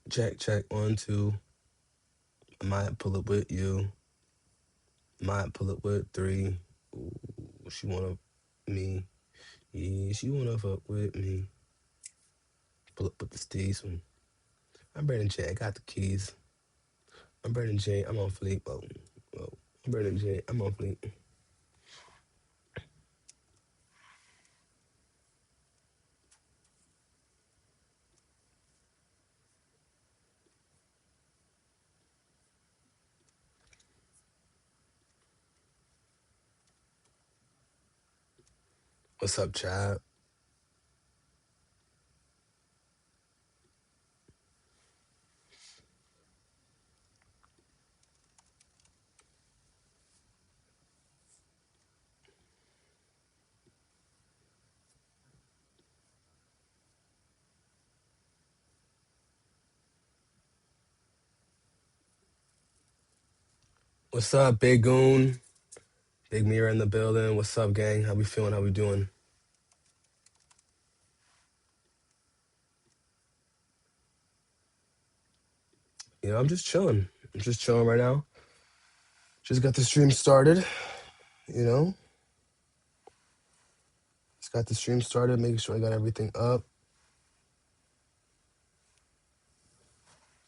Check, 1, 2. I might pull up with you. Might pull up with 3. Ooh, she wanna me. Yeah, she wanna fuck with me. Pull up with the steez one. I'm Brandon J. I got the keys. I'm Brandon J. I'm on fleek. Whoa. I'm Brandon J. I'm on fleek. What's up, Chad? What's up, Big Goon? Big Mirror in the building. What's up, gang? How we feeling? How we doing? I'm just chilling. I'm just chilling right now. Just got the stream started. You know, just got the stream started. Making sure I got everything up.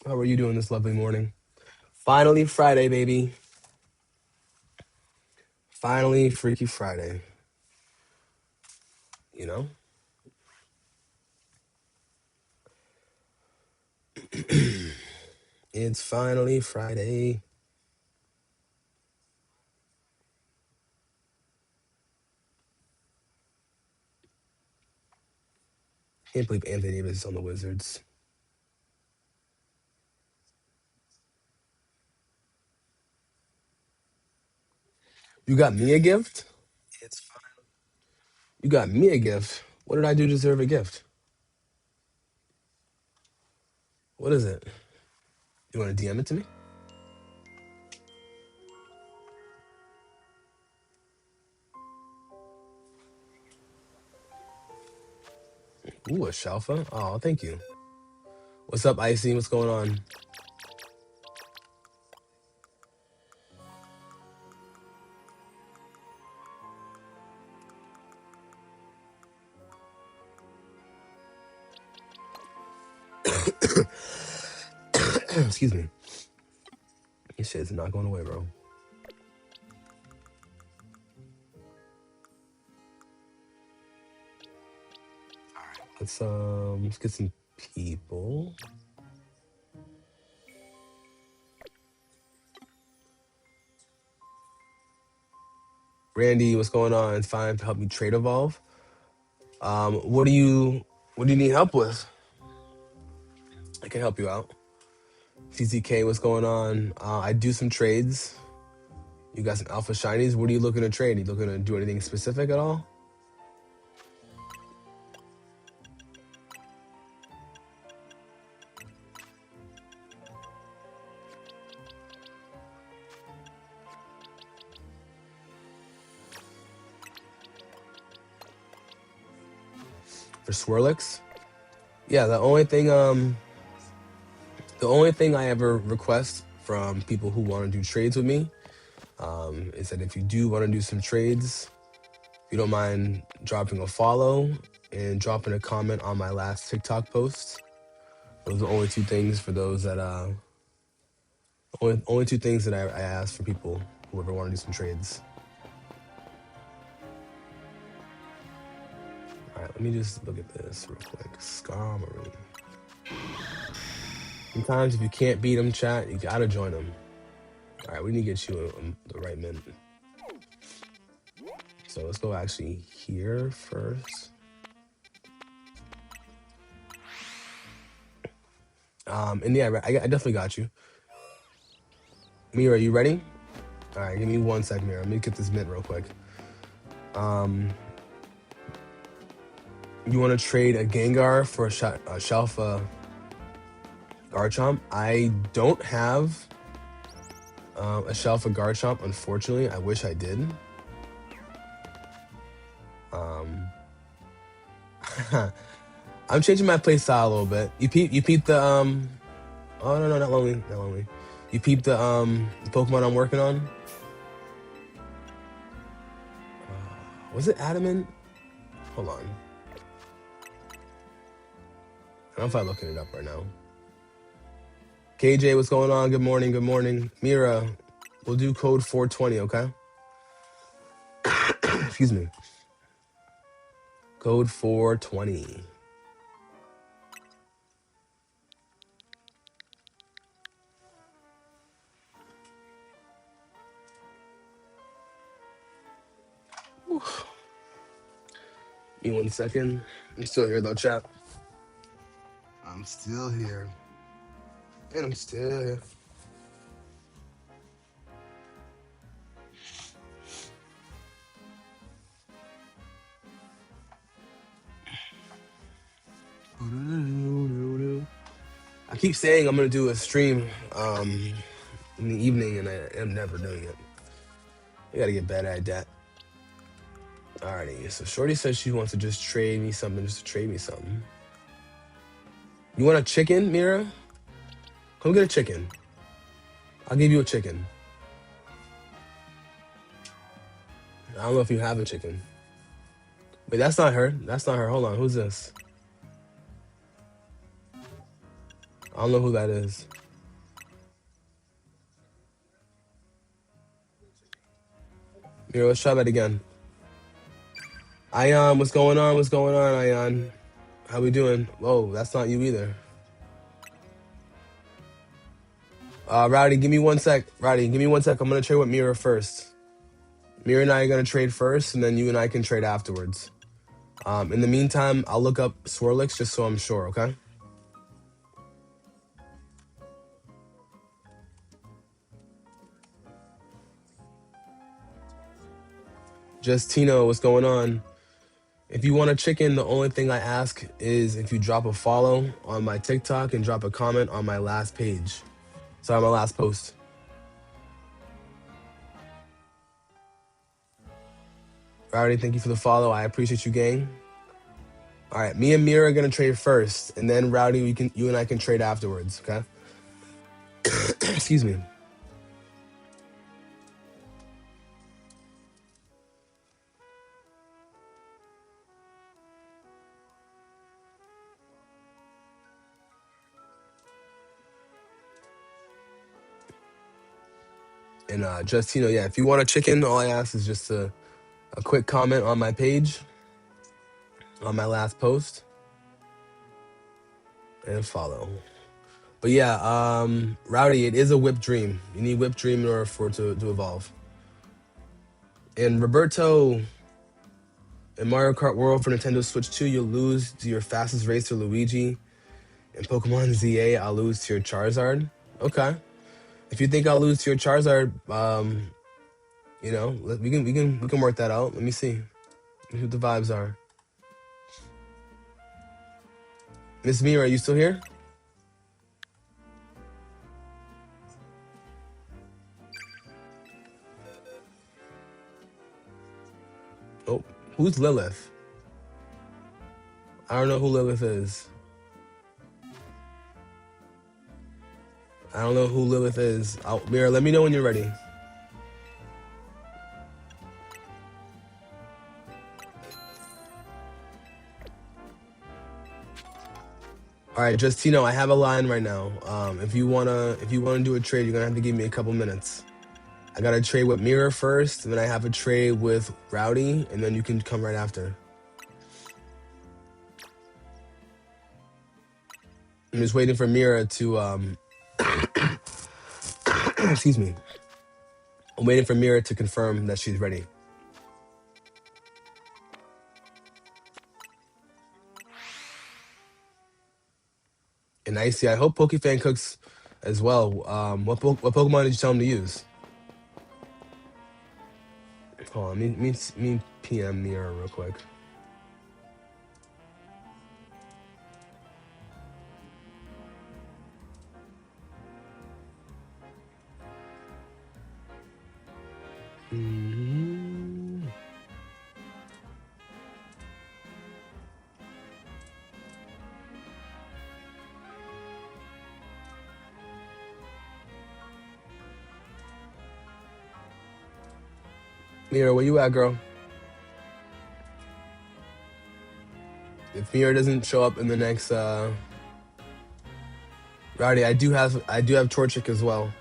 How are you doing this lovely morning? Finally Friday, baby. Finally Freaky Friday. You know? It's finally Friday. Can't believe Anthony Davis is on the Wizards. You got me a gift? It's fine. You got me a gift. What did I do to deserve a gift? What is it? You want to DM it to me? Ooh, a Shalfa? Oh, thank you. What's up, Icy? What's going on? Excuse me. This shit's not going away, bro. Let's get some people. Randy, what's going on? It's fine to help me trade evolve. What do you need help with? I can help you out. CCK, what's going on? I do some trades. You got some alpha shinies. What are you looking to trade? Are you looking to do anything specific at all? For Swirlix? Yeah, the only thing I ever request from people who want to do trades with me is that if you do want to do some trades, if you don't mind dropping a follow and dropping a comment on my last TikTok post. Those are the only two things for those that only two things that I ask for people who ever want to do some trades. All right, let me just look at this real quick. Scar Marine. Sometimes if you can't beat them, chat, you gotta join them. All right, we need to get you the right mint. So let's go actually here first. And yeah, I definitely got you. Mira, you ready? All right, give me 1 second, Mira. Let me get this mint real quick. You want to trade a Gengar for a Shalfa Garchomp? I don't have a Shalfa Garchomp, unfortunately. I wish I did. I'm changing my play style a little bit. You peep the Oh no, not lonely, not lonely. You peeped the Pokemon I'm working on? Was it Adamant? Hold on. I don't know if I'm looking it up right now. KJ, what's going on? Good morning, good morning. Mira, we'll do code 420, okay? Excuse me. Code 420. Give me 1 second. I'm still here though, chat. I'm still here. And I'm still here. I keep saying I'm gonna do a stream in the evening, and I am never doing it. I gotta get better at that. Alrighty, so Shorty says she wants to just trade me something, just to trade me something. You want a chicken, Mira? Come get a chicken. I'll give you a chicken. I don't know if you have a chicken. Wait, that's not her. That's not her. Hold on, who's this? I don't know who that is. Mira, let's try that again. Ion, what's going on? What's going on, Ion? How we doing? Whoa, that's not you either. Rowdy, give me 1 sec. Rowdy, give me 1 sec. I'm gonna trade with Mira first. Mira and I are gonna trade first, and then you and I can trade afterwards. In the meantime, I'll look up Swirlix just so I'm sure, okay? Justino, what's going on? If you want a chicken, the only thing I ask is if you drop a follow on my TikTok and drop a comment on my last page. Sorry, my last post. Rowdy, thank you for the follow. I appreciate you, gang. All right, me and Mira are gonna trade first, and then Rowdy, you and I can trade afterwards, okay? Excuse me. And Justino, yeah, if you want a chicken, all I ask is just a quick comment on my page, on my last post, and follow. But yeah, Rowdy, it is a whip dream. You need whip dream in order for it to evolve. And Roberto, in Mario Kart World for Nintendo Switch 2, you'll lose to your fastest racer Luigi. In Pokemon ZA, I'll lose to your Charizard. Okay. If you think I'll lose to your Charizard, you know, we can work that out. Let me see. Let me see what the vibes are. Miss Mira, are you still here? Oh, who's Lilith? I don't know who Lilith is. I don't know who Lilith is. Mira, let me know when you're ready. All right, Justino, I have a line right now. If you wanna do a trade, you're gonna have to give me a couple minutes. I got a trade with Mira first, and then I have a trade with Rowdy, and then you can come right after. I'm just waiting for Mira to excuse me. I'm waiting for Mira to confirm that she's ready. And I hope Pokefan cooks as well. What Pokemon did you tell him to use? Hold on, me PM Mira real quick. Mira, where you at, girl? If Mira doesn't show up in the next Rowdy, I do have Torchic as well.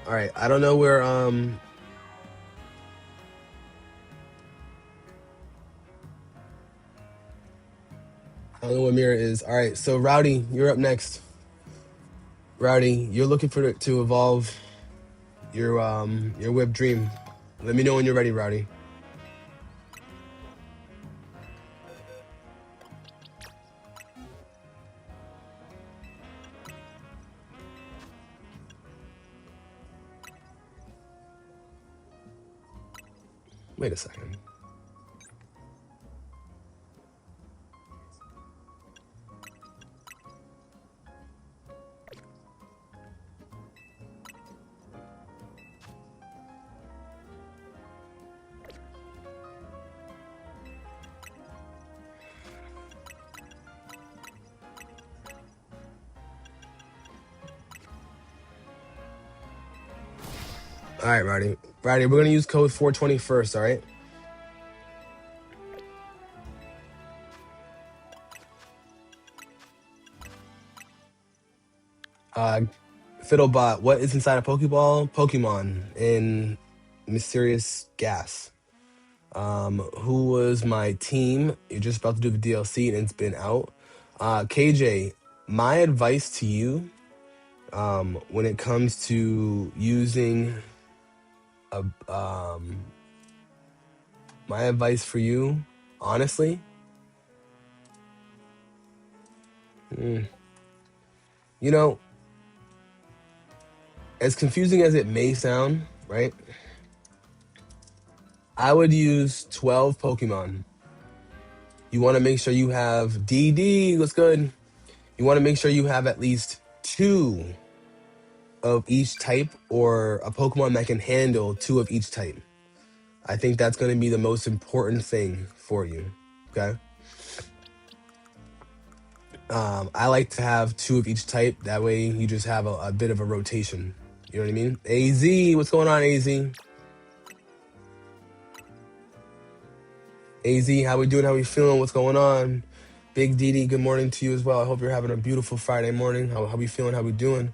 Alright, I don't know where I don't know what Mira is. Alright, so Rowdy, you're up next. Rowdy, you're looking for to evolve your whip dream. Let me know when you're ready, Rowdy. Wait a second. Alright, Rowdy. Rowdy, we're gonna use code 420 first, alright? Fiddlebot, what is inside a Pokeball? Pokemon in mysterious gas. Who was my team? You're just about to do the DLC and it's been out. KJ, my advice to you, when it comes to using a, my advice for you, honestly, you know, as confusing as it may sound, right? I would use 12 Pokemon. You want to make sure you have DD, what's good? You want to make sure you have at least 2 of each type or a Pokemon that can handle 2 of each type. I think that's going to be the most important thing for you, okay? I like to have 2 of each type. That way you just have a bit of a rotation. You know what I mean? AZ, what's going on, AZ? AZ, how we doing? How we feeling? What's going on? Big DD, good morning to you as well. I hope you're having a beautiful Friday morning. How we feeling? How we doing?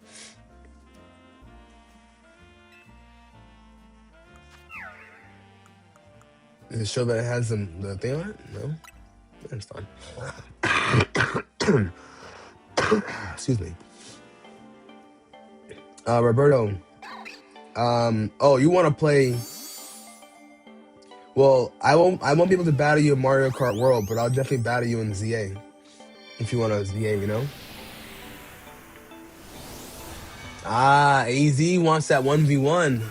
Does it show that it has the thing on it? No? That's fine. Excuse me. Roberto. Oh, you want to play? Well, I won't be able to battle you in Mario Kart World, but I'll definitely battle you in ZA. If you want a ZA, you know? AZ wants that 1v1.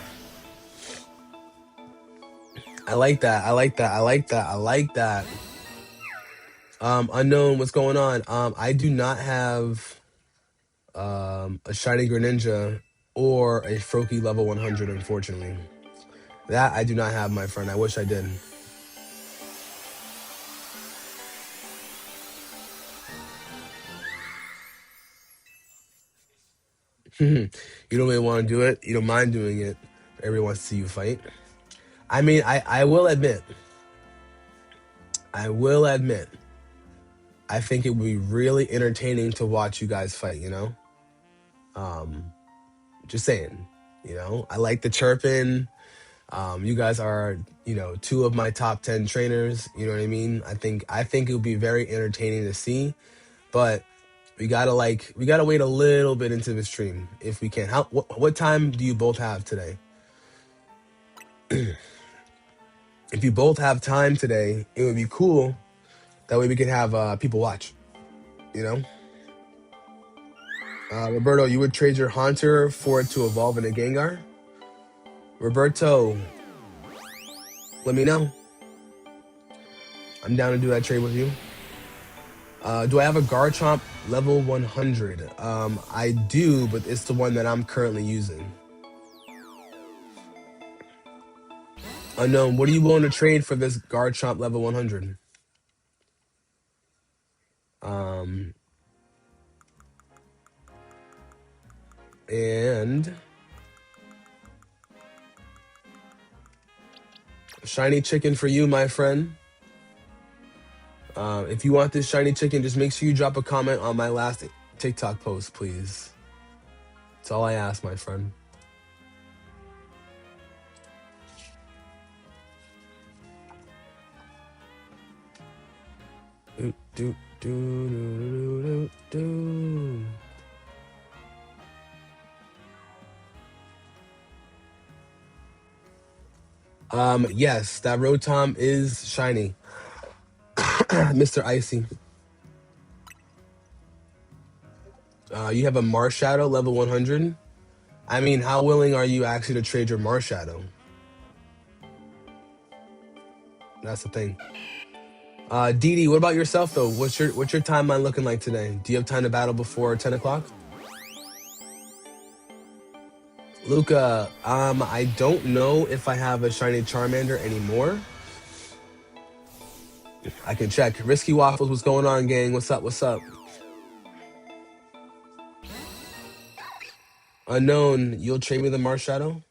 I like that. I like that. I like that. I like that. Unknown, what's going on? I do not have a Shiny Greninja or a Froakie level 100, unfortunately. That I do not have, my friend. I wish I did. You don't really want to do it. You don't mind doing it. Everyone wants to see you fight. I mean, I will admit, I think it would be really entertaining to watch you guys fight, you know? Just saying, you know? I like the chirping. You guys are, 2 of my top 10 trainers, you know what I mean? I think it would be very entertaining to see, but we gotta wait a little bit into the stream if we can. What time do you both have today? If you both have time today, it would be cool. That way we can have people watch, you know? Roberto, you would trade your Haunter for it to evolve in a Gengar? Roberto, let me know. I'm down to do that trade with you. Do I have a Garchomp level 100? I do, but it's the one that I'm currently using. Unknown, what are you willing to trade for this Garchomp level 100? And shiny chicken for you, my friend. If you want this shiny chicken, just make sure you drop a comment on my last TikTok post, please. That's all I ask, my friend. Do, do, do, do, do, do. Yes, that Rotom is shiny. Mr. Icy. You have a Marshadow level 100. I mean, how willing are you actually to trade your Marshadow? That's the thing. Dee, what about yourself though? What's your timeline looking like today? Do you have time to battle before 10 o'clock? Luca, I don't know if I have a shiny Charmander anymore. I can check. Risky Waffles, what's going on, gang? What's up? What's up? Unknown, you'll trade me the Marshadow?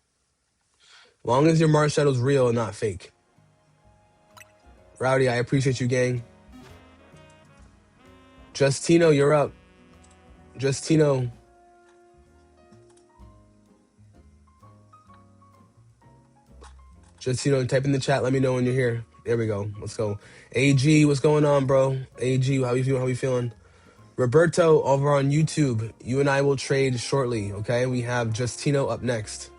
Long as your Marshadow's real and not fake. Rowdy, I appreciate you, gang. Justino, you're up. Justino. Justino, type in the chat. Let me know when you're here. There we go. Let's go. AG, what's going on, bro? AG, how you feeling? How you feeling? Roberto, over on YouTube. You and I will trade shortly, okay? We have Justino up next.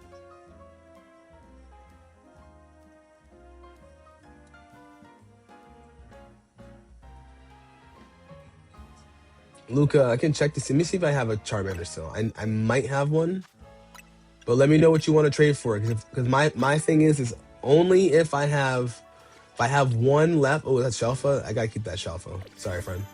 Luca, I can check this. Let me see if I have a Charmander still. I might have one. But let me know what you want to trade for. Because my thing is only if I have one left. Oh, that's Shelfa. I gotta keep that Shelfa. Sorry, friend.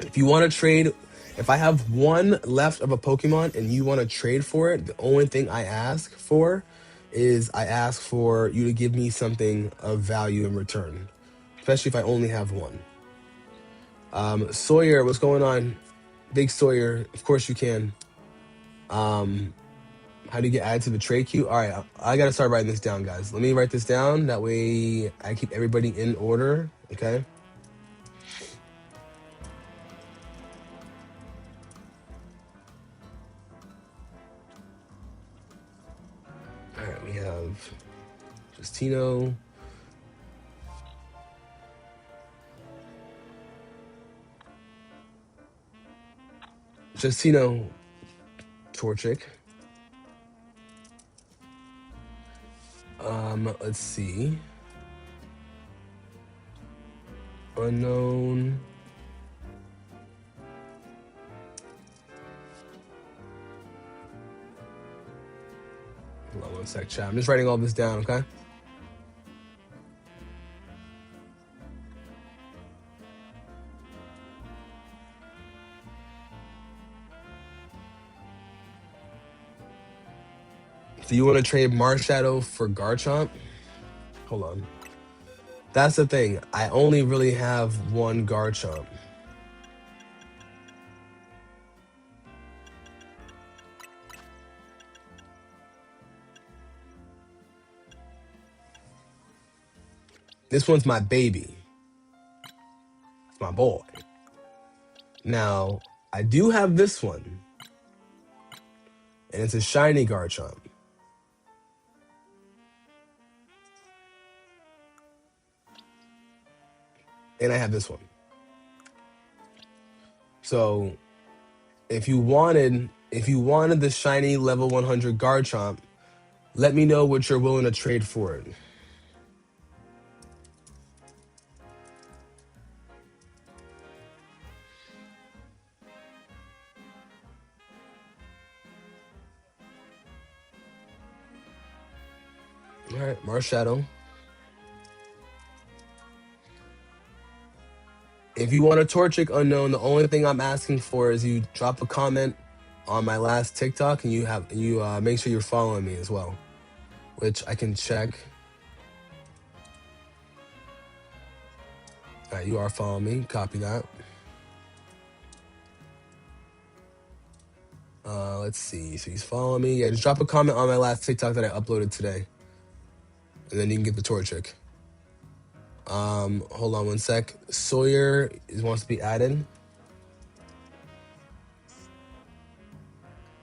If you want to trade, if I have one left of a Pokemon and you want to trade for it, the only thing I ask for is I ask for you to give me something of value in return. Especially if I only have one. Sawyer, what's going on? Big Sawyer, of course you can. How do you get added to the trade queue? All right, I gotta start writing this down, guys. Let me write this down. That way I keep everybody in order, okay? All right, we have Justino. Justino Torchic. Let's see. Unknown. Hold on one sec, chat. I'm just writing all this down, okay? So you want to trade Marshadow for Garchomp? Hold on. That's the thing. I only really have one Garchomp. This one's my baby. It's my boy. Now, I do have this one. And it's a shiny Garchomp. And I have this one. So, if you wanted the shiny level 100 Garchomp, let me know what you're willing to trade for it. All right, Marshadow. If you want a Torchic Unknown, the only thing I'm asking for is you drop a comment on my last TikTok and you make sure you're following me as well, which I can check. All right, you are following me. Copy that. Let's see. So he's following me. Yeah, just drop a comment on my last TikTok that I uploaded today. and then you can get the Torchic. Hold on one sec. Sawyer wants to be added.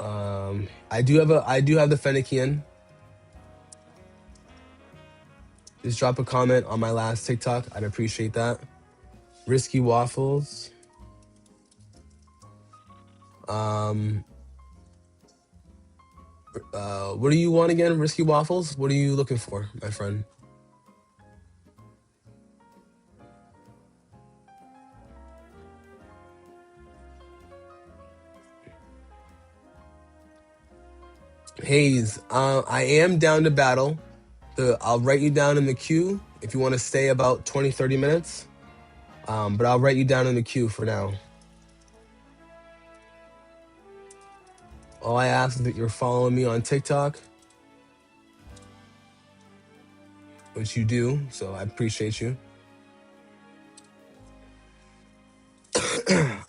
I do have the Fennekian. Just drop a comment on my last TikTok. I'd appreciate that. Risky Waffles. What do you want again? Risky Waffles? What are you looking for, my friend? Hayes, I am down to battle. I'll write you down in the queue if you want to stay about 20, 30 minutes. But I'll write you down in the queue for now. All I ask is that you're following me on TikTok, which you do, so I appreciate you.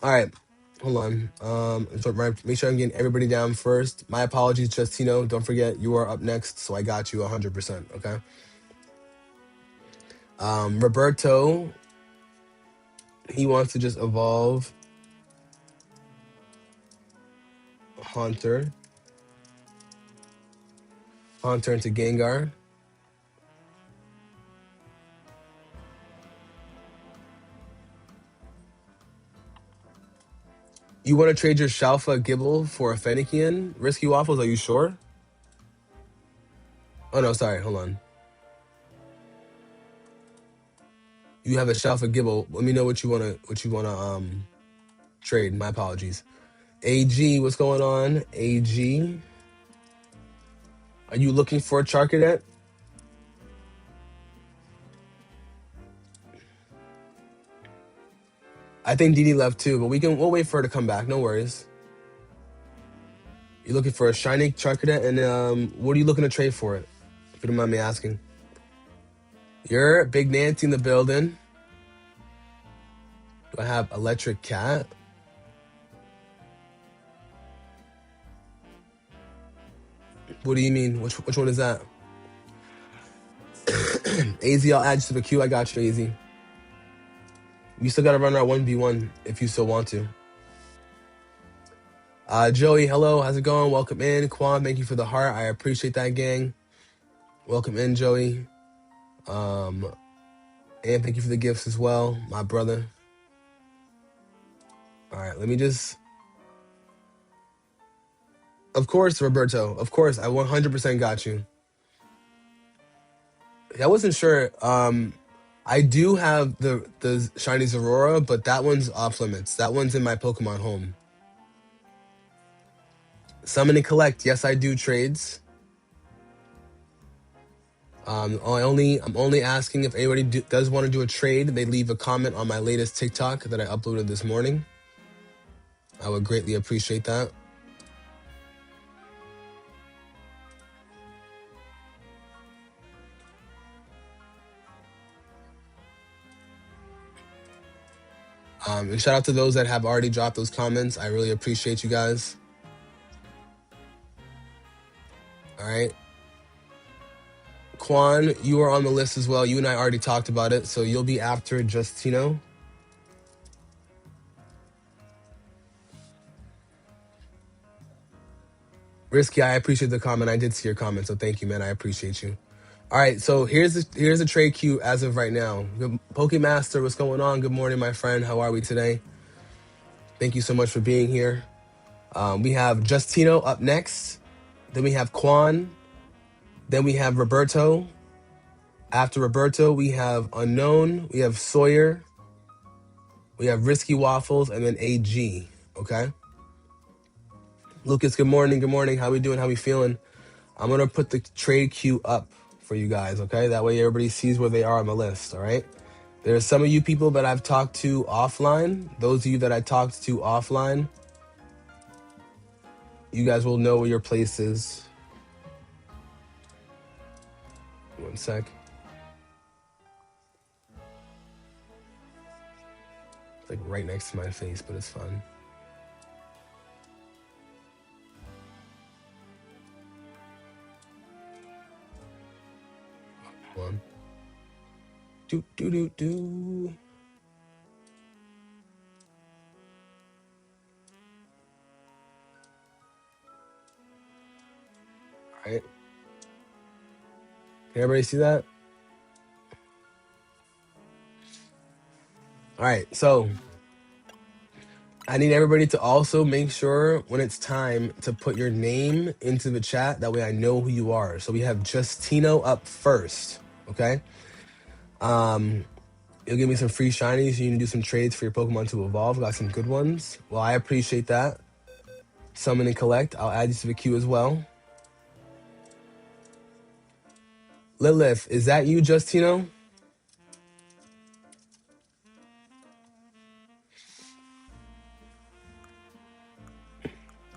All right, hold on. So make sure I'm getting everybody down first. My apologies, Justino. Don't forget you are up next, so I got you 100%. Okay. Roberto, he wants to just evolve Haunter into Gengar. You want to trade your Shalfa Gibble for a Fennekian? Risky Waffles, are you sure? Oh no, sorry, hold on. You have a Shalfa Gibble. Let me know what you wanna trade. My apologies. AG, what's going on? AG. Are you looking for a Charcadet? I think Didi left too, but we'll wait for her to come back. No worries. You're looking for a shiny Charcadet, and what are you looking to trade for it? If you don't mind me asking. You're Big Nancy in the building. Do I have Electric Cat? What do you mean? Which one is that? AZ, I'll add you to the queue. I got you, AZ. You still got to run our 1v1 if you still want to. Joey, hello. How's it going? Welcome in. Quan, thank you for the heart. I appreciate that, gang. Welcome in, Joey. And thank you for the gifts as well, my brother. All right, let me just... Of course, Roberto. Of course, I 100% got you. I wasn't sure. I do have the Shiny Aurora, but that one's off limits. That one's in my Pokemon home. Summon and collect. Yes, I do trades. I'm only asking if anybody does want to do a trade, they leave a comment on my latest TikTok that I uploaded this morning. I would greatly appreciate that. And shout out to those that have already dropped those comments. I really appreciate you guys. All right. Quan, you are on the list as well. You and I already talked about it, so you'll be after Justino. Risky, I appreciate the comment. I did see your comment, so thank you, man. I appreciate you. All right, so here's a trade queue as of right now. Pokemaster, what's going on? Good morning, my friend. How are we today? Thank you so much for being here. We have Justino up next. Then we have Quan. Then we have Roberto. After Roberto, we have Unknown. We have Sawyer. We have Risky Waffles, and then AG. Okay. Lucas, good morning. Good morning. How we doing? How we feeling? I'm gonna put the trade queue up for you guys. Okay, that way everybody sees where they are on the list. All right. There's some of you people that I've talked to offline. Those of you that I talked to offline, you guys will know where your place is. One sec. It's like right next to my face, but it's fine. Do do do do. All right. Can everybody see that? All right. So I need everybody to also make sure when it's time to put your name into the chat. That way I know who you are. So we have Justino up first. Okay. You'll give me some free shinies. You can do some trades for your Pokemon to evolve. Got some good ones. Well, I appreciate that. Summon and collect. I'll add you to the queue as well. Lilith, is that you, Justino?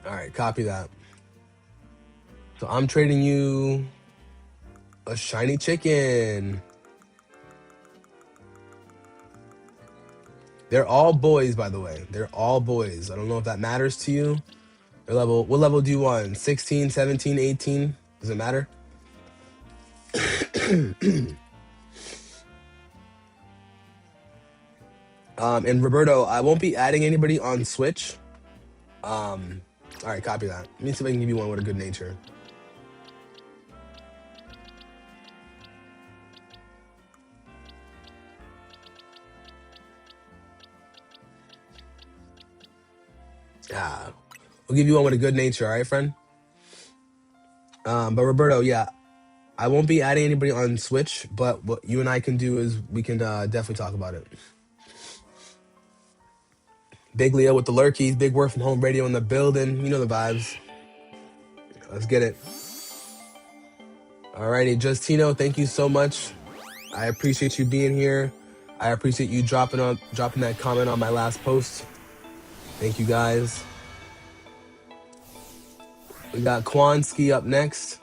All right, copy that. So I'm trading you a shiny chicken. They're all boys, by the way. They're all boys. I don't know if that matters to you. Their level, what level do you want? 16, 17, 18? Does it matter? And Roberto, I won't be adding anybody on Switch. All right, copy that. Let me see if I can give you one with a good nature. Yeah, we'll give you one with a good nature, all right, friend? But Roberto, yeah, I won't be adding anybody on Switch, but what you and I can do is we can definitely talk about it. Big Leo with the lurkies, big work from home radio in the building. You know the vibes. Let's get it. Alrighty, Justino, thank you so much. I appreciate you being here. I appreciate you dropping that comment on my last post. Thank you guys. We got Kwanski up next.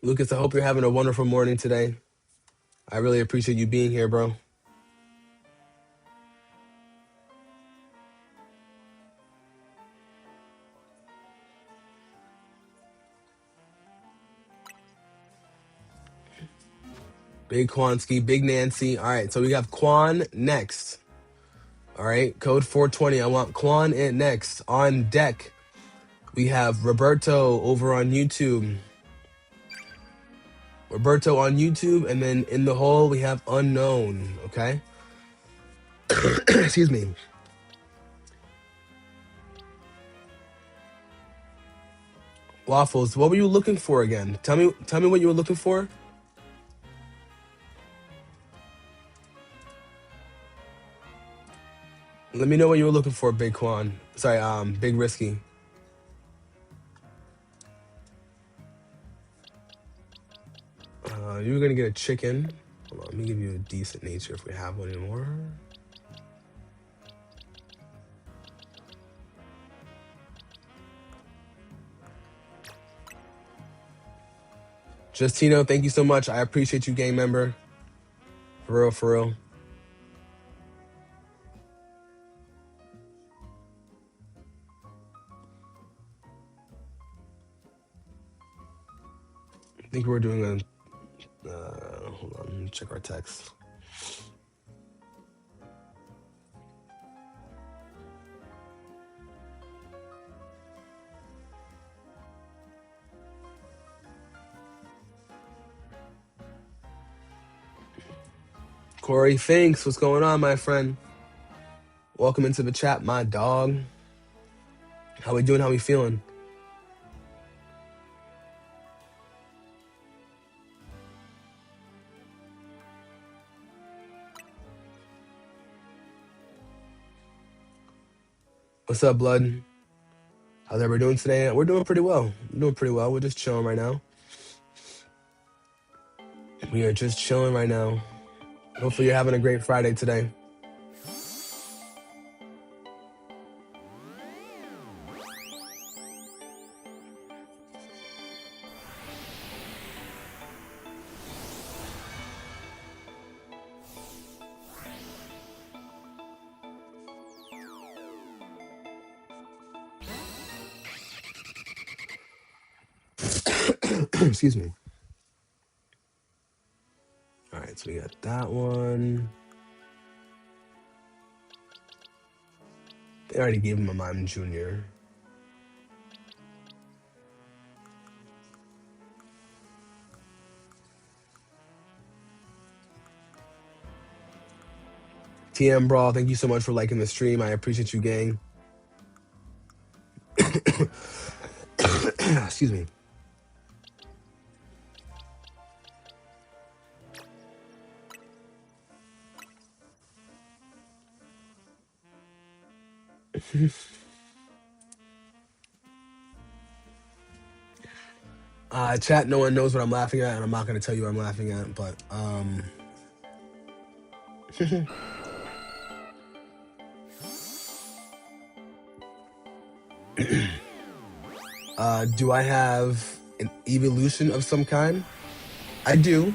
Lucas, I hope you're having a wonderful morning today. I really appreciate you being here, bro. Big Kwanski, Big Nancy. All right, so we have Kwan next. All right, code 420. I want Kwan in next. On deck, we have Roberto over on YouTube. Roberto on YouTube, and then in the hole, we have Unknown, okay? Excuse me. Waffles, what were you looking for again? Tell me what you were looking for. Let me know what you were looking for, Big Quan. Sorry, Big Risky. You were gonna get a chicken. Hold on, let me give you a decent nature if we have one anymore. Justino, thank you so much. I appreciate you, gang member. For real, for real. I think we're doing a. Hold on, let me check our text. Corey Finks, what's going on, my friend? Welcome into the chat, my dog. How we doing? How we feeling? What's up, blood? How's everybody doing today? We're doing pretty well. We're just chilling right now. We are just chilling right now. Hopefully you're having a great Friday today. Excuse me. All right, so we got that one. They already gave him a Mime Junior. TM Brawl, thank you so much for liking the stream. I appreciate you, gang. Excuse me. Chat, no one knows what I'm laughing at, and I'm not going to tell you what I'm laughing at, but do I have an evolution of some kind? I do.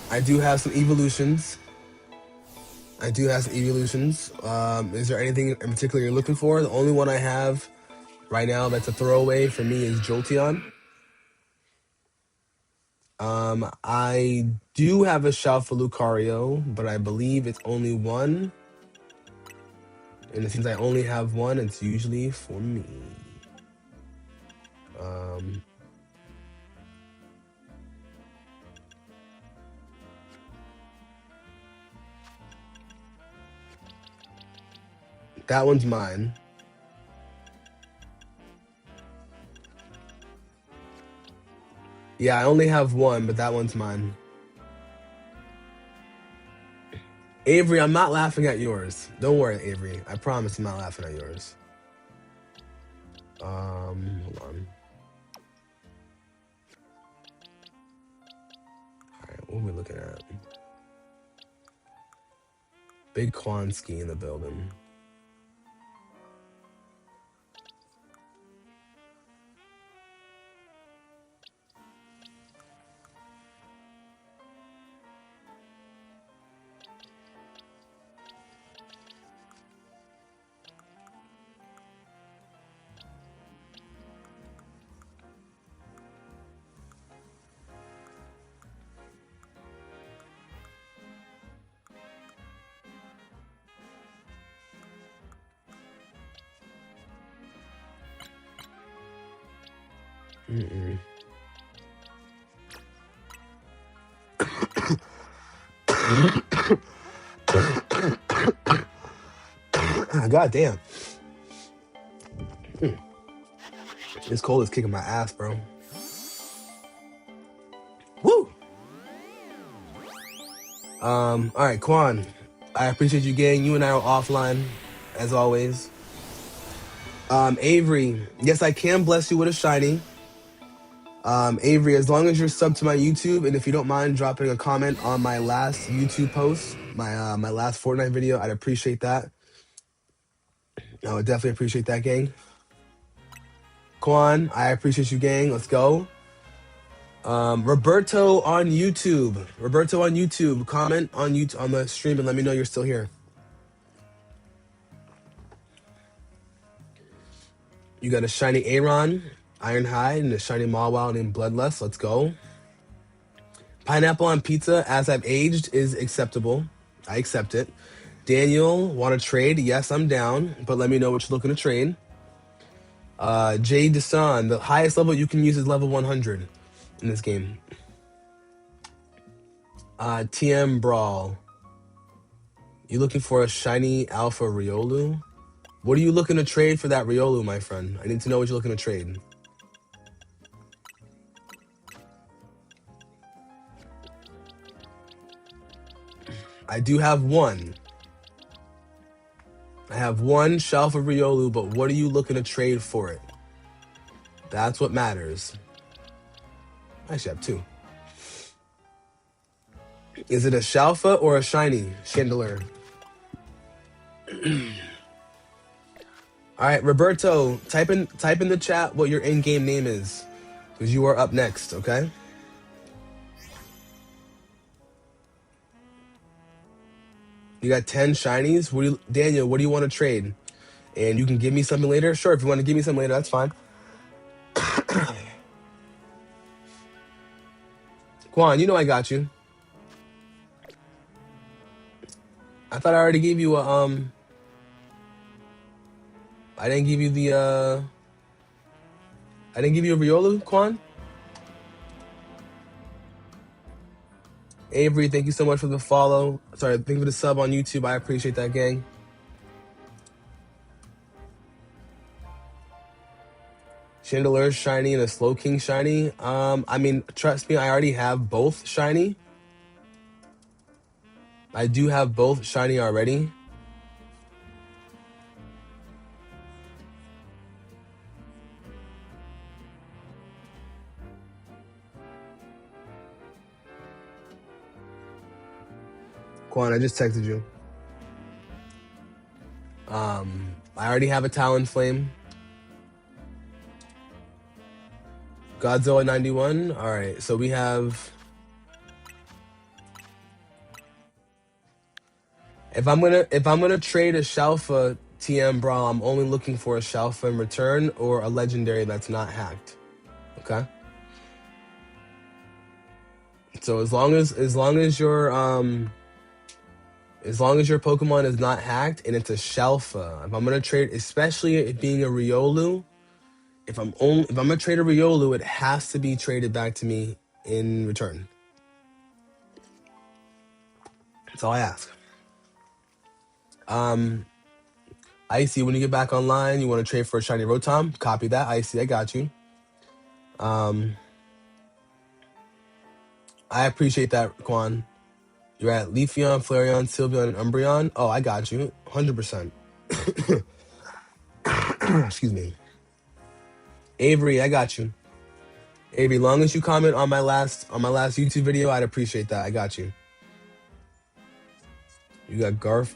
I do have some evolutions. Is there anything in particular you're looking for? The only one I have right now that's a throwaway for me is Jolteon. I do have a shout for Lucario, but I believe it's only one. And since I only have one, it's usually for me. That one's mine. Yeah, I only have one, but that one's mine. Avery, I'm not laughing at yours. Don't worry, Avery. I promise I'm not laughing at yours. Hold on. Alright, what are we looking at? Big Kwansky in the building. God damn. This cold is kicking my ass, bro. Woo! All right, Quan. I appreciate you, gang. You and I are offline, as always. Avery, yes, I can bless you with a shiny. Avery, as long as you're subbed to my YouTube, and if you don't mind dropping a comment on my last YouTube post, my last Fortnite video, I'd appreciate that. I would definitely appreciate that, gang. Quan, I appreciate you, gang. Let's go. Roberto on YouTube. Comment on YouTube on the stream and let me know you're still here. You got a shiny Aron, Ironhide, and a shiny Mawile named Bloodlust. Let's go. Pineapple on pizza, as I've aged, is acceptable. I accept it. Daniel, want to trade? Yes, I'm down, but let me know what you're looking to trade. Jay Desan, the highest level you can use is level 100 in this game. TM Brawl. You looking for a shiny Alpha Riolu? What are you looking to trade for that Riolu, my friend? I need to know what you're looking to trade. I do have one. I have one shelf of Riolu, but what are you looking to trade for it? That's what matters. I actually have two. Is it a Shalfa or a shiny Chandelier? All right, Roberto, type in the chat what your in-game name is, because you are up next, okay? You got 10 shinies. Daniel, what do you want to trade? And you can give me something later. Sure, if you want to give me something later, that's fine. Quan, you know I got you. I thought I already gave you a I didn't give you the I didn't give you a Riolu, Quan. Avery, thank you so much for the follow. Sorry, thank you for the sub on YouTube. I appreciate that, gang. Chandelier shiny and a Slow King shiny. I mean, trust me, I already have both shiny. I do have both shiny already. Quan, I just texted you. I already have a Talonflame. Godzilla 91. All right, so we have. If I'm gonna trade a Shalfa TM Brawl, I'm only looking for a Shalfa in return or a legendary that's not hacked. Okay. So as long as your Pokemon is not hacked and it's a Shalfa, if I'm gonna trade, especially it being a Riolu, if I'm gonna trade a Riolu, it has to be traded back to me in return. That's all I ask. Icy, when you get back online, you want to trade for a shiny Rotom? Copy that, Icy. I got you. I appreciate that, Quan. You're at Leafeon, Flareon, Sylveon, and Umbreon. Oh, I got you, 100%. Excuse me. Avery, I got you. Avery, long as you comment on my last YouTube video, I'd appreciate that. I got you. You got Garf,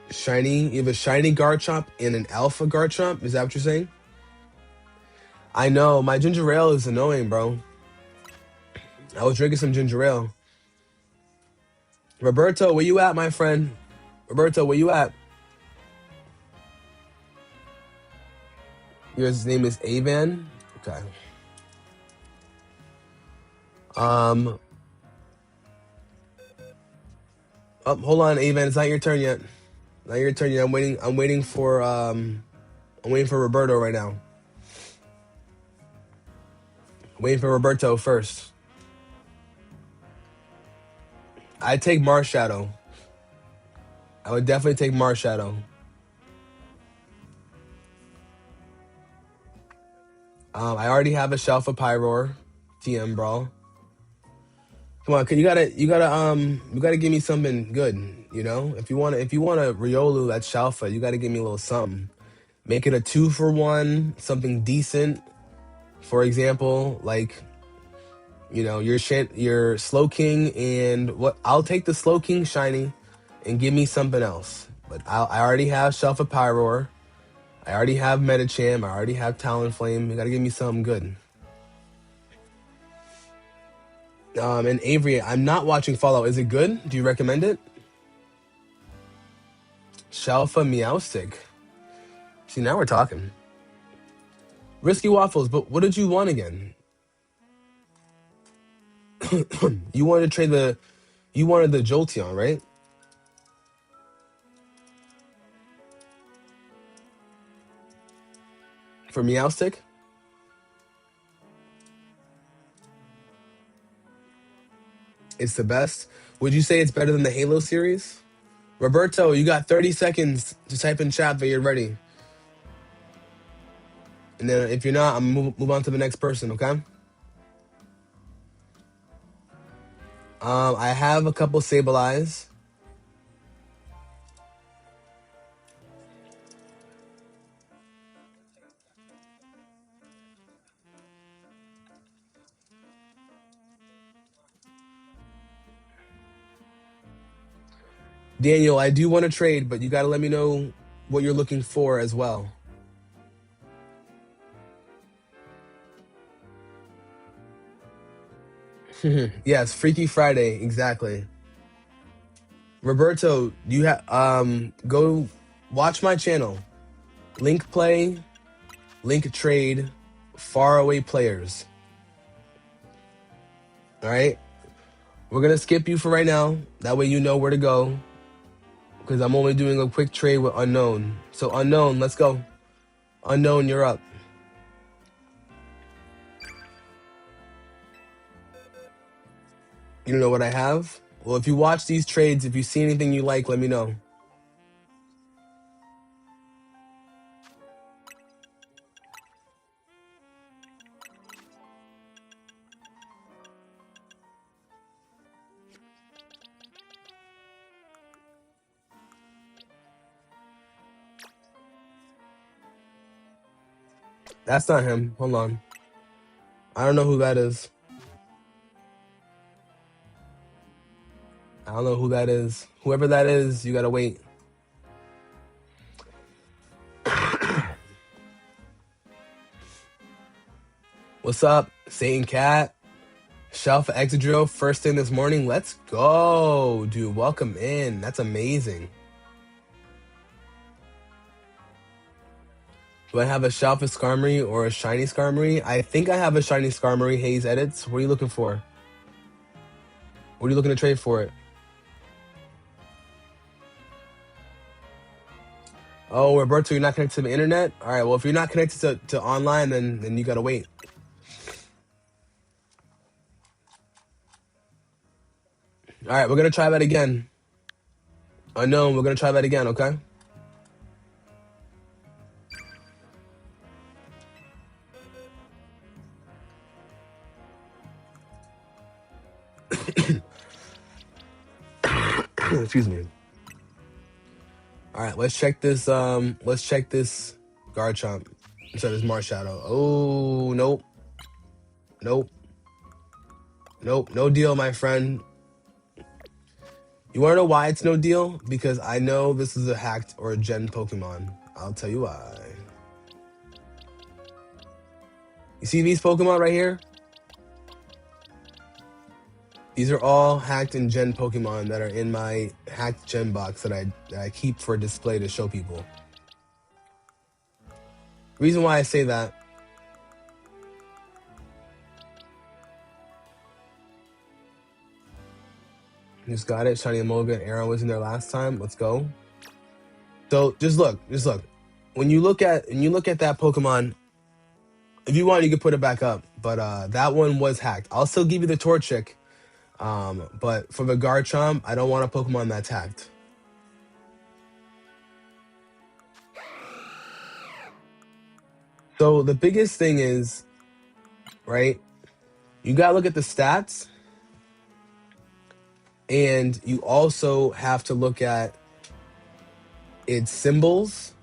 shiny. You have a shiny Garchomp and an alpha Garchomp. Is that what you're saying? I know my ginger ale is annoying, bro. I was drinking some ginger ale. Roberto, where you at, my friend? Roberto, where you at? Your name is Avan. Okay. Oh, hold on, Avan. It's not your turn yet. Not your turn yet. I'm waiting for Roberto right now. I'm waiting for Roberto first. I'd take Marshadow. I would definitely take Marshadow. I already have a Shelfa Pyroar TM Brawl. Come on, you gotta give me something good, you know? If you want a Riolu that's Shelfa, you gotta give me a little something. Make it a 2-for-1, something decent. For example, like, you know, your Slow King and what? I'll take the Slow King shiny and give me something else. But I already have Shelfa Pyroar. I already have Medicham. I already have Talonflame. You gotta give me something good. And Avery, I'm not watching Fallout. Is it good? Do you recommend it? Shelfa Meowstic. See, now we're talking. Risky Waffles, but what did you want again? You wanted to trade you wanted the Jolteon, right? For Meowstic? It's the best. Would you say it's better than the Halo series? Roberto, you got 30 seconds to type in chat that you're ready. And then if you're not, I'm gonna move on to the next person, okay? I have a couple Sableyes. Daniel, I do want to trade, but you got to let me know what you're looking for as well. Yes, Freaky Friday, exactly. Roberto, you have go watch my channel. Link play, link trade, faraway players. All right. We're going to skip you for right now. That way you know where to go. Because I'm only doing a quick trade with Unknown. So Unknown, let's go. Unknown, you're up. You don't know what I have? Well, if you watch these trades, if you see anything you like, let me know. That's not him. Hold on. I don't know who that is. I don't know who that is. Whoever that is, you gotta wait. What's up, Satan Cat? Shelf Exadrill, first thing this morning. Let's go, dude. Welcome in. That's amazing. Do I have a Shelf of Skarmory or a Shiny Skarmory? I think I have a Shiny Skarmory. Haze Edits. What are you looking for? What are you looking to trade for it? Oh, Roberto, you're not connected to the internet? All right, well, if you're not connected to online, then you gotta wait. All right, we're gonna try that again. Unknown, we're gonna try that again, okay? Excuse me. All right, let's check this. Let's check this Garchomp. So this Marshadow. Oh, nope, nope, nope, no deal, my friend. You want to know why it's no deal? Because I know this is a hacked or a gen Pokemon. I'll tell you why. You see these Pokemon right here? These are all hacked and gen Pokemon that are in my hacked gen box that I keep for display to show people. Reason why I say that. Just got it. Shiny Emolga and Arrow was in there last time. Let's go. So just look. When you look at that Pokemon, if you want, you can put it back up. But that one was hacked. I'll still give you the Torchic. But for the Garchomp, I don't want a Pokemon that's hacked. So the biggest thing is, right? You gotta look at the stats, and you also have to look at its symbols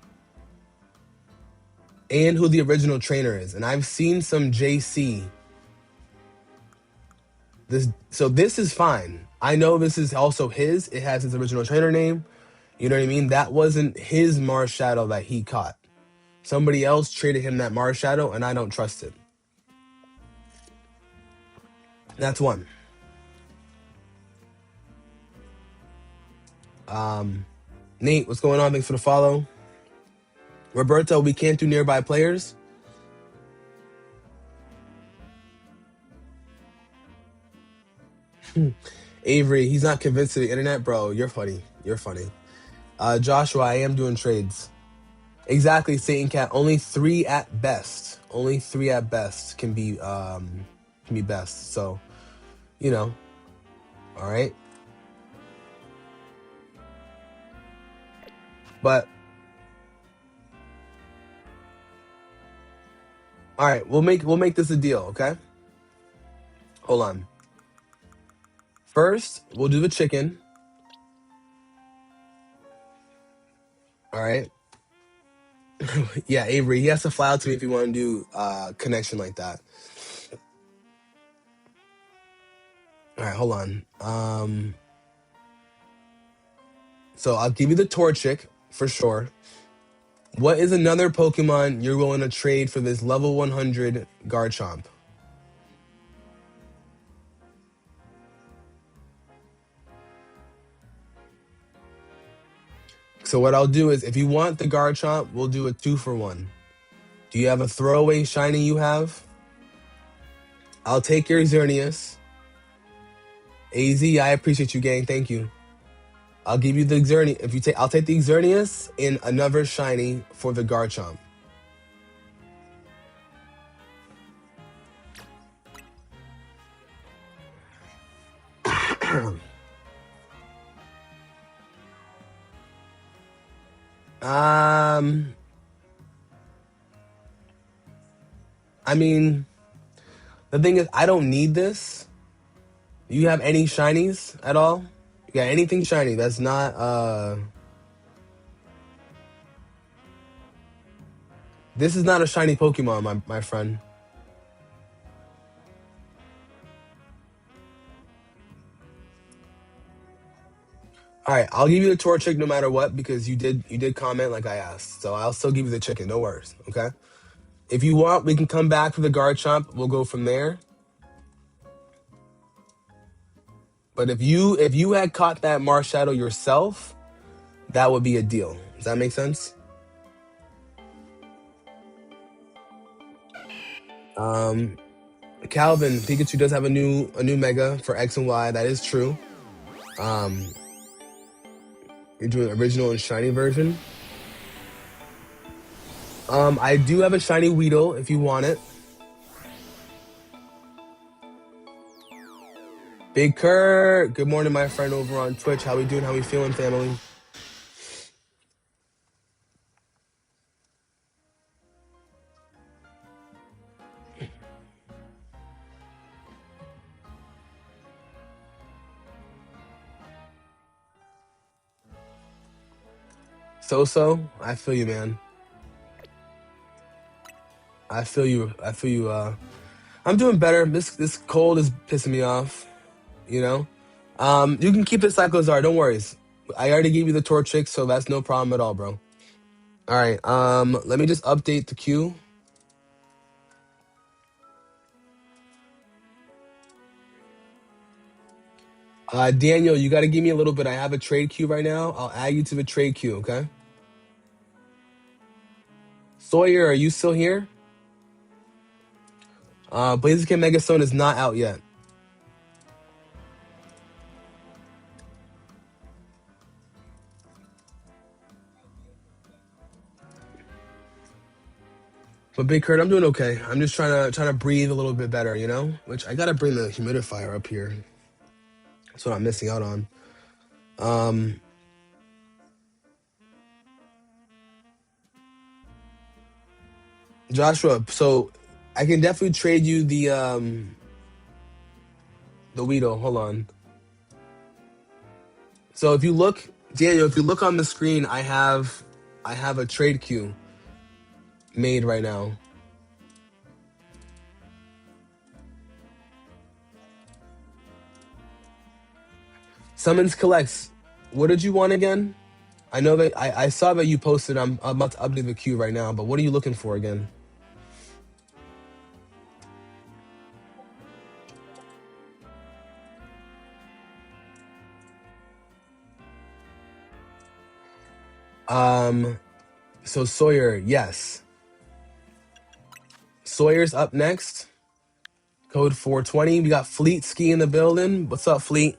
and who the original trainer is. And I've seen some JC. This is fine. I know this is also his. It has his original trainer name. You know what I mean? That wasn't his Marshadow that he caught. Somebody else traded him that Marshadow, and I don't trust it. That's one. Nate, what's going on? Thanks for the follow. Roberto, we can't do nearby players. Avery, he's not convinced of the internet, bro. You're funny. Joshua, I am doing trades. Exactly, Satan Cat. Only 3 at best. Only 3 at best can be best. So, you know. All right. But all right, we'll make this a deal, okay? Hold on. First, we'll do the chicken. All right. Yeah, Avery, he has to fly out to me if you want to do connection like that. All right, hold on. So I'll give you the Torchic for sure. What is another Pokemon you're willing to trade for this level 100 Garchomp? So what I'll do is, if you want the Garchomp, we'll do a 2-for-1. Do you have a throwaway shiny you have? I'll take your Xerneas. AZ, I appreciate you, gang. Thank you. I'll give you the Xerneas. I'll take the Xerneas in another shiny for the Garchomp. I mean, the thing is, I don't need this. You have any shinies at all? You got anything shiny that's not, this is not a shiny Pokemon, my friend. All right, I'll give you the Torchic no matter what because you did comment like I asked. So I'll still give you the chicken, no worries, okay? If you want, we can come back for the Garchomp. We'll go from there. But if you had caught that Marshadow yourself, that would be a deal. Does that make sense? Calvin, Pikachu does have a new Mega for X and Y. That is true. You're doing original and shiny version. I do have a shiny Weedle if you want it. Big Kurt, good morning, my friend over on Twitch. How we doing? How we feeling, family? So, I feel you, man. I feel you. I'm doing better. This cold is pissing me off. You know, you can keep the Cyclozar. Don't worry. I already gave you the Torchic, so that's no problem at all, bro. All right. Let me just update the queue. Daniel, you got to give me a little bit. I have a trade queue right now. I'll add you to the trade queue, okay? Sawyer, are you still here? Blaziken Megastone is not out yet. But Big Kurt, I'm doing okay. I'm just trying to breathe a little bit better, you know? Which I gotta bring the humidifier up here. That's what I'm missing out on. Joshua, so I can definitely trade you the Weedle. Hold on. So if you look, Daniel, if you look on the screen, I have a trade queue made right now. Summons collects. What did you want again? I know that I saw that you posted. I'm about to update the queue right now, but what are you looking for again? So Sawyer, yes. Sawyer's up next. Code 420. We got Fleet Ski in the building. What's up, Fleet?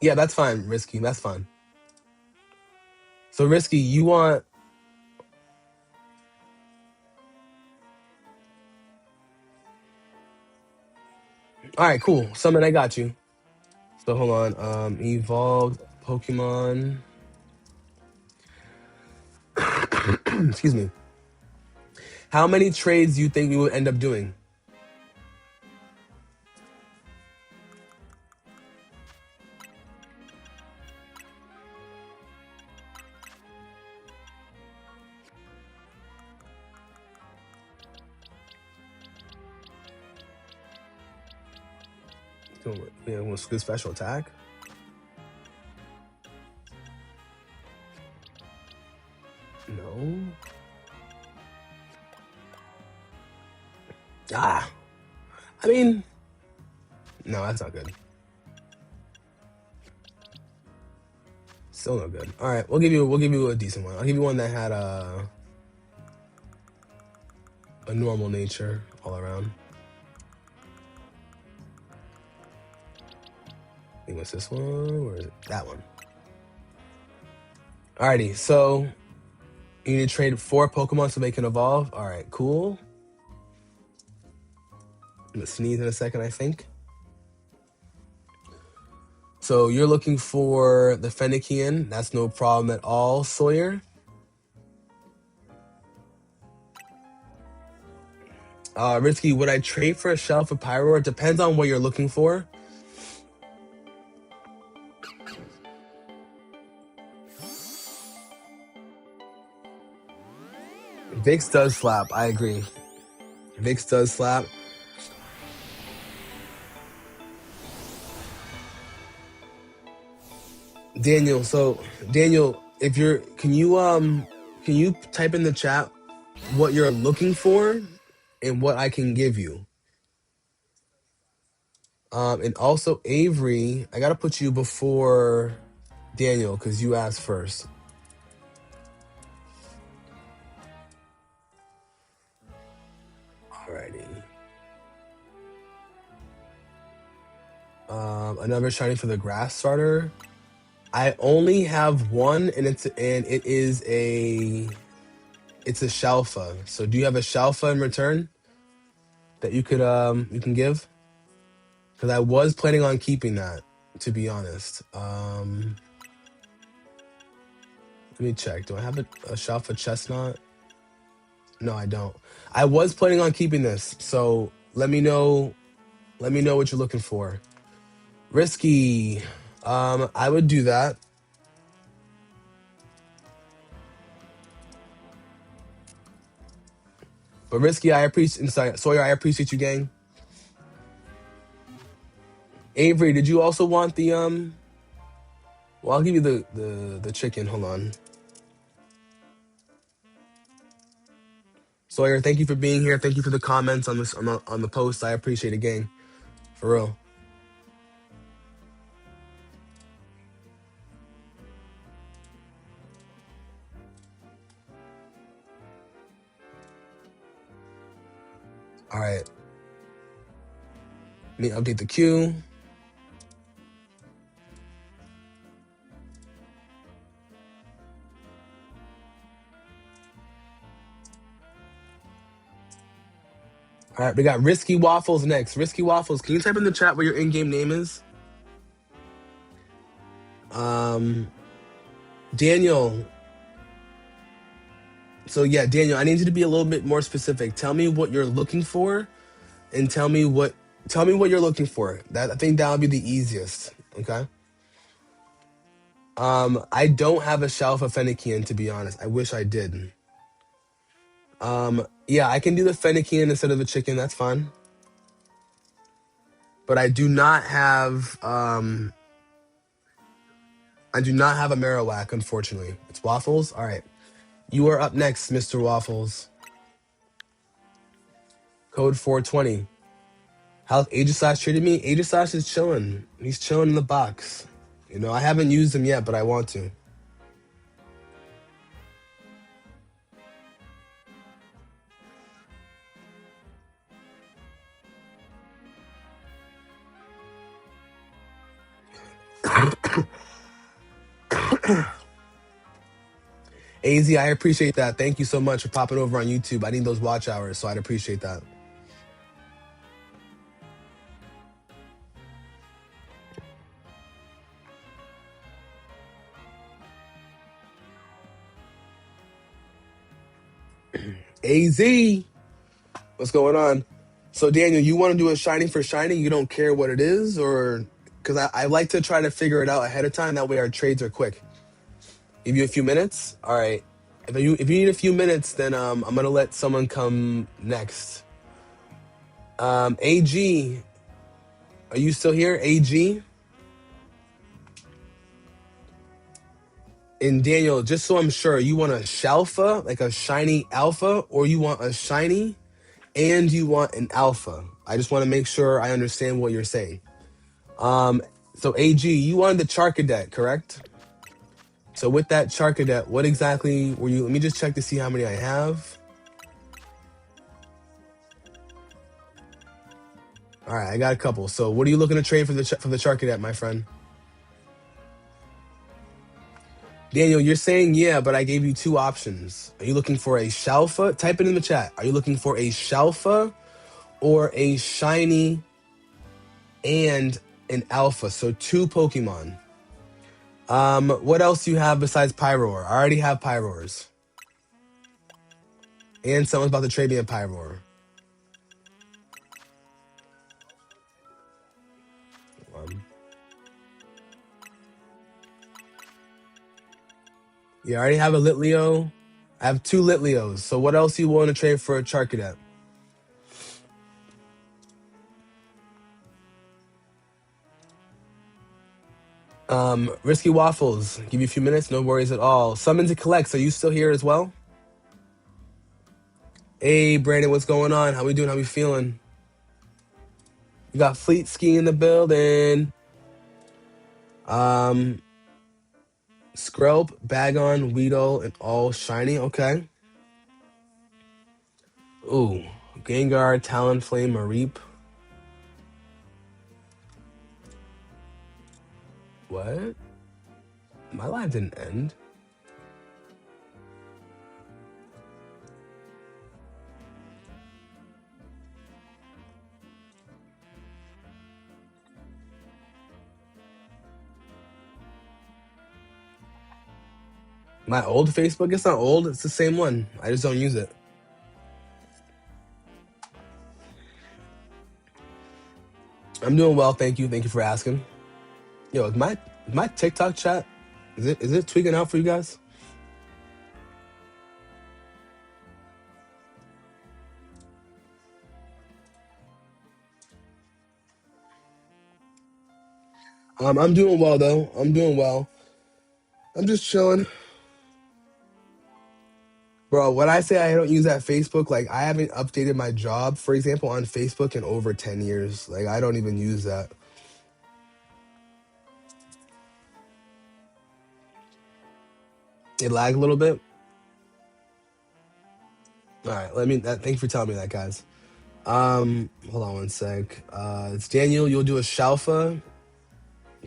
Yeah, that's fine, Risky. That's fine. So Risky, you want... All right, cool. Summon, I got you. So hold on. Evolved Pokemon. Excuse me. How many trades do you think we would end up doing? Yeah, want good special attack? No. Ah. I mean, no, that's not good. Still no good. All right, we'll give you a decent one. I'll give you one that had a normal nature all around. I think it's this one, or is it that one? Alrighty, so you need to trade 4 Pokemon so they can evolve. All right, cool. I'm gonna sneeze in a second, I think. So you're looking for the Fennekian. That's no problem at all, Sawyer. Risky, would I trade for a Shelf of Pyro? It depends on what you're looking for. Vix does slap. I agree. Vix does slap. Daniel, so Daniel, if you're can you type in the chat what you're looking for and what I can give you? And also Avery, I gotta put you before Daniel because you asked first. Alrighty. Another shiny for the grass starter. I only have one, and it is a Shalfa. So do you have a Shalfa in return that you can give? Because I was planning on keeping that, to be honest. Let me check. Do I have a Shalfa Chestnut? No, I don't. I was planning on keeping this, so let me know. Let me know what you're looking for. Risky. I would do that. But Risky, I appreciate. Sorry, Sawyer, I appreciate you, gang. Avery, did you also want the Well, I'll give you the chicken. Hold on. Sawyer, thank you for being here. Thank you for the comments on this on the post. I appreciate it, gang. For real. All right. Let me update the queue. All right, we got Risky Waffles next. Risky Waffles, can you type in the chat what your in-game name is? Daniel. So yeah, Daniel, I need you to be a little bit more specific. Tell me what you're looking for, and tell me what you're looking for. I think that would be the easiest. Okay. I don't have a Shelf of Fennekian, to be honest. I wish I did. Yeah, I can do the Fennekian instead of the chicken. That's fine. But I do not have a Marowak, unfortunately. It's Waffles. All right, you are up next, Mr. Waffles. Code 420. How's Aegislash treated me? Aegislash is chilling. He's chilling in the box. You know, I haven't used him yet, but I want to. AZ, I appreciate that. Thank you so much for popping over on YouTube. I need those watch hours, so I'd appreciate that. AZ, what's going on? So, Daniel, you want to do a shiny for shiny? You don't care what it is? Or because I like to try to figure it out ahead of time. That way our trades are quick. Give you a few minutes? All right. If you need a few minutes, then I'm going to let someone come next. AG, are you still here? AG? And Daniel, just so I'm sure, you want a Shalfa, like a shiny alpha, or you want a shiny and you want an alpha? I just want to make sure I understand what you're saying. So AG, you wanted the Charcadet, correct? So with that Charcadet, what exactly were you? Let me just check to see how many I have. All right, I got a couple. So what are you looking to trade for the chart cadet, my friend? Daniel, you're saying yeah, but I gave you two options. Are you looking for a Shalfa? Type it in the chat. Are you looking for a Shalfa or a shiny and an alpha? So two Pokemon. What else do you have besides Pyroar? I already have Pyroars. And someone's about to trade me a Pyroar. Yeah, I already have a Litleo. I have two Litleos. So what else do you want to trade for a Charcadet? Risky Waffles. Give you a few minutes. No worries at all. Summon to collect. Are you still here as well? Hey, Brandon, what's going on? How we doing? How we feeling? You got Fleet Ski in the building. Skrelp, Bagon, Weedle, and all shiny. Okay. Ooh, Gengar, Talonflame, Mareep. What? My live didn't end. My old Facebook? It's not old. It's the same one. I just don't use it. I'm doing well, thank you. Thank you for asking. Yo, is my TikTok chat, is it tweaking out for you guys? I'm doing well though. I'm doing well. I'm just chilling. Bro, when I say I don't use that Facebook, like I haven't updated my job, for example, on Facebook in over 10 years. Like I don't even use that. It lagged a little bit. All right, thank you for telling me that, guys. Hold on one sec. It's Daniel. You'll do a Shalfa.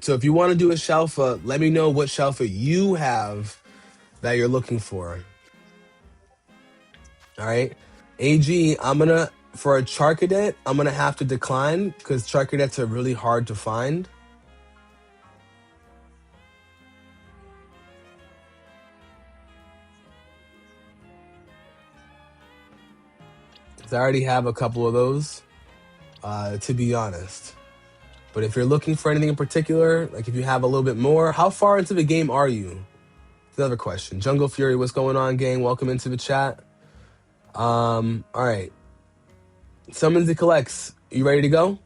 So if you want to do a Shalfa, let me know what Shalfa you have that you're looking for. All right. AG, for a Charcadet, I'm gonna have to decline because Charcadets are really hard to find. I already have a couple of those, to be honest. But if you're looking for anything in particular, like if you have a little bit more, how far into the game are you? Another question. Jungle Fury, what's going on, gang? Welcome into the chat. All right. Summons and collects. You ready to go?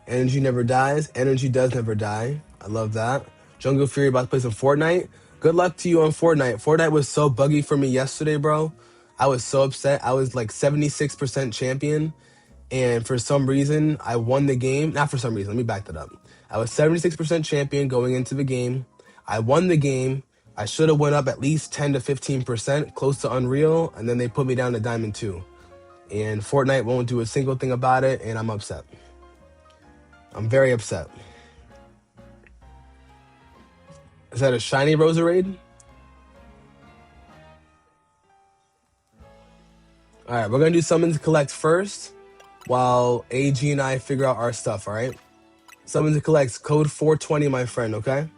Energy never dies. Energy does never die. I love that. Jungle Fury about to play some Fortnite. Good luck to you on Fortnite. Fortnite was so buggy for me yesterday, bro. I was so upset. I was like 76% champion. And for some reason, I won the game. Not for some reason. Let me back that up. I was 76% champion going into the game. I won the game. I should have went up at least 10 to 15%, close to Unreal. And then they put me down to Diamond 2. And Fortnite won't do a single thing about it. And I'm upset. I'm very upset. Is that a shiny Roserade? All right, we're going to do Summons Collect first while AG and I figure out our stuff, all right? Summons Collect, code 420, my friend, okay?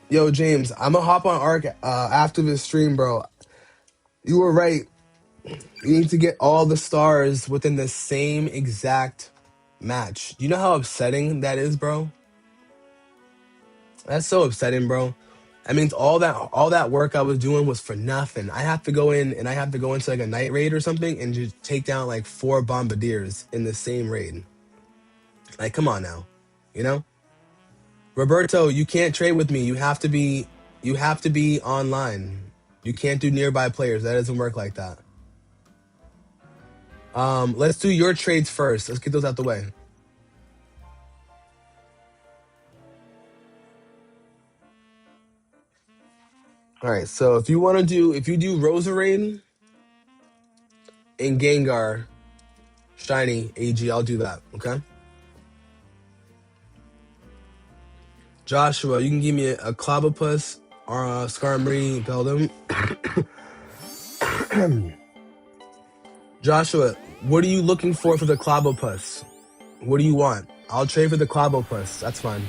Yo, James, I'm going to hop on Arc after this stream, bro. You were right. You need to get all the stars within the same exact match. Do you know how upsetting that is, bro? That's so upsetting, bro. That means all that work I was doing was for nothing. I have to go in and I have to go into like a night raid or something and just take down like 4 bombardiers in the same raid. Like, come on now, you know? Roberto, you can't trade with me. You have to be online. You can't do nearby players. That doesn't work like that. Let's do your trades first. Let's get those out the way. All right, so if you do Rosarain and Gengar, Shiny, AG, I'll do that, okay? Joshua, you can give me a Clobbopus or a Skarmory Beldum. Joshua, what are you looking for the Clobbopus? What do you want? I'll trade for the Clobbopus. That's fine.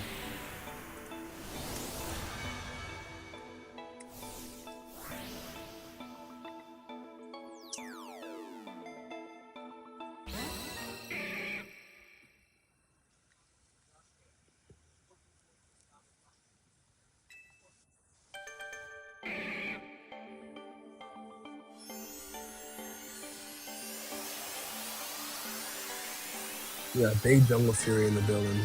Yeah, big Jungle Fury in the building.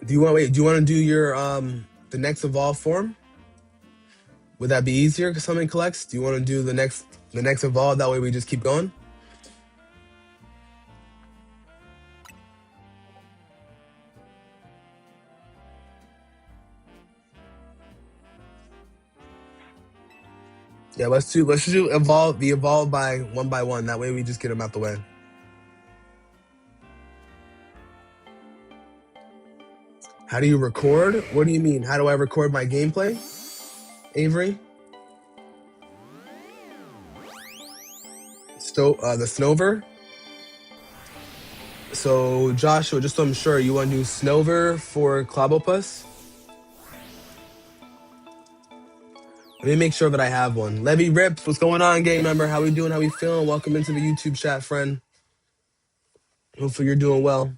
Do you want to do your the next evolve form? Would that be easier because something collects? Do you want to do the next evolve? That way we just keep going. Yeah, let's do evolve by one. That way we just get them out the way. How do you record? What do you mean? How do I record my gameplay, Avery? The Snover. So Joshua, just so I'm sure, you want to do Snover for Clobbopus? Let me make sure that I have one. Levy Rips, what's going on, gang member? How we doing? How we feeling? Welcome into the YouTube chat, friend. Hopefully you're doing well.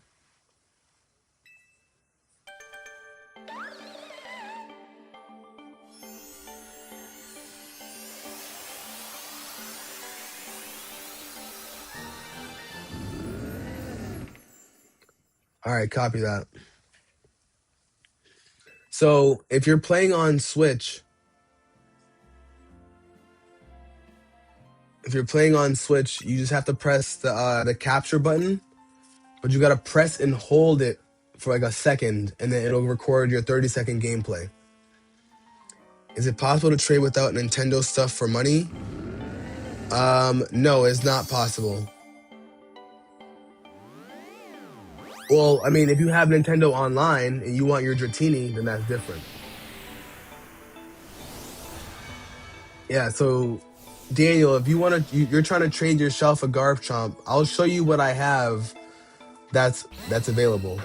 All right, copy that. So if you're playing on Switch, you just have to press the capture button, but you gotta press and hold it for like a second, and then it'll record your 30-second gameplay. Is it possible to trade without Nintendo stuff for money? No, it's not possible. Well, I mean, if you have Nintendo Online and you want your Dratini, then that's different. Yeah, so Daniel, if you're trying to trade yourself a Garchomp, I'll show you what I have that's available.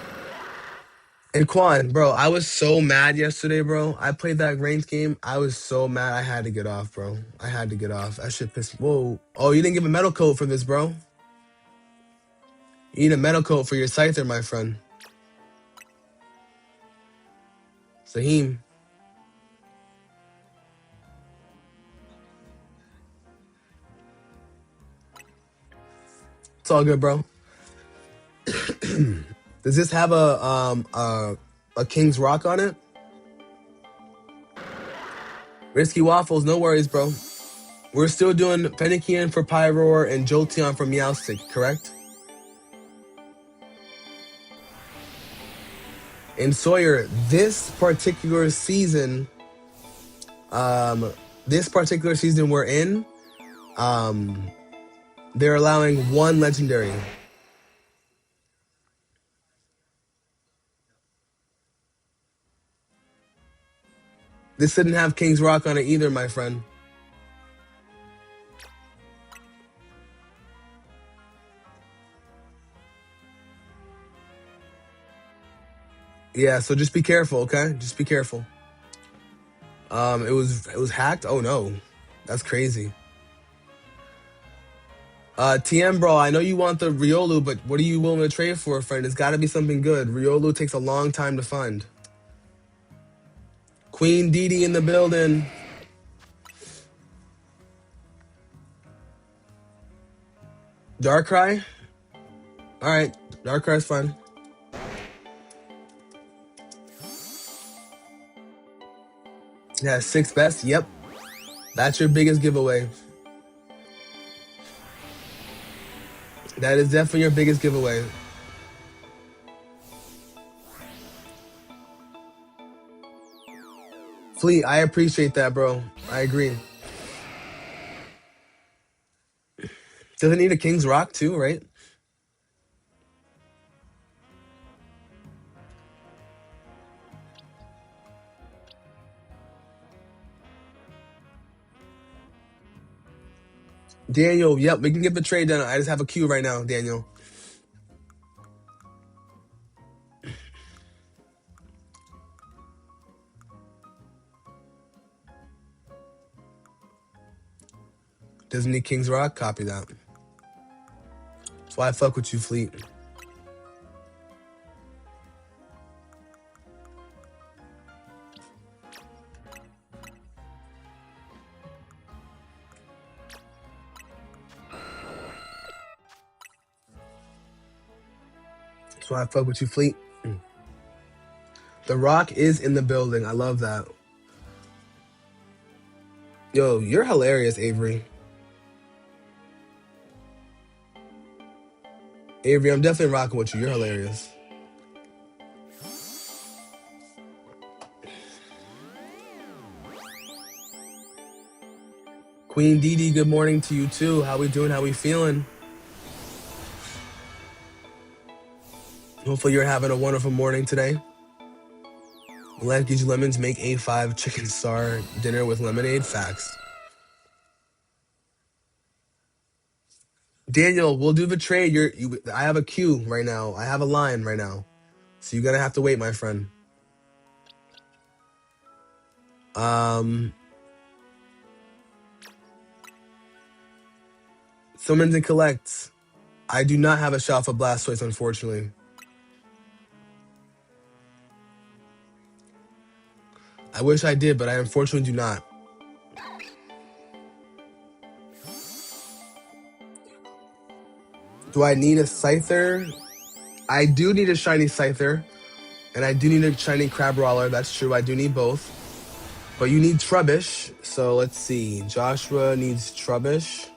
And Quan, bro, I was so mad yesterday, bro. I played that Reigns game. I was so mad. I had to get off, bro. I had to get off. That shit pissed me. Whoa. Oh, you didn't give a metal coat for this, bro. You need a metal coat for your Scyther, my friend. Saheem. It's all good, bro. Does this have a King's Rock on it? Risky Waffles, no worries, bro. We're still doing Fennekian for Pyroar and Jolteon for Meowstic, correct? And Sawyer, this particular season we're in, they're allowing one legendary. This didn't have King's Rock on it either, my friend. Yeah, so just be careful, okay? Just be careful. It was hacked? Oh no. That's crazy. TM bro, I know you want the Riolu, but what are you willing to trade for, friend? It's gotta be something good. Riolu takes a long time to find. Queen Didi in the building. Darkrai? Alright, Darkrai's fine. Yeah, 6 best. Yep. That's your biggest giveaway. That is definitely your biggest giveaway. Fleet, I appreciate that, bro. I agree. Does it need a King's Rock too, right? Daniel, yep, we can get the trade done. I just have a queue right now, Daniel. Doesn't need King's Rock? Copy that. That's why I fuck with you, Fleet. That's why I fuck with you, Fleet. The Rock is in the building. I love that. Yo, you're hilarious, Avery. Avery, I'm definitely rocking with you. You're hilarious. Queen Dee, good morning to you too. How we doing? How we feeling? Hopefully you're having a wonderful morning today. Let Gives You Lemons make A5 chicken star dinner with lemonade. Facts. Daniel, we'll do the trade. I have a queue right now. I have a line right now. So you're gonna have to wait, my friend. Summons and collects. I do not have a shelf of Blastoise, unfortunately. I wish I did, but I unfortunately do not. Do I need a Scyther? I do need a shiny Scyther, and I do need a shiny Crabrawler. That's true. I do need both. But you need Trubbish, so let's see. Joshua needs Trubbish.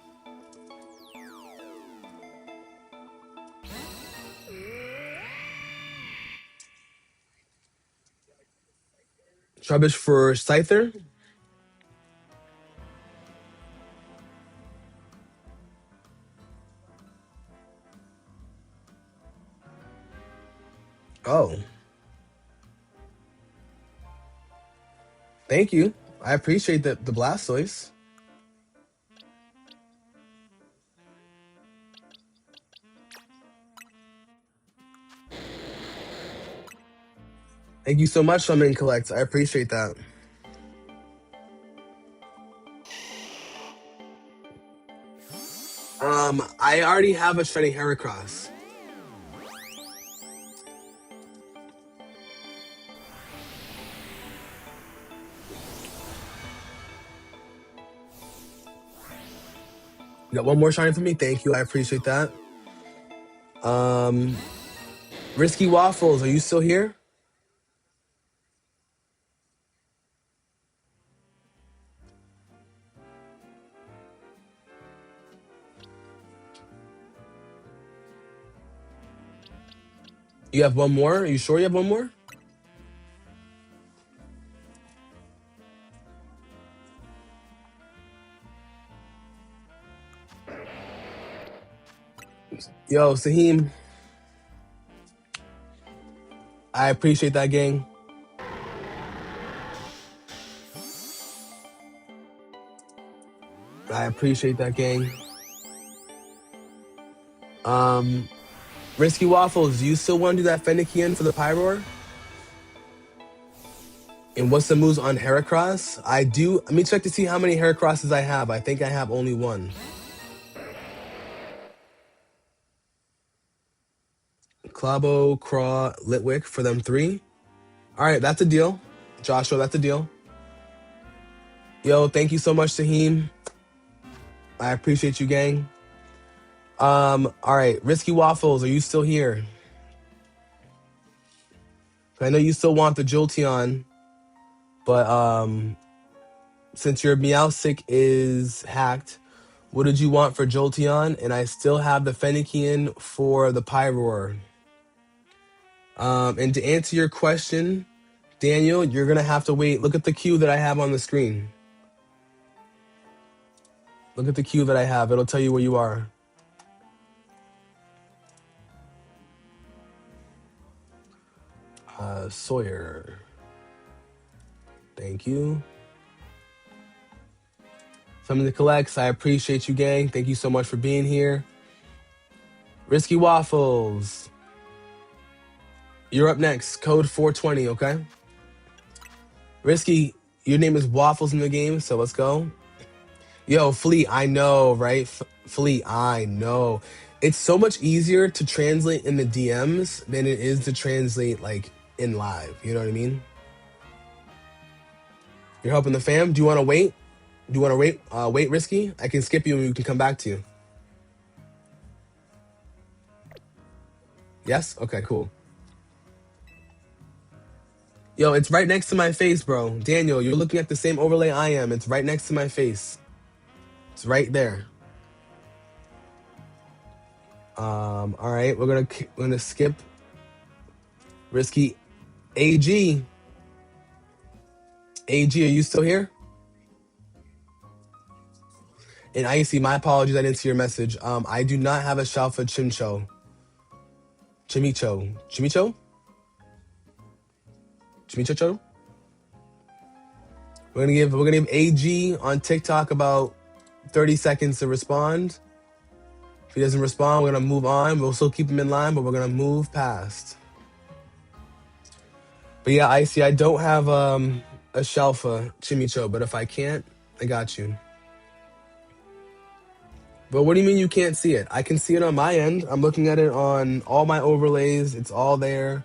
Trubbish for Scyther. Oh. Thank you. I appreciate the Blastoise. Thank you so much, Summon and Collect. I appreciate that. I already have a shiny Heracross. You got one more shiny for me? Thank you. I appreciate that. Risky Waffles, are you still here? You have one more? Are you sure you have one more? Yo, Saheem. I appreciate that, gang. I appreciate that, gang. Risky Waffles, do you still want to do that Fennekian for the Pyroar? And what's the moves on Heracross? I do. Let me check to see how many Heracrosses I have. I think I have only one. Clabo, Craw, Litwick for them 3. All right, that's a deal. Joshua, that's a deal. Yo, thank you so much, Saheem. I appreciate you, gang. All right, Risky Waffles, are you still here? I know you still want the Jolteon, but since your Meowstic is hacked, what did you want for Jolteon? And I still have the Fennekian for the Pyroar. And to answer your question, Daniel, you're going to have to wait. Look at the queue that I have on the screen. Look at the queue that I have. It'll tell you where you are. Sawyer. Thank you. Something to collect. I appreciate you, gang. Thank you so much for being here. Risky Waffles. You're up next. Code 420, okay? Risky, your name is Waffles in the game, so let's go. Yo, Fleet, I know, right? Fleet, I know. It's so much easier to translate in the DMs than it is to translate, like, in live. You know what I mean? You're helping the fam? Do you want to wait? Do you want to wait, Risky? I can skip you and we can come back to you. Yes? Okay, cool. Yo, it's right next to my face, bro. Daniel, you're looking at the same overlay I am. It's right next to my face. It's right there. All right, we're gonna skip Risky. AG. AG, are you still here? And Icy, my apologies, I didn't see your message. I do not have a shelf for Chimicho. Chimicho? We're gonna give AG on TikTok about 30 seconds to respond. If he doesn't respond, we're gonna move on. We'll still keep him in line, but we're gonna move past. But yeah, Icy, I don't have a shelf for Chimicho, but if I can't, I got you. But what do you mean you can't see it? I can see it on my end. I'm looking at it on all my overlays. It's all there.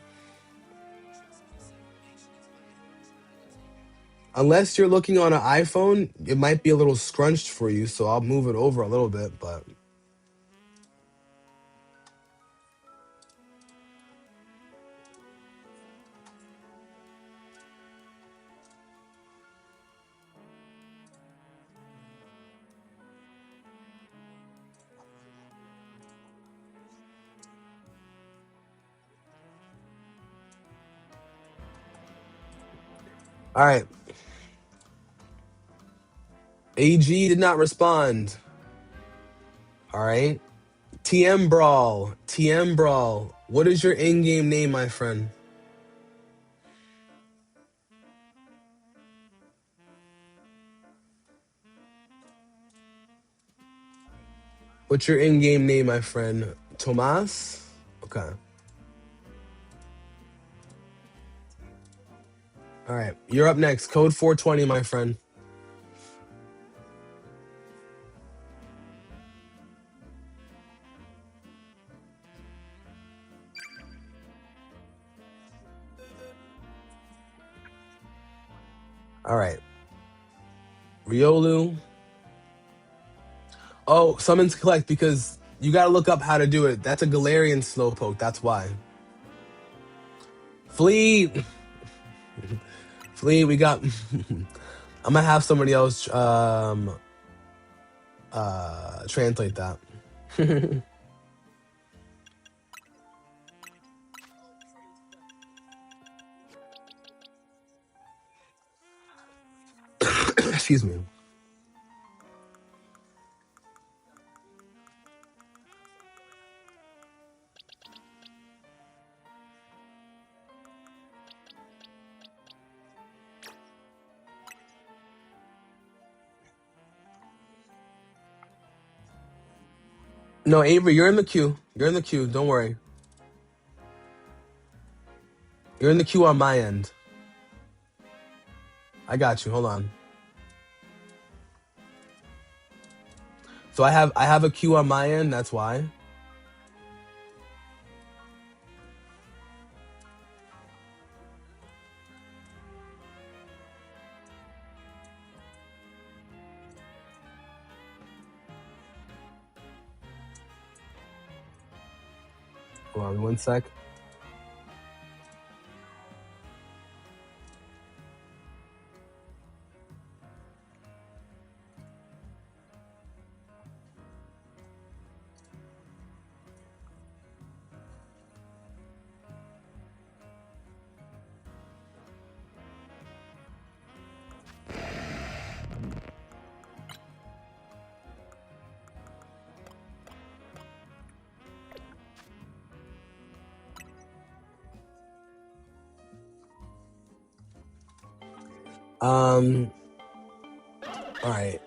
Unless you're looking on an iPhone, it might be a little scrunched for you, so I'll move it over a little bit, but... All right. AG did not respond. All right. TM Brawl. TM Brawl. What is your in-game name, my friend? What's your in-game name, my friend? Tomas? Okay. All right. You're up next. Code 420, my friend. All right. Riolu. Oh, summons collect because you got to look up how to do it. That's a Galarian Slowpoke. That's why. Fleet. Fleet, we got... I'm going to have somebody else translate that. Excuse me. No, Avery, you're in the queue. You're in the queue. Don't worry. You're in the queue on my end. I got you. Hold on. So I have a queue on my end. That's why. Hold on 1 sec. All right.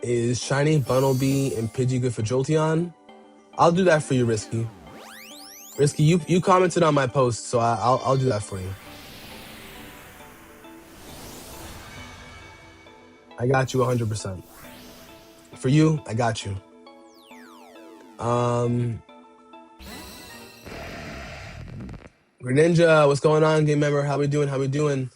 Is Shiny, Bunnelby, and Pidgey good for Jolteon? I'll do that for you, Risky. Risky, you commented on my post, so I'll do that for you. I got you 100%. For you, I got you. Greninja, what's going on, game member? How we doing? How we doing?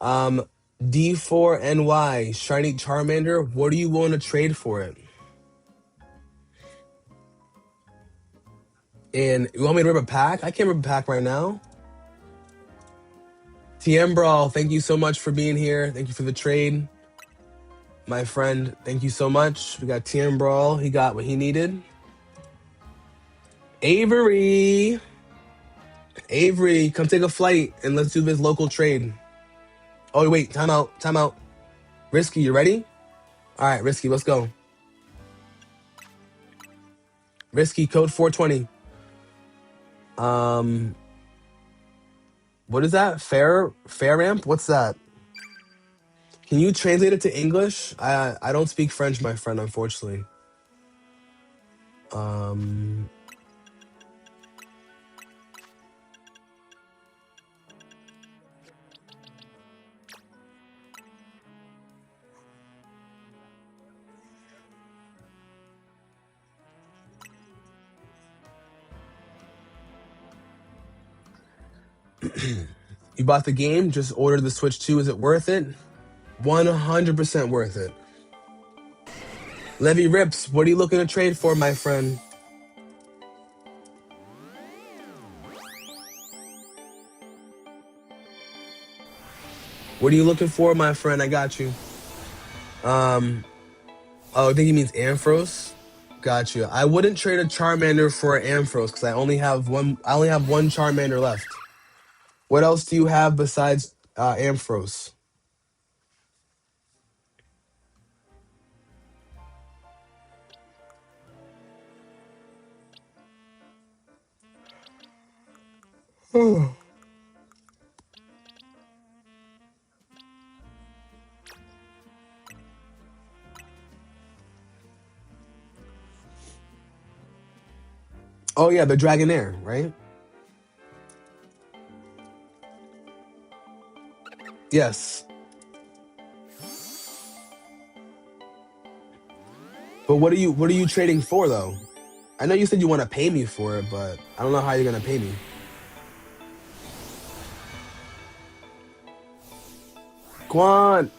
D4NY, Shiny Charmander. What do you want to trade for it? And you want me to rip a pack? I can't rip a pack right now. TM Brawl, thank you so much for being here. Thank you for the trade. My friend, thank you so much. We got TM Brawl. He got what he needed. Avery, come take a flight and let's do this local trade. Oh, wait, time out. Risky, you ready? All right, Risky, let's go. Risky, code 420. What is that? Fair ramp? What's that? Can you translate it to English? I don't speak French, my friend, unfortunately. You bought the game, just ordered the Switch 2. Is it worth it? 100% worth it. Levy Rips, what are you looking to trade for, my friend? What are you looking for, my friend? I got you. Oh, I think he means Ampharos. Got you. I wouldn't trade a Charmander for an Ampharos because I only have one Charmander left. What else do you have besides Ampharos? Oh yeah, the Dragonair, right? Yes. But what are you trading for though? I know you said you want to pay me for it, but I don't know how you're gonna pay me. Quan,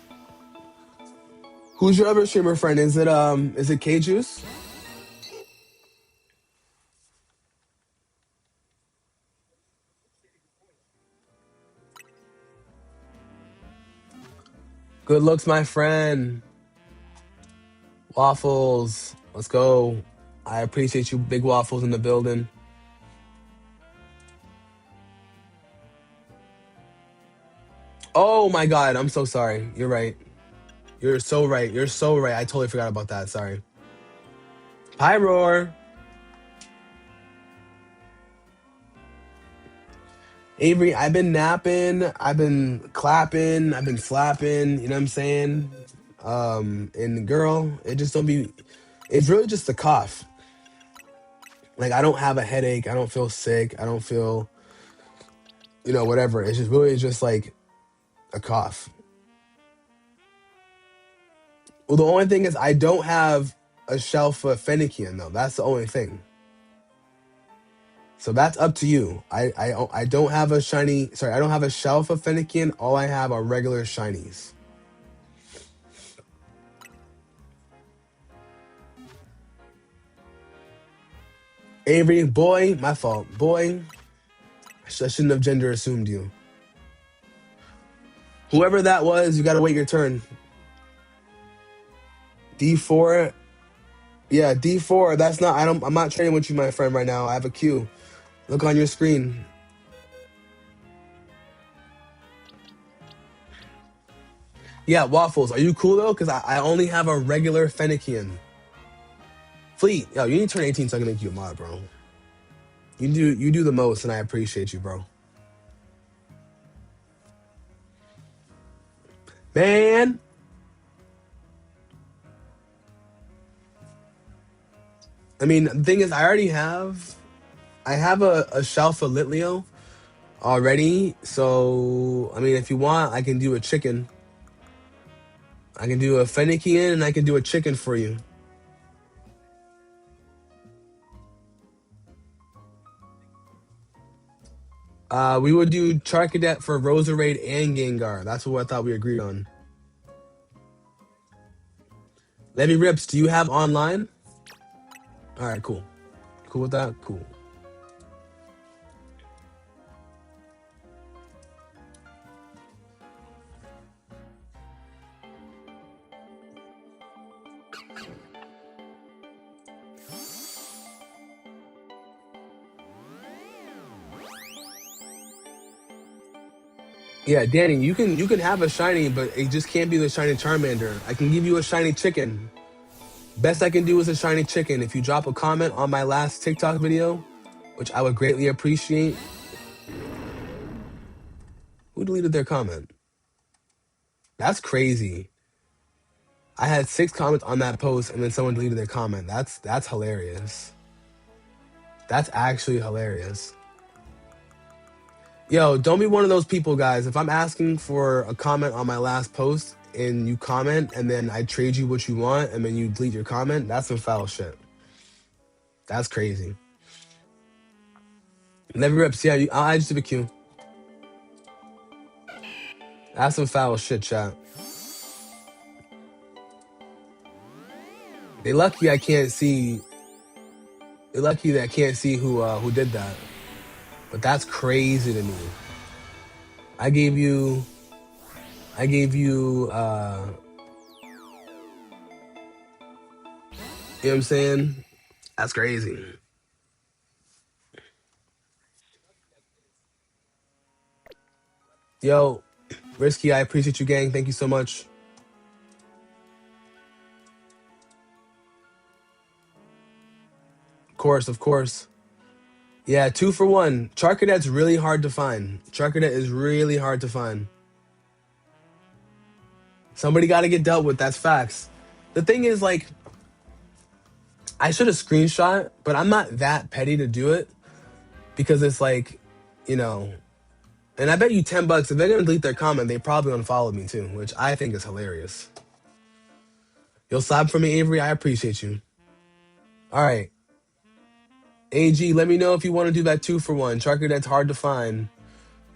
who's your other streamer friend? Is it K Juice? Good looks, my friend. Waffles, let's go. I appreciate you, Big Waffles in the building. Oh my God, I'm so sorry. You're right. You're so right. You're so right. I totally forgot about that. Sorry. Hi, Roar. Avery, I've been napping. I've been clapping. I've been slapping. You know what I'm saying? And girl, it just don't be. It's really just a cough. Like I don't have a headache. I don't feel sick. I don't feel, whatever. It's just really just like a cough. Well, the only thing is I don't have a shelf of Fennekin though. That's the only thing. So that's up to you. I don't have a shiny. Sorry, I don't have a shelf of Fennekin. All I have are regular shinies. Avery, boy, my fault. Boy, I shouldn't have gender assumed you. Whoever that was, you gotta wait your turn. D4. Yeah, D4. That's not. I'm not trading with you, my friend, right now. I have a queue. Look on your screen. Yeah, Waffles. Are you cool though? Because I only have a regular Fennekin. Fleet, yo, you need to turn 18 so I can make you a mod, bro. You do the most, and I appreciate you, bro. Man, I mean, the thing is, I have a shelf of Litleo already. So, I mean, if you want, I can do a chicken. I can do a Fennekian and I can do a chicken for you. We would do Charcadet for Roserade and Gengar. That's what I thought we agreed on. Levy Rips, do you have online? All right, cool. Cool with that? Cool. Yeah, Danny, you can have a shiny, but it just can't be the shiny Charmander. I can give you a shiny chicken. Best I can do is a shiny chicken. If you drop a comment on my last TikTok video, which I would greatly appreciate. Who deleted their comment? That's crazy. I had 6 comments on that post and then someone deleted their comment. That's hilarious. That's actually hilarious. Yo, don't be one of those people, guys. If I'm asking for a comment on my last post and you comment and then I trade you what you want and then you delete your comment, that's some foul shit. That's crazy. Never rips. Yeah, I'll add you to the queue. That's some foul shit, chat. They lucky I can't see. They're lucky that I can't see who did that. But that's crazy to me. I gave you. I gave you. You know what I'm saying? That's crazy. Yo, Risky, I appreciate you, gang. Thank you so much. Of course, of course. Yeah, 2 for 1. Charcadet's really hard to find. Charcadet is really hard to find. Somebody got to get dealt with. That's facts. The thing is, like, I should have screenshot, but I'm not that petty to do it because it's like, you know, and I bet you $10 if they're gonna delete their comment, they probably unfollowed me too, which I think is hilarious. You'll slap for me, Avery. I appreciate you. All right, AG, let me know if you want to do that 2 for 1. Charker that's hard to find,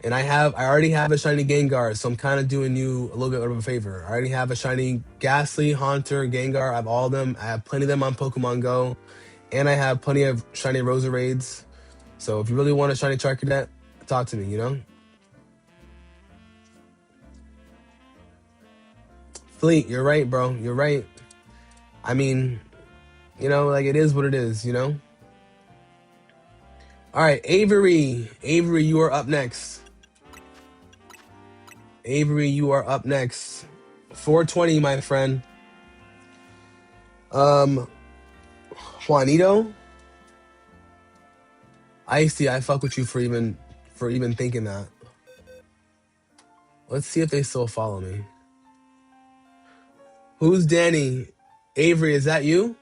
and I already have a shiny Gengar, so I'm kind of doing you a little bit of a favor. I already have a shiny Ghastly, Haunter, Gengar. I have all of them. I have plenty of them on Pokemon Go, and I have plenty of shiny Roserades. So if you really want a shiny Charcadet, talk to me, you know? Fleet, you're right, bro. You're right. I mean, you know, like it is what it is, you know? All right, Avery. Avery, you are up next. Avery, you are up next. 420, my friend. Juanito? Icy, I fuck with you for even thinking that. Let's see if they still follow me. Who's Danny? Avery, is that you?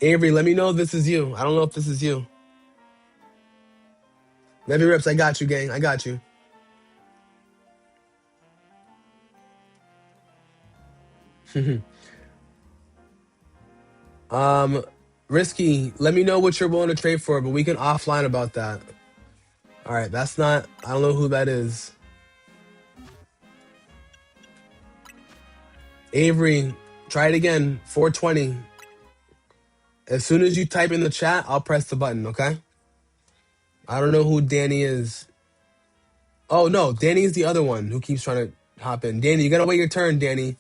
Avery, let me know if this is you. I don't know if this is you. Levy Rips, I got you, gang. I got you. Risky, let me know what you're willing to trade for, but we can offline about that. All right, that's not. I don't know who that is. Avery, try it again. 420. As soon as you type in the chat, I'll press the button, okay? I don't know who Danny is. Oh, no, Danny's the other one who keeps trying to hop in. Danny, you gotta wait your turn, Danny.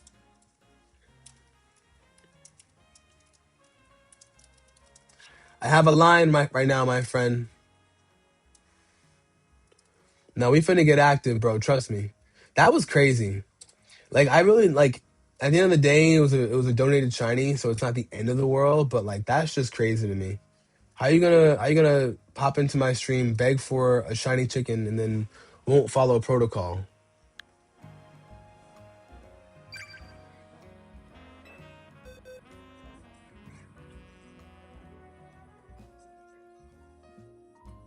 I have a line right now, my friend. No, we finna get active, bro. Trust me. That was crazy. Like, I really, like, at the end of the day, it was a donated shiny, so it's not the end of the world, but, like, that's just crazy to me. How you gonna pop into my stream, beg for a shiny chicken, and then won't follow protocol?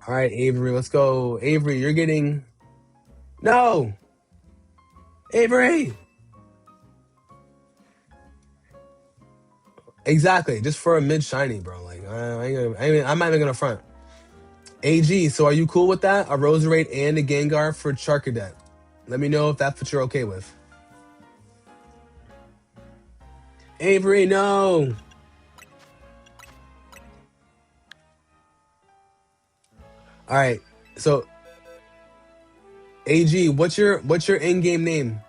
All right, Avery, let's go. Avery, you're getting no. Avery. Exactly, just for a mid shiny, bro. Like I'm not even gonna front. AG, so are you cool with that? A Roserade and a Gengar for Charcadet. Let me know if that's what you're okay with. Avery, no. All right. So AG, what's your in-game name?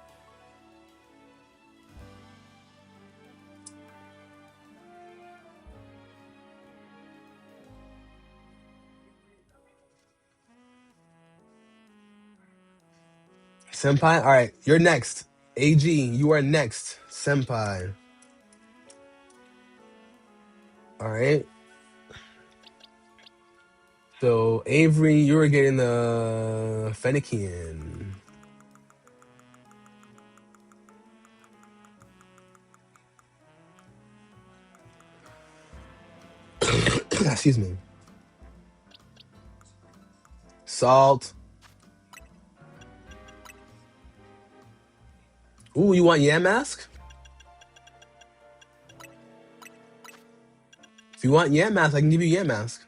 Senpai? All right, you're next. AG, you are next. Senpai. All right. So Avery, you were getting the Fennekian. Excuse me. Salt. Ooh, you want Yam Mask? If you want Yam Mask, I can give you Yam Mask.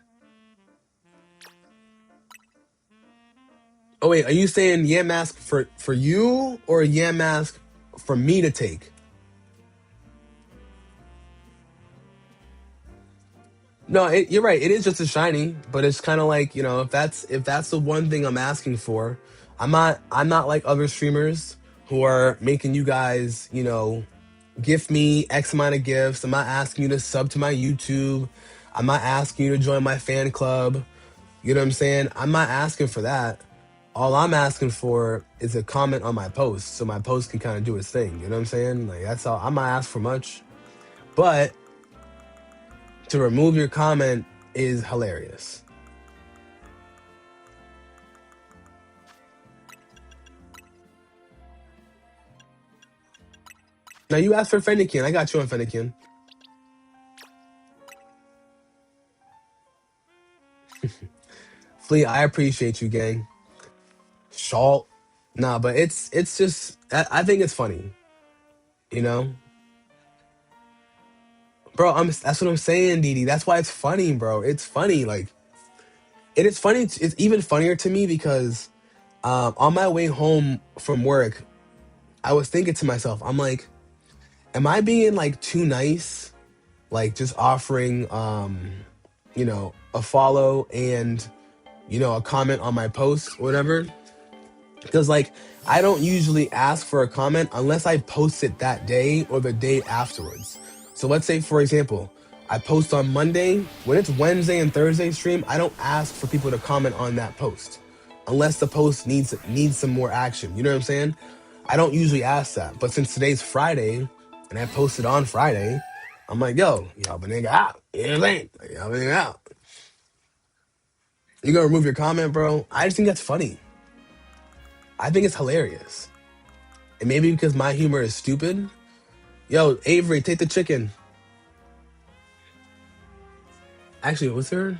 Oh wait, are you saying Yam Mask for you or Yam Mask for me to take? No, you're right. It is just a shiny, but it's kind of like, if that's the one thing I'm asking for. I'm not like other streamers who are making you guys, gift me X amount of gifts. I'm not asking you to sub to my YouTube. I'm not asking you to join my fan club. You know what I'm saying? I'm not asking for that. All I'm asking for is a comment on my post so my post can kind of do its thing. You know what I'm saying? Like, that's all. I'm not asking for much. But to remove your comment is hilarious. Now you asked for Fennekin. I got you on Fennekin. Flea, I appreciate you, gang. Shalt. Nah, but it's just I think it's funny. You know? Bro, that's what I'm saying, Didi. That's why it's funny, bro. It's funny. Like, it is funny. It's even funnier to me because on my way home from work, I was thinking to myself, I'm like, am I being like too nice? Like just offering a follow and a comment on my post, whatever. Because like I don't usually ask for a comment unless I post it that day or the day afterwards. So let's say, for example, I post on Monday. When it's Wednesday and Thursday stream, I don't ask for people to comment on that post unless the post needs some more action. You know what I'm saying? I don't usually ask that. But since today's Friday and I posted on Friday, I'm like, yo, y'all been nigga out. You know what I'm saying? Like, y'all been nigga out. You gonna remove your comment, bro? I just think that's funny. I think it's hilarious. And maybe because my humor is stupid. Yo, Avery, take the chicken. Actually, what's her?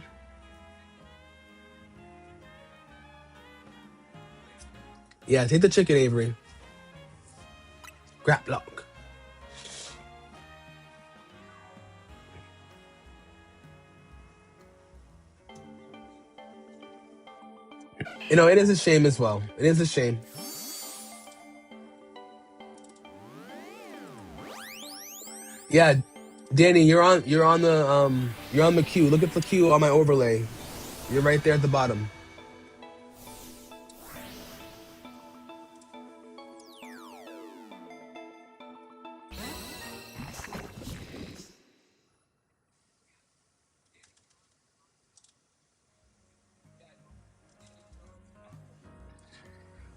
Yeah, take the chicken, Avery. Grab lock. It is a shame as well. It is a shame. Yeah, Danny, you're on the queue. Look at the queue on my overlay. You're right there at the bottom.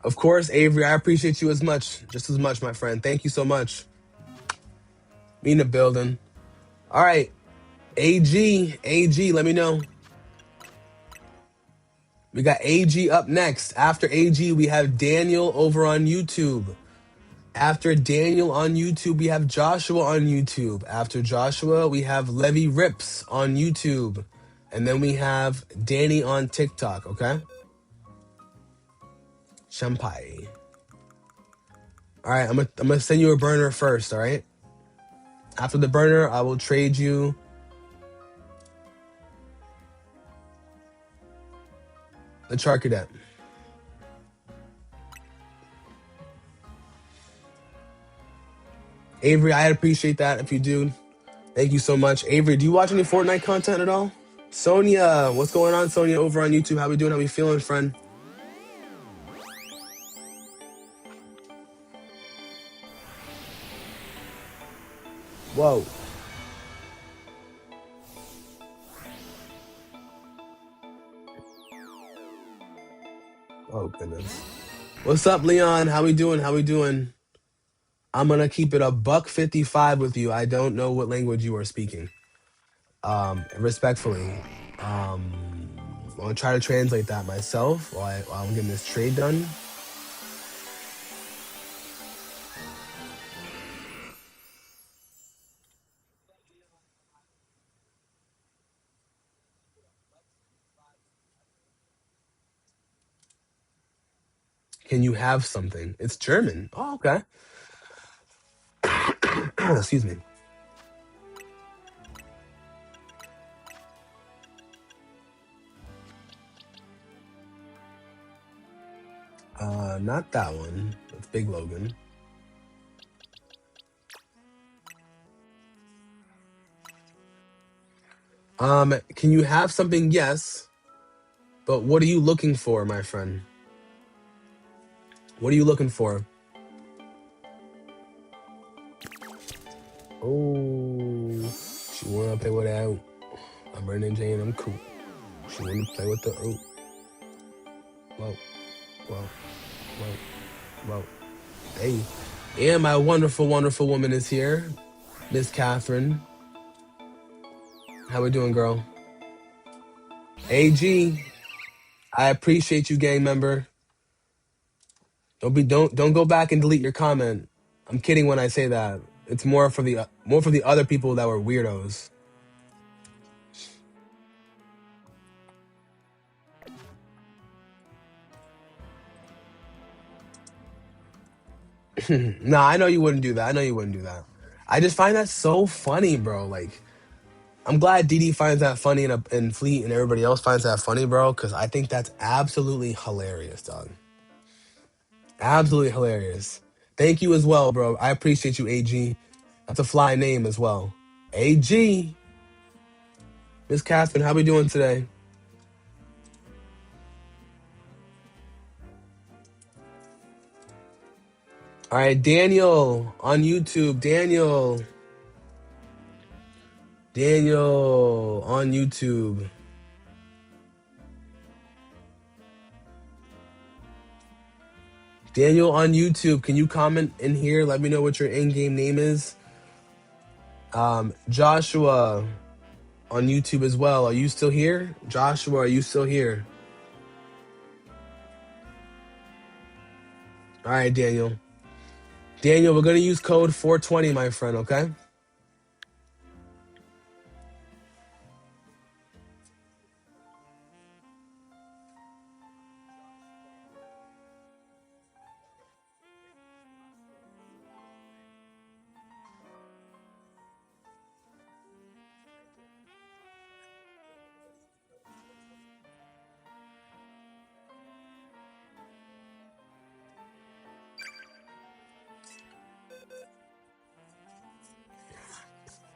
Of course, Avery, I appreciate you just as much, my friend. Thank you so much. Me in the building. All right, AG, let me know. We got AG up next. After AG, we have Daniel over on YouTube. After Daniel on YouTube, we have Joshua on YouTube. After Joshua, we have Levy Rips on YouTube. And then we have Danny on TikTok, okay? Shampai. All right, I'm gonna send you a burner first, all right? After the burner, I will trade you the Charcadet. Avery, I'd appreciate that if you do. Thank you so much. Avery, do you watch any Fortnite content at all? Sonia, what's going on, Sonia, over on YouTube? How we doing? How we feeling, friend? Whoa. Oh, goodness. What's up, Leon? How we doing? How we doing? I'm gonna keep it a $1.55 with you. I don't know what language you are speaking. Respectfully. I'm gonna try to translate that myself while I'm getting this trade done. Can you have something? It's German. Oh, okay. Excuse me. Not that one. That's Big Logan. Can you have something? Yes. But what are you looking for, my friend? What are you looking for? Oh, she wanna play without. I'm Brendan Jane. I'm cool. She wanna play with the oh. Whoa, whoa, whoa, whoa. Hey, and my wonderful, wonderful woman is here, Miss Catherine. How we doing, girl? AG, I appreciate you, gang member. Don't go back and delete your comment. I'm kidding when I say that. It's more for the other people that were weirdos. Nah, I know you wouldn't do that. I know you wouldn't do that. I just find that so funny, bro. Like, I'm glad Didi finds that funny and Fleet and everybody else finds that funny, bro, because I think that's absolutely hilarious, dog. Absolutely hilarious. Thank you as well, bro. I appreciate you, AG. That's a fly name as well. AG. Miss Catherine, how we doing today? All right, Daniel on YouTube. Daniel on YouTube. Daniel on YouTube. Can you comment in here? Let me know what your in-game name is. Joshua on YouTube as well. Are you still here? Joshua, are you still here? All right, Daniel. Daniel, we're going to use code 420, my friend, okay?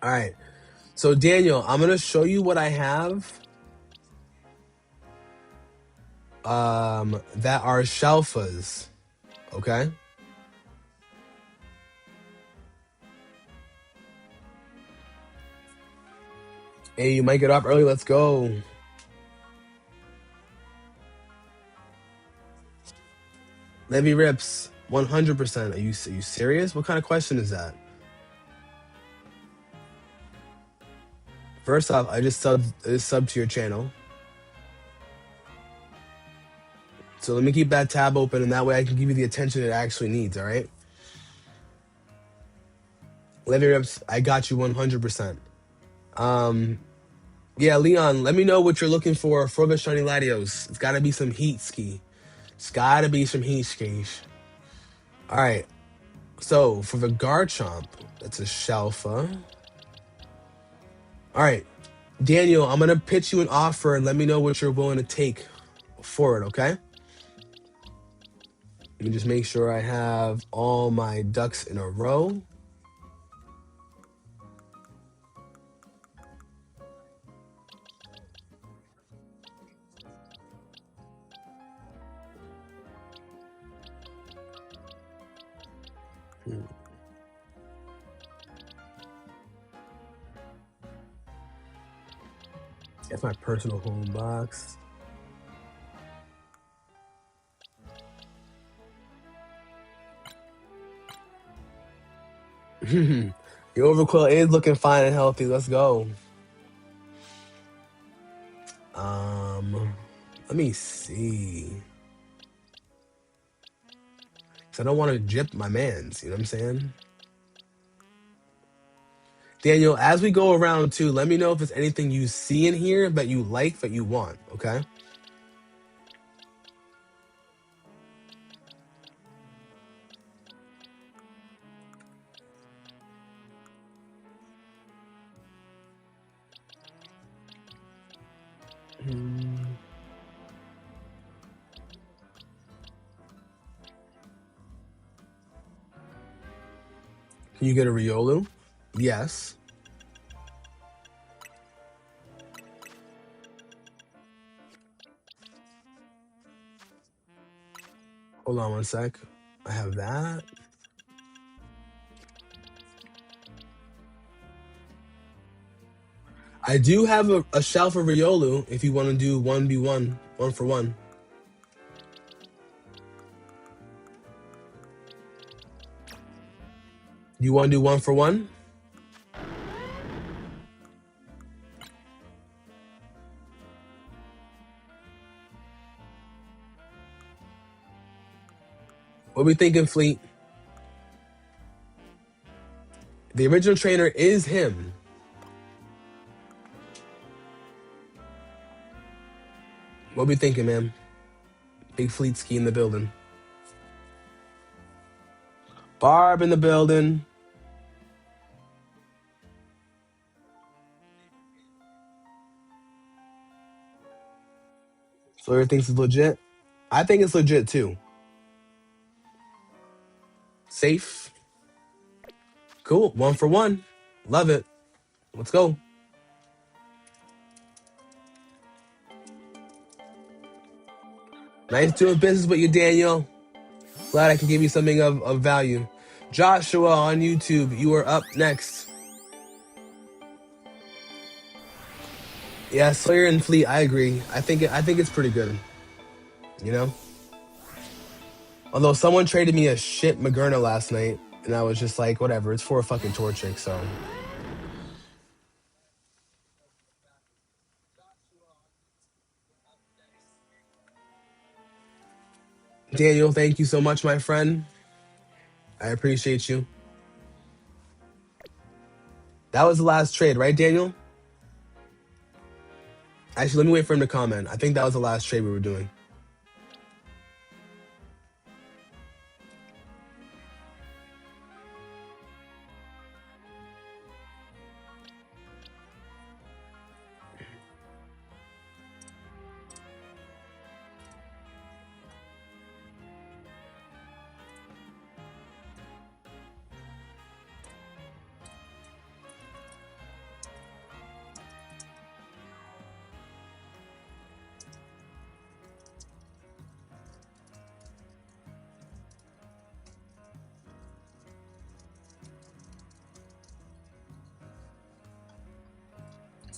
All right. So, Daniel, I'm going to show you what I have that are shelfas, okay? Hey, you might get up early. Let's go. Levy Rips, 100%. Are you serious? What kind of question is that? First off, I just subbed to your channel. So let me keep that tab open, and that way I can give you the attention it actually needs, all right? Living reps, I got you 100%. Yeah, Leon, let me know what you're looking for the Shiny Latios. It's got to be some heat ski. It's got to be some heat skis. All right. So for the Garchomp, that's a Shalfa. All right. Daniel, I'm going to pitch you an offer and let me know what you're willing to take for it, okay? Let me just make sure I have all my ducks in a row. That's my personal home box. Your Overquill is looking fine and healthy. Let's go. Let me see. So I don't want to jip my mans, you know what I'm saying? Daniel, as we go around too, let me know if there's anything you see in here that you like, that you want, okay? Can you get a Riolu? Yes. Hold on one sec. I have that. I do have a shelf of Riolu if you want to do 1v1, 1-for-1. You want to do 1-for-1? What we thinking, Fleet? The original trainer is him. What we thinking, man? Big Fleet ski in the building. Barb in the building. So everything's legit? I think it's legit too. Safe. Cool. 1-for-1. Love it. Let's go. Nice doing business with you, Daniel. Glad I can give you something of value. Joshua on YouTube, you are up next. Yeah, Slayer and Fleet, I agree. I think it's pretty good. You know? Although someone traded me a shit Magerna last night, and I was just like, whatever, it's for a fucking Torchic, so. Daniel, thank you so much, my friend. I appreciate you. That was the last trade, right, Daniel? Actually, let me wait for him to comment. I think that was the last trade we were doing.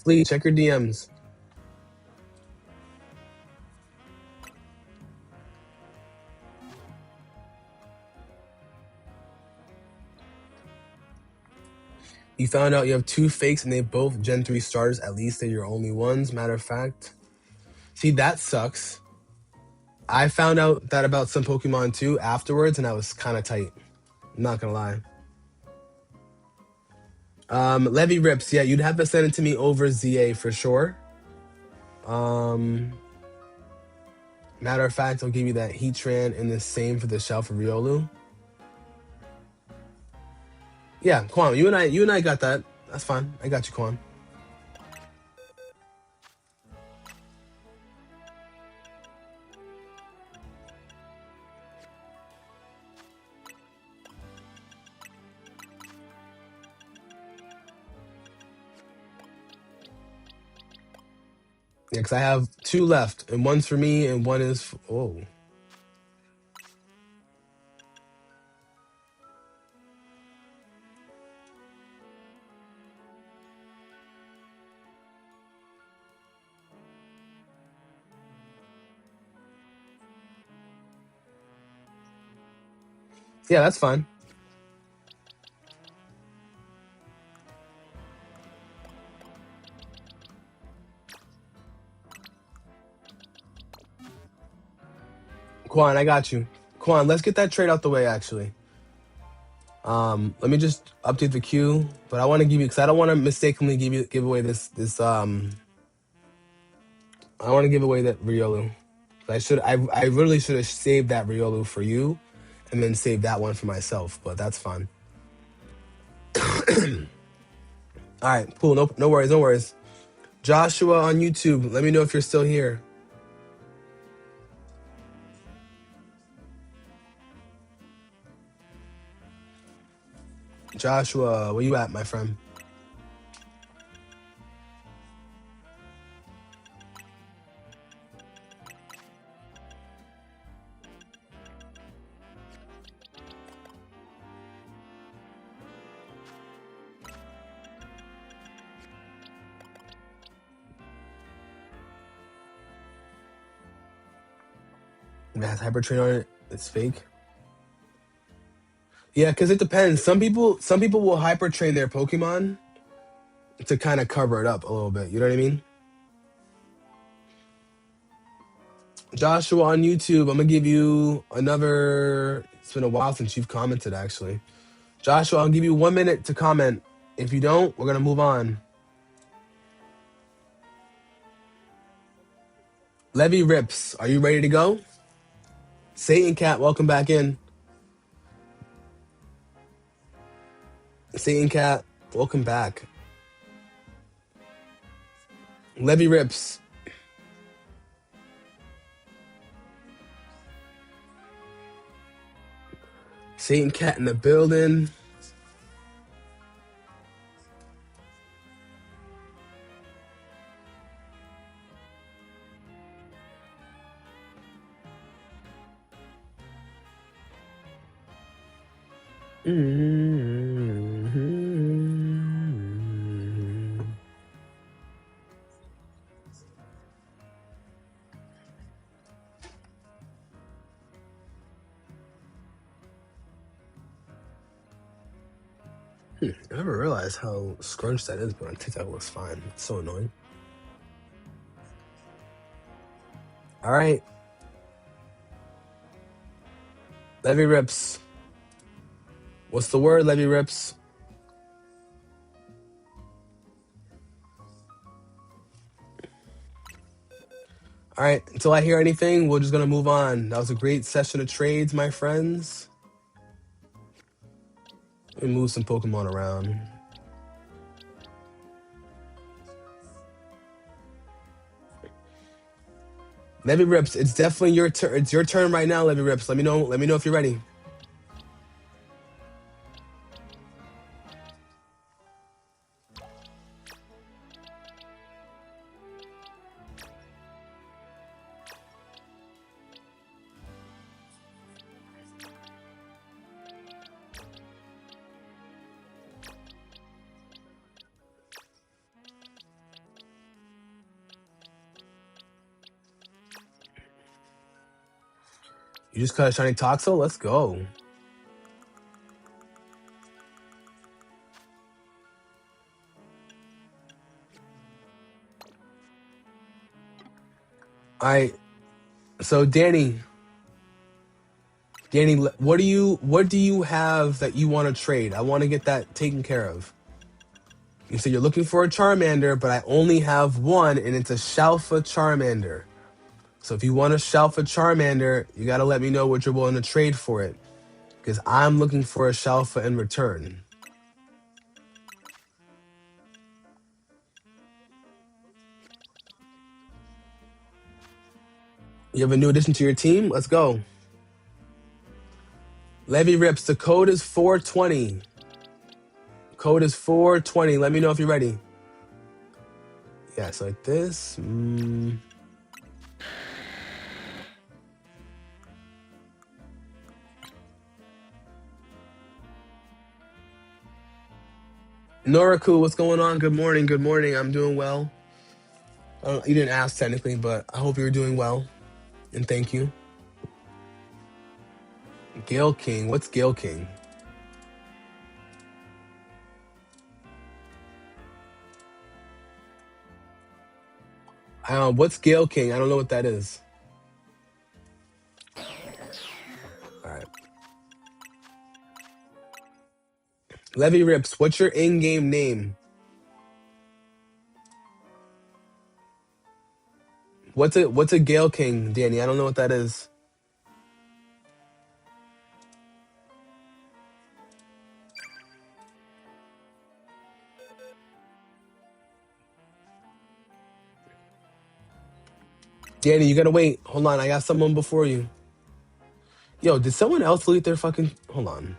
Please check your DMs. You found out you have 2 fakes and they both Gen 3 starters. At least they're your only ones. Matter of fact. See, that sucks. I found out that about some Pokemon too afterwards, and I was kind of tight. I'm not gonna lie. Levy Rips, yeah, you'd have to send it to me over ZA for sure. Matter of fact, I'll give you that Heatran and the same for the shell for Riolu. Yeah, Quan, you and I got that. That's fine. I got you, Quan. Yeah, because I have two left, and one's for me, and one is oh. Yeah, that's fine. Quan, I got you. Quan, let's get that trade out the way. Actually, let me just update the queue, but I want to give you because I don't want to mistakenly give away this. I want to give away that Riolu. I really should have saved that Riolu for you, and then saved that one for myself. But that's fine. All right, cool. No worries, no worries. Joshua on YouTube, let me know if you're still here. Joshua, where you at, my friend? It has Hyper Train on it. It's fake. Yeah, because it depends. Some people will Hyper Train their Pokemon to kind of cover it up a little bit. You know what I mean? Joshua on YouTube, I'm gonna give you another. It's been a while since you've commented, actually. Joshua, I'll give you 1 minute to comment. If you don't, we're gonna move on. Levy Rips, are you ready to go? Satan Cat, welcome back in. Satan Cat, welcome back. Levy Rips. Satan Cat in the building. I never realized how scrunched that is, but on TikTok it looks fine. It's so annoying. All right. Levy Rips. What's the word, Levy Rips? All right. Until I hear anything, we're just going to move on. That was a great session of trades, my friends. Let me move some Pokemon around. Levy Rips, it's definitely your turn. It's your turn right now, Levy Rips. Let me know. Let me know if you're ready. You just cut a shiny Toxel? Let's go. All right. So Danny, what do you have that you want to trade? I want to get that taken care of. You said you're looking for a Charmander, but I only have one, and it's a Shalfa Charmander. So if you want a Shalfa Charmander, you got to let me know what you're willing to trade for it, because I'm looking for a Shalfa in return. You have a new addition to your team? Let's go. Levy Rips, the code is 420. Code is 420. Let me know if you're ready. Yeah, it's like this. Noraku, what's going on? Good morning. Good morning. I'm doing well. You didn't ask technically, but I hope you're doing well. And thank you. Gale King. What's Gale King? What's Gale King? I don't know what that is. All right. Levy Rips, what's your in-game name? What's a Gale King, Danny? I don't know what that is. Danny, you gotta wait. Hold on, I got someone before you. Yo, did someone else delete their fucking... Hold on.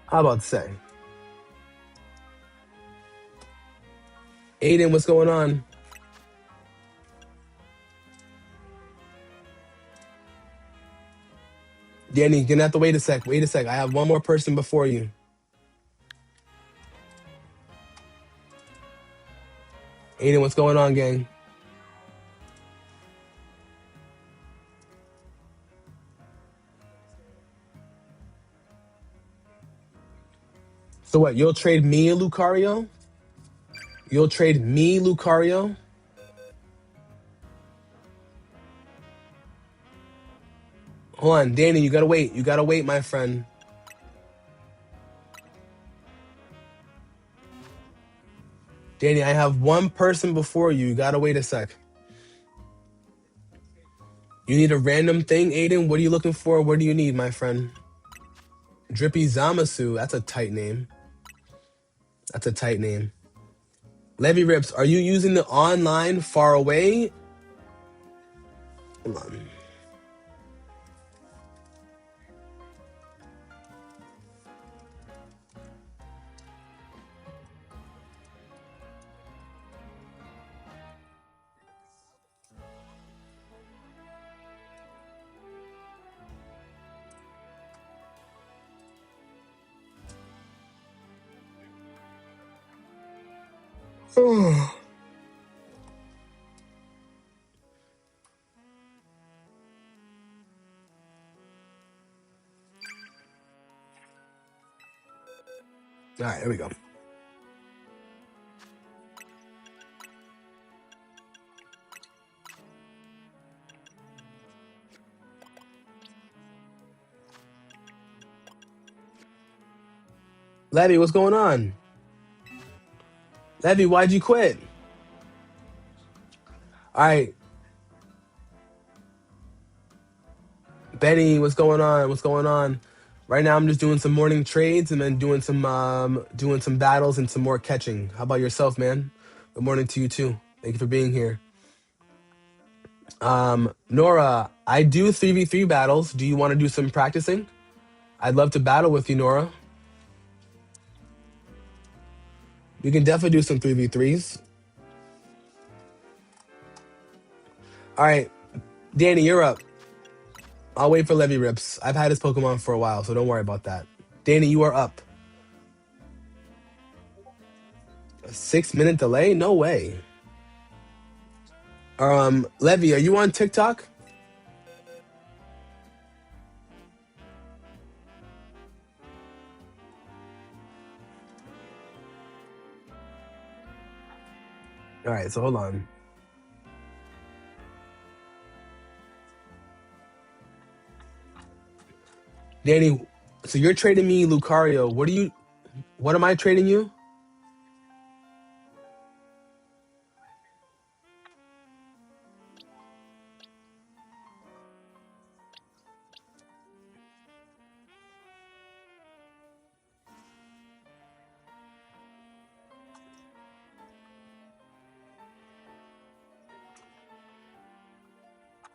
How about to say? Aiden, what's going on? Danny, you're gonna have to wait a sec. Wait a sec. I have one more person before you. Aiden, what's going on, gang? So what, you'll trade me and Lucario? You'll trade me, Lucario? Hold on, Danny, you gotta wait. You gotta wait, my friend. Danny, I have one person before you. You gotta wait a sec. You need a random thing, Aiden? What are you looking for? What do you need, my friend? Drippy Zamasu. That's a tight name. That's a tight name. Levy Rips, are you using the online far away? Hold on. Oh. All right, here we go. Levy, what's going on? Levy, why'd you quit? All right. Benny, what's going on? What's going on? Right now, I'm just doing some morning trades and then doing some battles and some more catching. How about yourself, man? Good morning to you too. Thank you for being here. Nora, I do 3v3 battles. Do you want to do some practicing? I'd love to battle with you, Nora. We can definitely do some 3v3s. All right, Danny, you're up. I'll wait for Levy Rips. I've had his Pokemon for a while, so don't worry about that. Danny, you are up. A 6-minute delay? No way. Levy, are you on TikTok? All right, so hold on. Danny, so you're trading me Lucario. What am I trading you?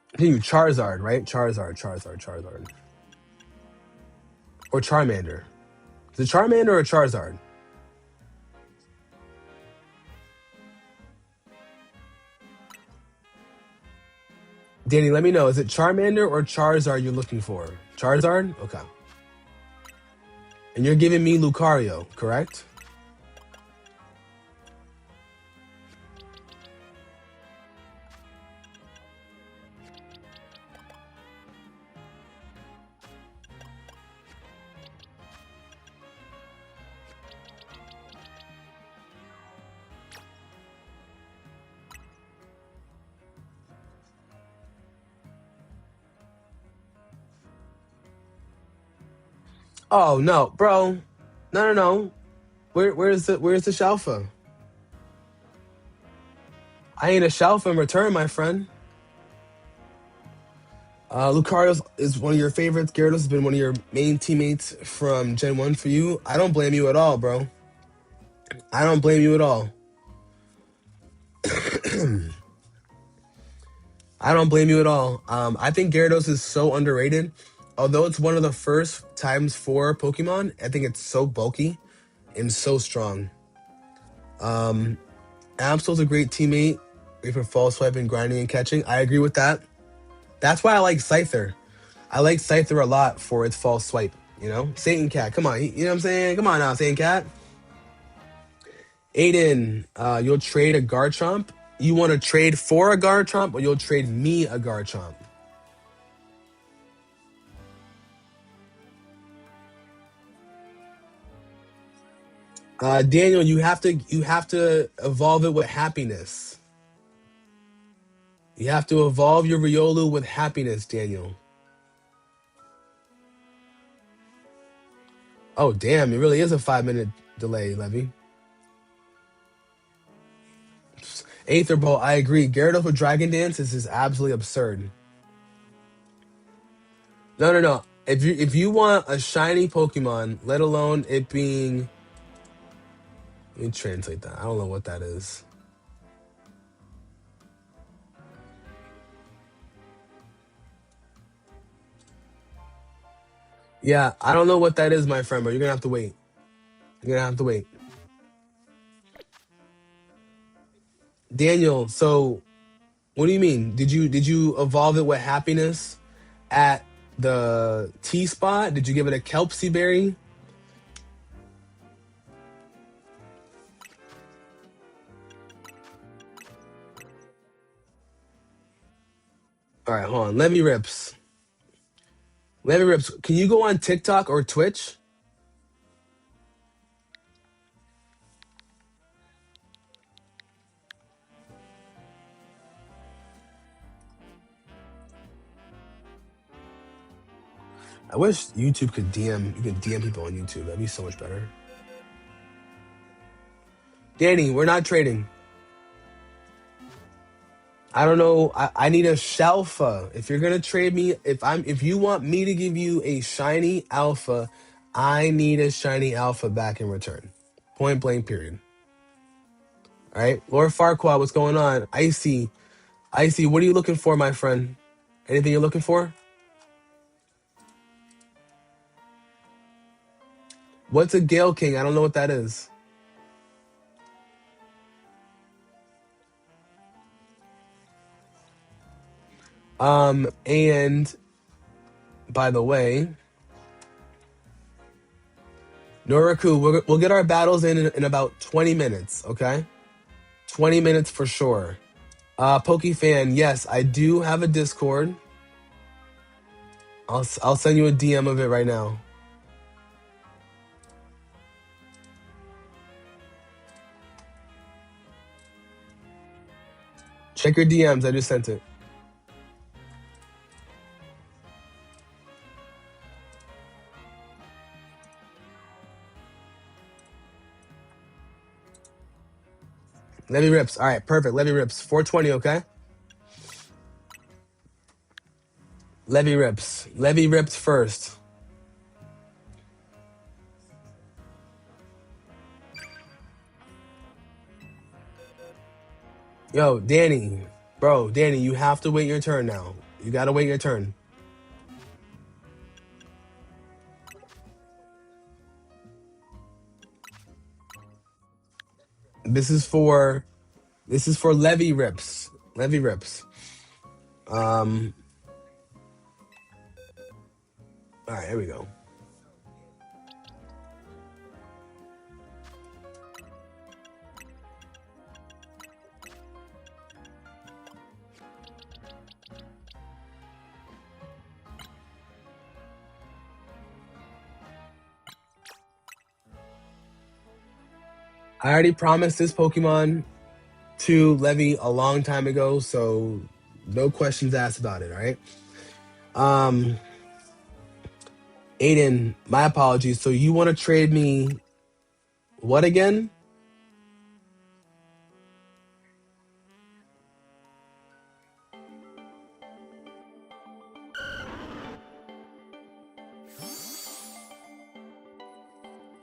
I think you Charizard, right? Charizard. Or Charmander. Is it Charmander or Charizard? Danny, let me know. Is it Charmander or Charizard you're looking for? Charizard? Okay. And you're giving me Lucario, correct? Oh no, bro. No. Where's the Shalfa? I ain't a Shalfa in return, my friend. Lucario is one of your favorites. Gyarados has been one of your main teammates from Gen 1 for you. I don't blame you at all, bro. I don't blame you at all. I don't blame you at all. I think Gyarados is so underrated. Although it's one of the first times for Pokemon, I think it's so bulky and so strong. Absol's a great teammate. Great for false swiping, grinding, and catching. I agree with that. That's why I like Scyther. I like Scyther a lot for its false swipe. You know, Satan Cat. Come on, you know what I'm saying? Come on now, Satan Cat. Aiden, you'll trade a Garchomp. You want to trade for a Garchomp, or you'll trade me a Garchomp? Daniel, you have to evolve it with happiness. You have to evolve your Riolu with happiness, Daniel. Oh damn, it really is a 5 minute delay, Levy. Aether Ball, I agree. Gyarados with Dragon Dance is absolutely absurd. No. If you want a shiny Pokemon, let alone it being, let me translate that. I don't know what that is. Yeah, I don't know what that is, my friend, but you're gonna have to wait. You're gonna have to wait. Daniel, so what do you mean? Did you evolve it with happiness at the T spot? Did you give it a Kelpsy berry? All right, hold on. Let me rips. Let me rips. Can you go on TikTok or Twitch? I wish YouTube could DM. You could DM people on YouTube. That'd be so much better. Danny, we're not trading. I don't know. I need a Shalfa. If you're gonna trade me, if you want me to give you a shiny alpha, I need a shiny alpha back in return. Point blank. Period. All right, Lord Farquaad, what's going on? Icy. What are you looking for, my friend? Anything you're looking for? What's a Gale King? I don't know what that is. And by the way, Noriku, we'll get our battles in about 20 minutes, okay? 20 minutes for sure. Pokefan, yes, I do have a Discord. I'll send you a DM of it right now. Check your DMs. I just sent it. Levy rips. All right, perfect. Levy rips. 420, okay? Levy rips. Levy rips first. Yo, Danny. Bro, Danny, you have to wait your turn now. You got to wait your turn. This is for Levy rips. Levy rips. All right, here we go. I already promised this Pokemon to Levy a long time ago, so no questions asked about it, all right? Aiden, my apologies. So you want to trade me what again?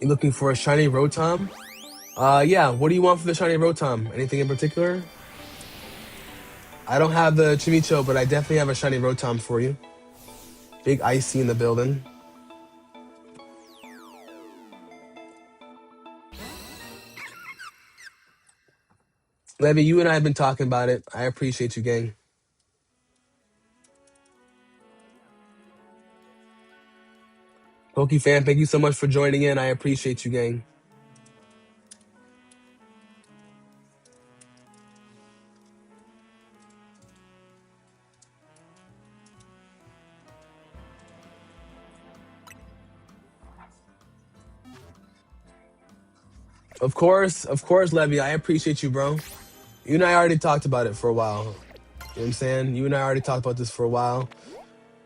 You looking for a shiny Rotom? Yeah. What do you want for the shiny Rotom? Anything in particular? I don't have the Chimicho, but I definitely have a shiny Rotom for you. Big Icy in the building. Levy, you and I have been talking about it. I appreciate you, gang. Pokey fan, thank you so much for joining in. I appreciate you, gang. Of course, Levy. I appreciate you, bro. You and I already talked about it for a while. You know what I'm saying? You and I already talked about this for a while. You know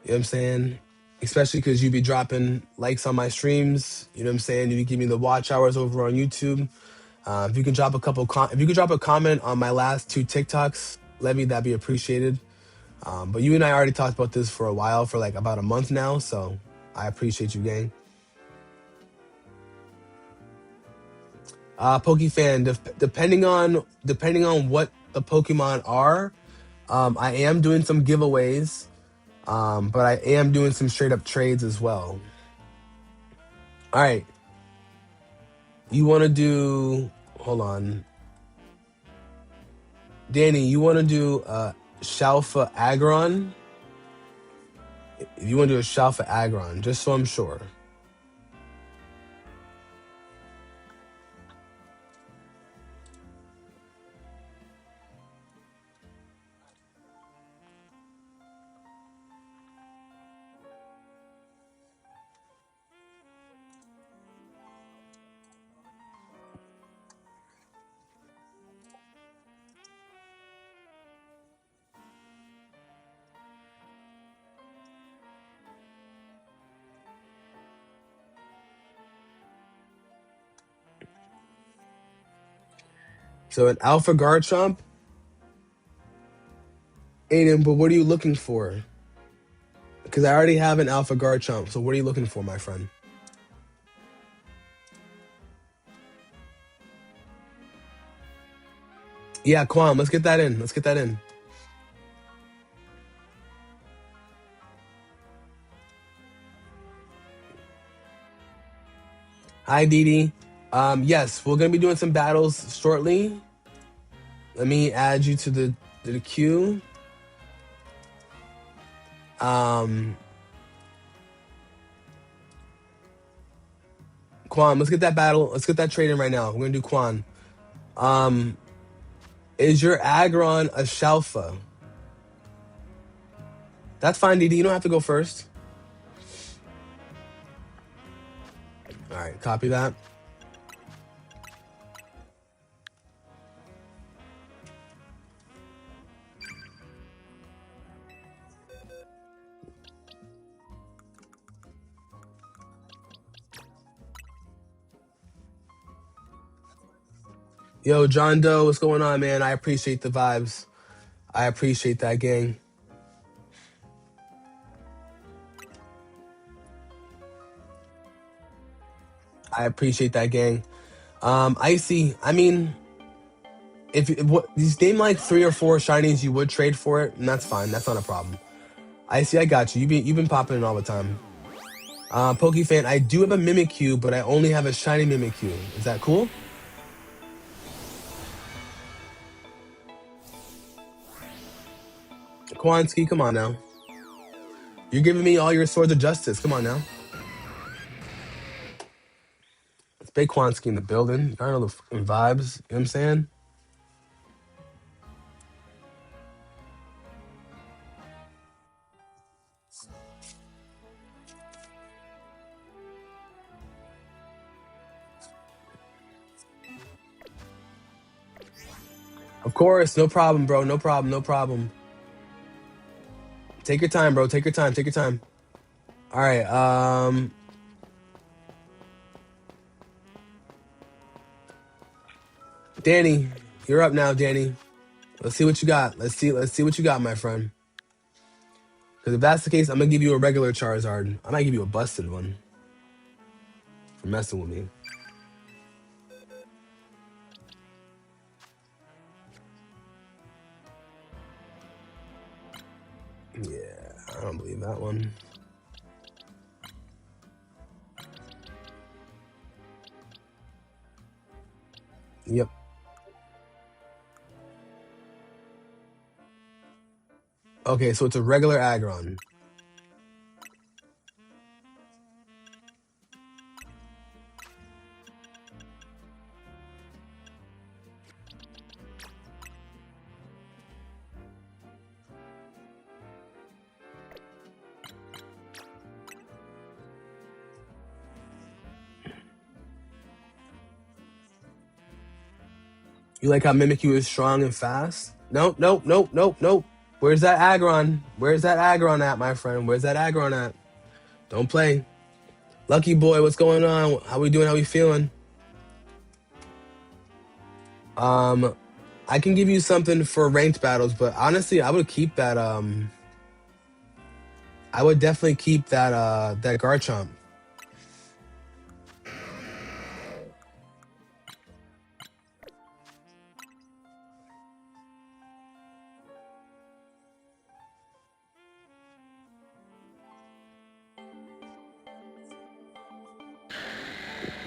what I'm saying? Especially because you be dropping likes on my streams. You know what I'm saying? You give me the watch hours over on YouTube. If you can drop a comment on my last 2 TikToks, Levy, that'd be appreciated. But you and I already talked about this for a while, for like about a month now. So I appreciate you, gang. Pokefan, depending on what the Pokemon are, I am doing some giveaways, but I am doing some straight up trades as well. All right, you want to do? Hold on, Danny. You want to do Shalfa Aggron? If you want to do a Shalfa Aggron, just so I'm sure. So an Alpha Garchomp, Aiden. But what are you looking for? Because I already have an Alpha Garchomp. So what are you looking for, my friend? Yeah, Kwam. Let's get that in. Let's get that in. Hi, Didi. Yes, we're gonna be doing some battles shortly. Let me add you to the queue. Quan, let's get that battle. Let's get that trade in right now. We're gonna do Quan. Is your Aggron a Shalfa? That's fine, Didi. You don't have to go first. All right, copy that. Yo, John Doe, what's going on, man? I appreciate the vibes. I appreciate that, gang. I appreciate that, gang. Icy, I mean, if what these name like 3 or 4 shinies you would trade for it, and that's fine. That's not a problem. Icy, I got you. You've been popping in all the time. Pokefan, I do have a Mimikyu, but I only have a shiny Mimikyu. Is that cool? Kwanski, come on now. You're giving me all your swords of justice. Come on now. It's Big Kwanski in the building. Got all the vibes. You know what I'm saying? Of course, no problem, bro. No problem, no problem. Take your time, bro. Take your time. Take your time. All right. Danny, you're up now, Danny. Let's see what you got. Let's see what you got, my friend. Because if that's the case, I'm gonna give you a regular Charizard. I might give you a busted one for messing with me. Yeah, I don't believe that one. Yep. Okay, so it's a regular Aggron. You like how Mimikyu is strong and fast? Nope, nope, nope, nope, nope. Where's that Aggron? Where's that Aggron at, my friend? Where's that Aggron at? Don't play. Lucky boy, what's going on? How we doing? How we feeling? I can give you something for ranked battles, but honestly, I would keep that. I would definitely keep that. That Garchomp.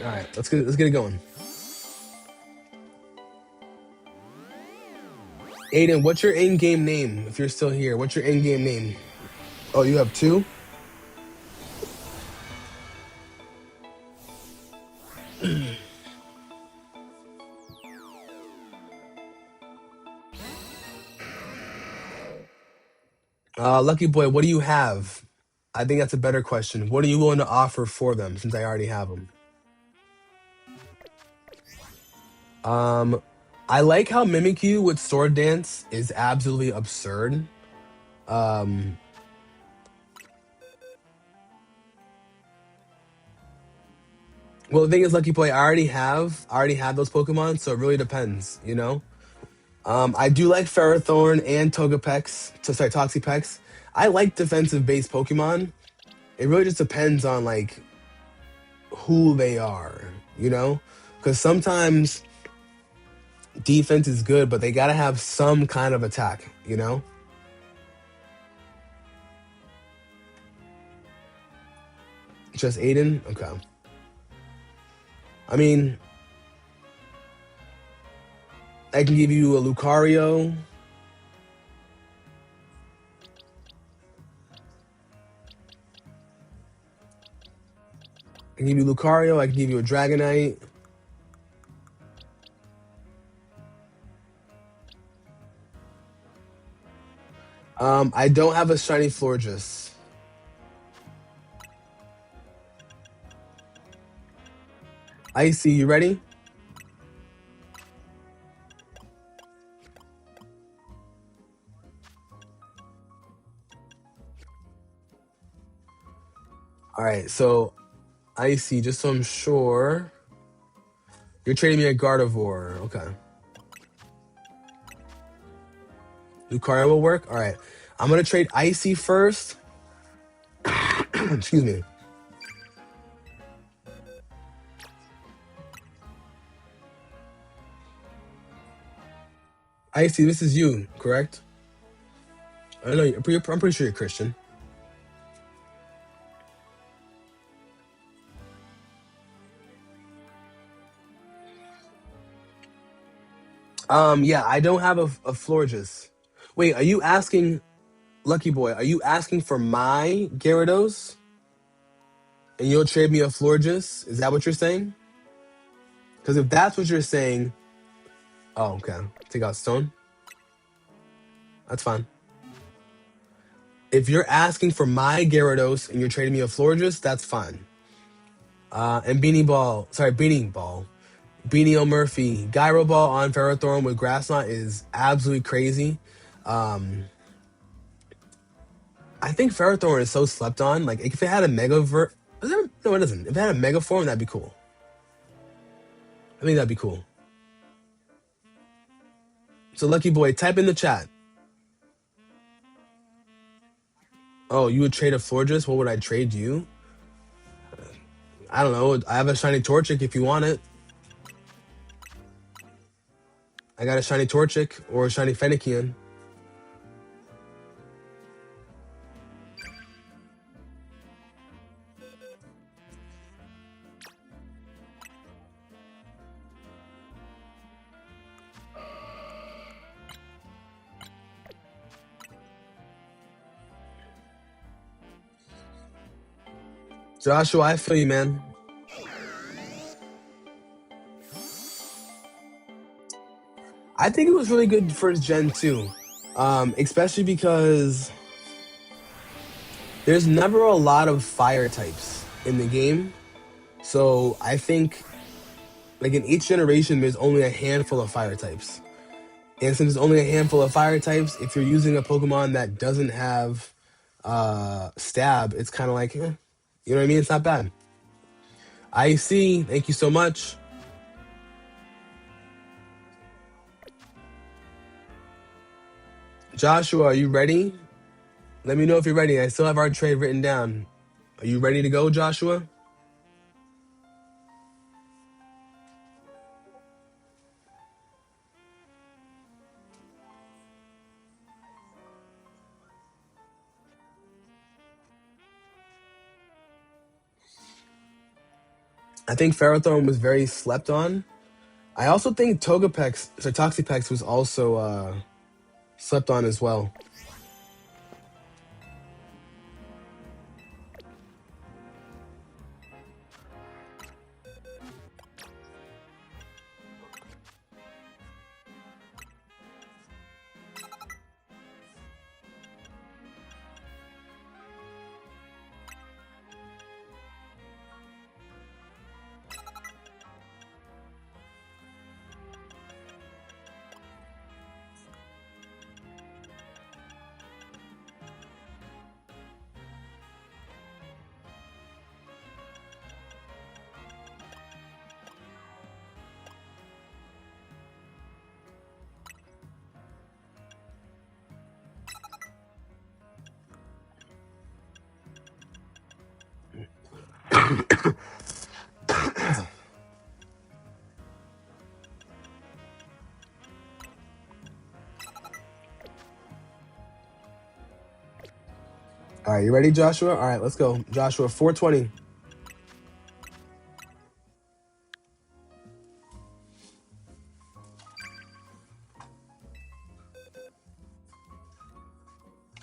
All right, let's get it going. Aiden, what's your in-game name? If you're still here, what's your in-game name? Oh, you have 2. Lucky boy, what do you have? I think that's a better question. What are you willing to offer for them since I already have them? I like how Mimikyu with Sword Dance is absolutely absurd. Well, the thing is, Lucky Boy, I already have those Pokemon, so it really depends, you know. I do like Ferrothorn and Togepex. So sorry, Toxapex. I like defensive-based Pokemon. It really just depends on like who they are, you know, because sometimes defense is good, but they gotta have some kind of attack, you know. Just Aiden, okay. I mean, I can give you a Lucario. I can give you Lucario. I can give you a Dragonite. I don't have a shiny Florges. Icy, you ready? All right, so Icy, just so I'm sure, you're trading me a Gardevoir. Okay. Lucario will work. All right. I'm gonna trade Icy first. Excuse me. Icy, this is you, correct? I know. I'm pretty sure you're Christian. Yeah, I don't have a Florges. Wait, are you asking, Lucky Boy? Are you asking for my Gyarados, and you'll trade me a Florges? Is that what you're saying? Because if that's what you're saying, oh, okay. Take out Stone. That's fine. If you're asking for my Gyarados and you're trading me a Florges, that's fine. And Beanie Ball. Beanie O'Murphy. Gyro Ball on Ferrothorn with Grass Knot is absolutely crazy. Um, I think Ferrothorn is so slept on. Like, if it had a no, it doesn't. If it had a Mega Form, that'd be cool. I think that'd be cool. So, Lucky Boy, type in the chat. Oh, you would trade a Florges? What would I trade you? I don't know. I have a shiny Torchic if you want it. I got a shiny Torchic or a shiny Fennekian. Joshua, I feel you, man. I think it was really good first gen too, especially because there's never a lot of fire types in the game. So I think, like, in each generation, there's only a handful of fire types. And since there's only a handful of fire types, if you're using a Pokemon that doesn't have stab, it's kind of like, you know what I mean? It's not bad. I see. Thank you so much. Joshua, are you ready? Let me know if you're ready. I still have our trade written down. Are you ready to go, Joshua? I think Ferrothorn was very slept on. I also think Toxapex was also slept on as well. All right, you ready, Joshua? All right, let's go. Joshua, 420.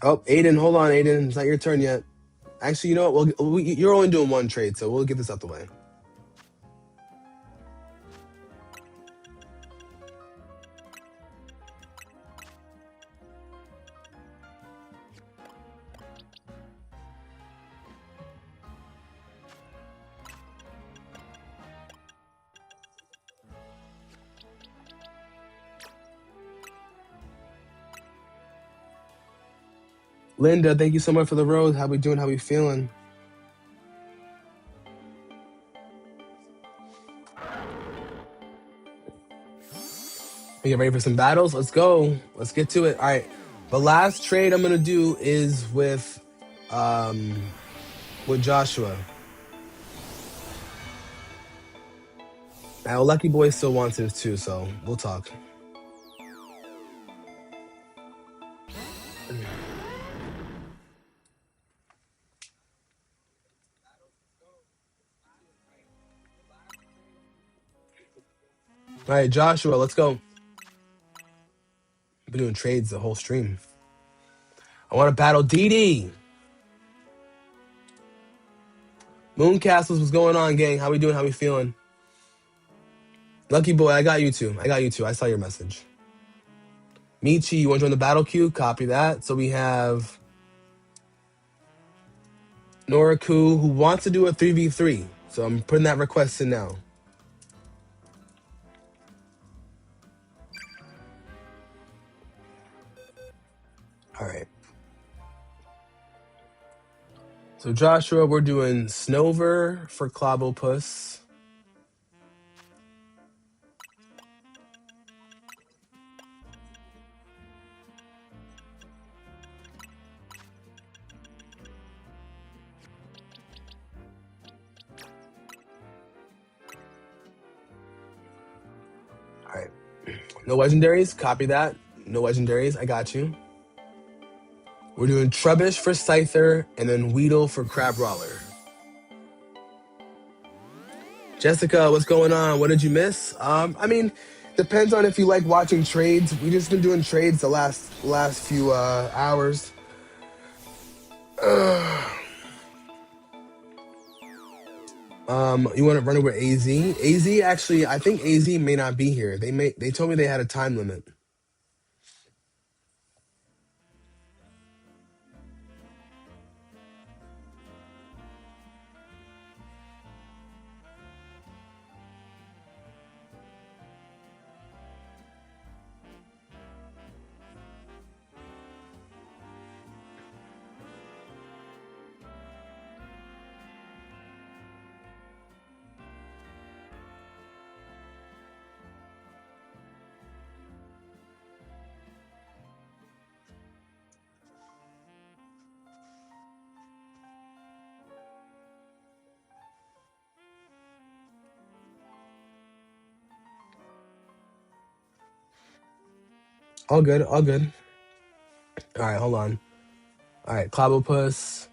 Oh, Aiden, hold on, Aiden. It's not your turn yet. Actually, you know what? You're only doing one trade, so we'll get this out the way. Linda, thank you so much for the rose. How we doing? How we feeling? We get ready for some battles. Let's go. Let's get to it. All right. The last trade I'm gonna do is with Joshua. Now Lucky Boy still wants his too, so we'll talk. All right, Joshua, let's go. I've been doing trades the whole stream. I want to battle DD. Mooncastles, what's going on, gang? How we doing? How we feeling? Lucky Boy, I got you too. I saw your message. Michi, you want to join the battle queue? Copy that. So we have Noraku, who wants to do a 3v3. So I'm putting that request in now. All right. So Joshua, we're doing Snover for Clobbopus. All right. No legendaries. Copy that. No legendaries. I got you. We're doing Trubbish for Scyther and then Weedle for Crabrawler. Jessica, what's going on? What did you miss? I mean, depends on if you like watching trades. We just been doing trades the last few hours. You want to run over AZ? AZ actually, I think AZ may not be here. They told me they had a time limit. All good, all good. All right, hold on. All right, Clobbopus.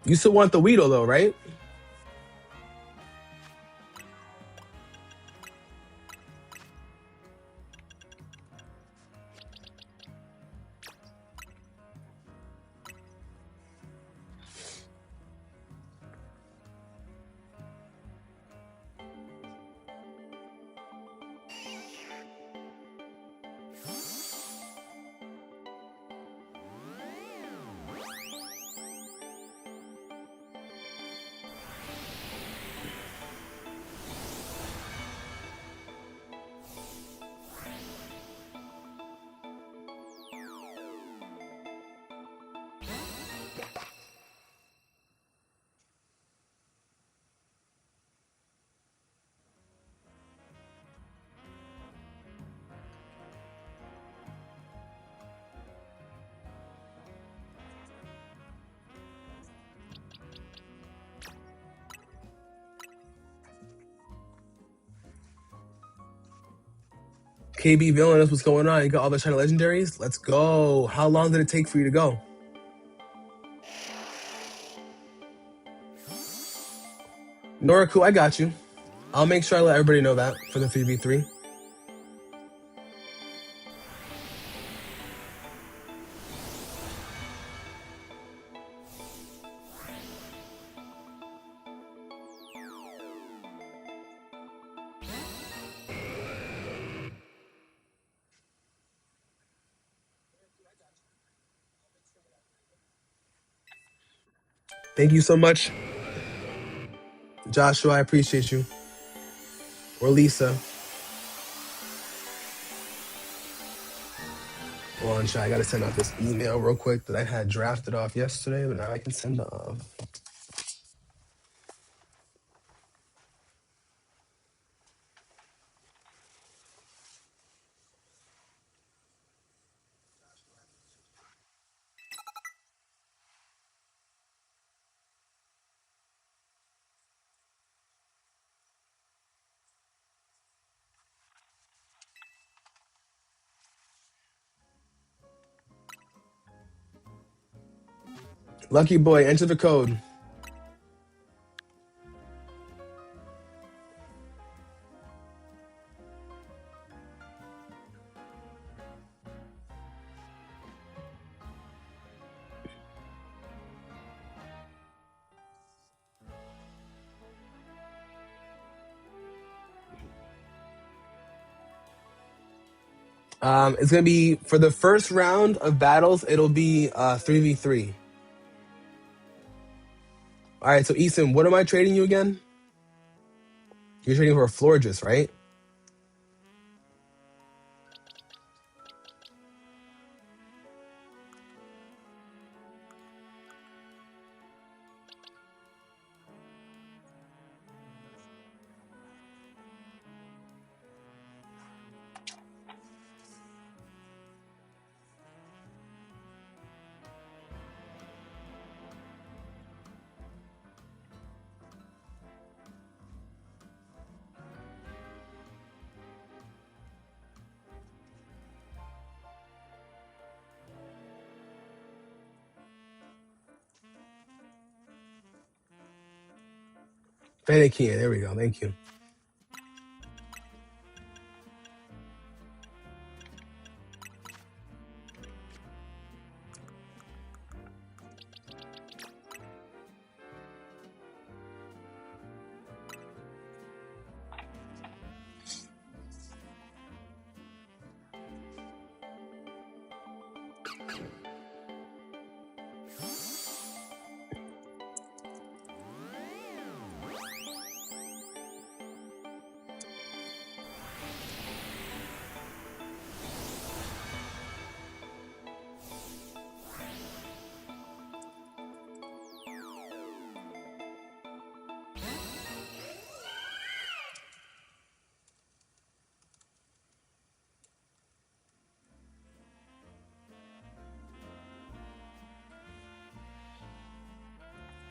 You still want the Weedle though, right? KB Villainous, what's going on? You got all the China legendaries? Let's go. How long did it take for you to go? Noriku, I got you. I'll make sure I let everybody know that for the 3v3. Thank you so much. Joshua, I appreciate you. Or Lisa. Hold on, chat. I gotta send out this email real quick that I had drafted off yesterday, but now I can send it off. Lucky boy, enter the code. It's gonna be for the first round of battles. It'll be 3v3. All right. So Eason, what am I trading you again? You're trading for a Florges, right? Fanakin. There we go. Thank you.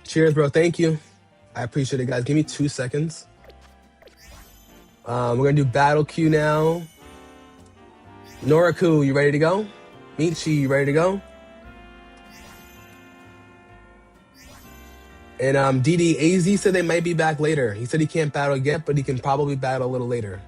Cheers, bro. Thank you. I appreciate it, guys. Give me 2 seconds. We're gonna do battle queue now. Noriku, you ready to go? Michi, you ready to go? And DD AZ said they might be back later. He said he can't battle yet, but he can probably battle a little later.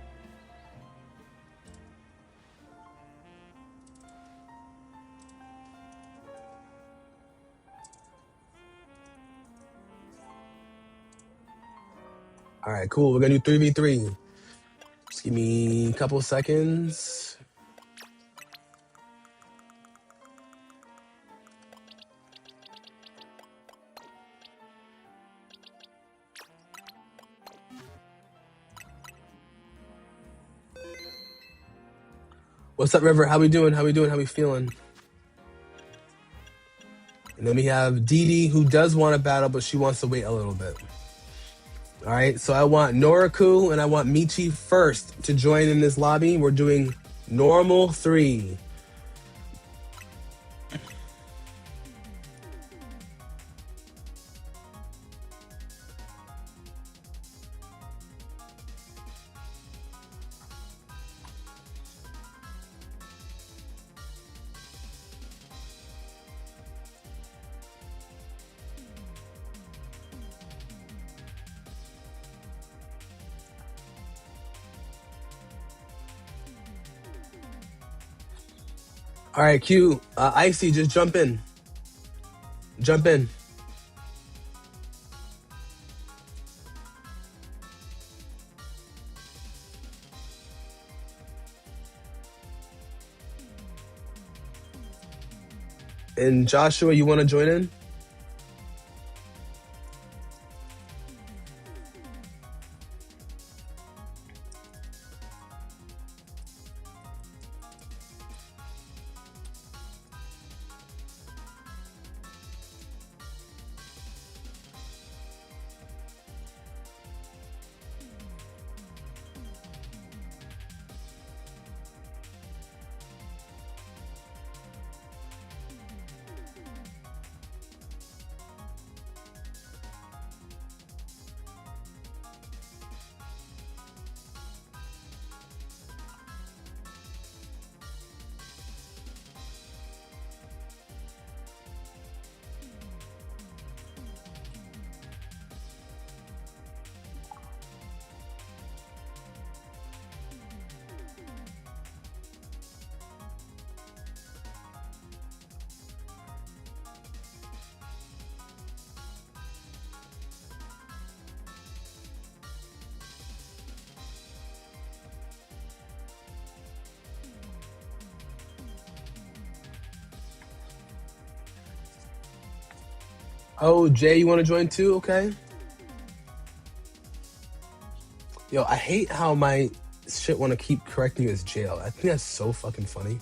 All right, cool. We're gonna do 3v3. Just give me a couple seconds. What's up, River? How we doing? How we doing? How we feeling? And then we have Dee who does want to battle, but she wants to wait a little bit. All right, so I want Noriku and I want Michi first to join in this lobby. We're doing normal 3. All right, Q. Icy, just jump in. Jump in. And Joshua, you want to join in? Oh, Jay, you want to join too? Okay. Yo, I hate how my shit want to keep correcting you as jail. I think that's so fucking funny.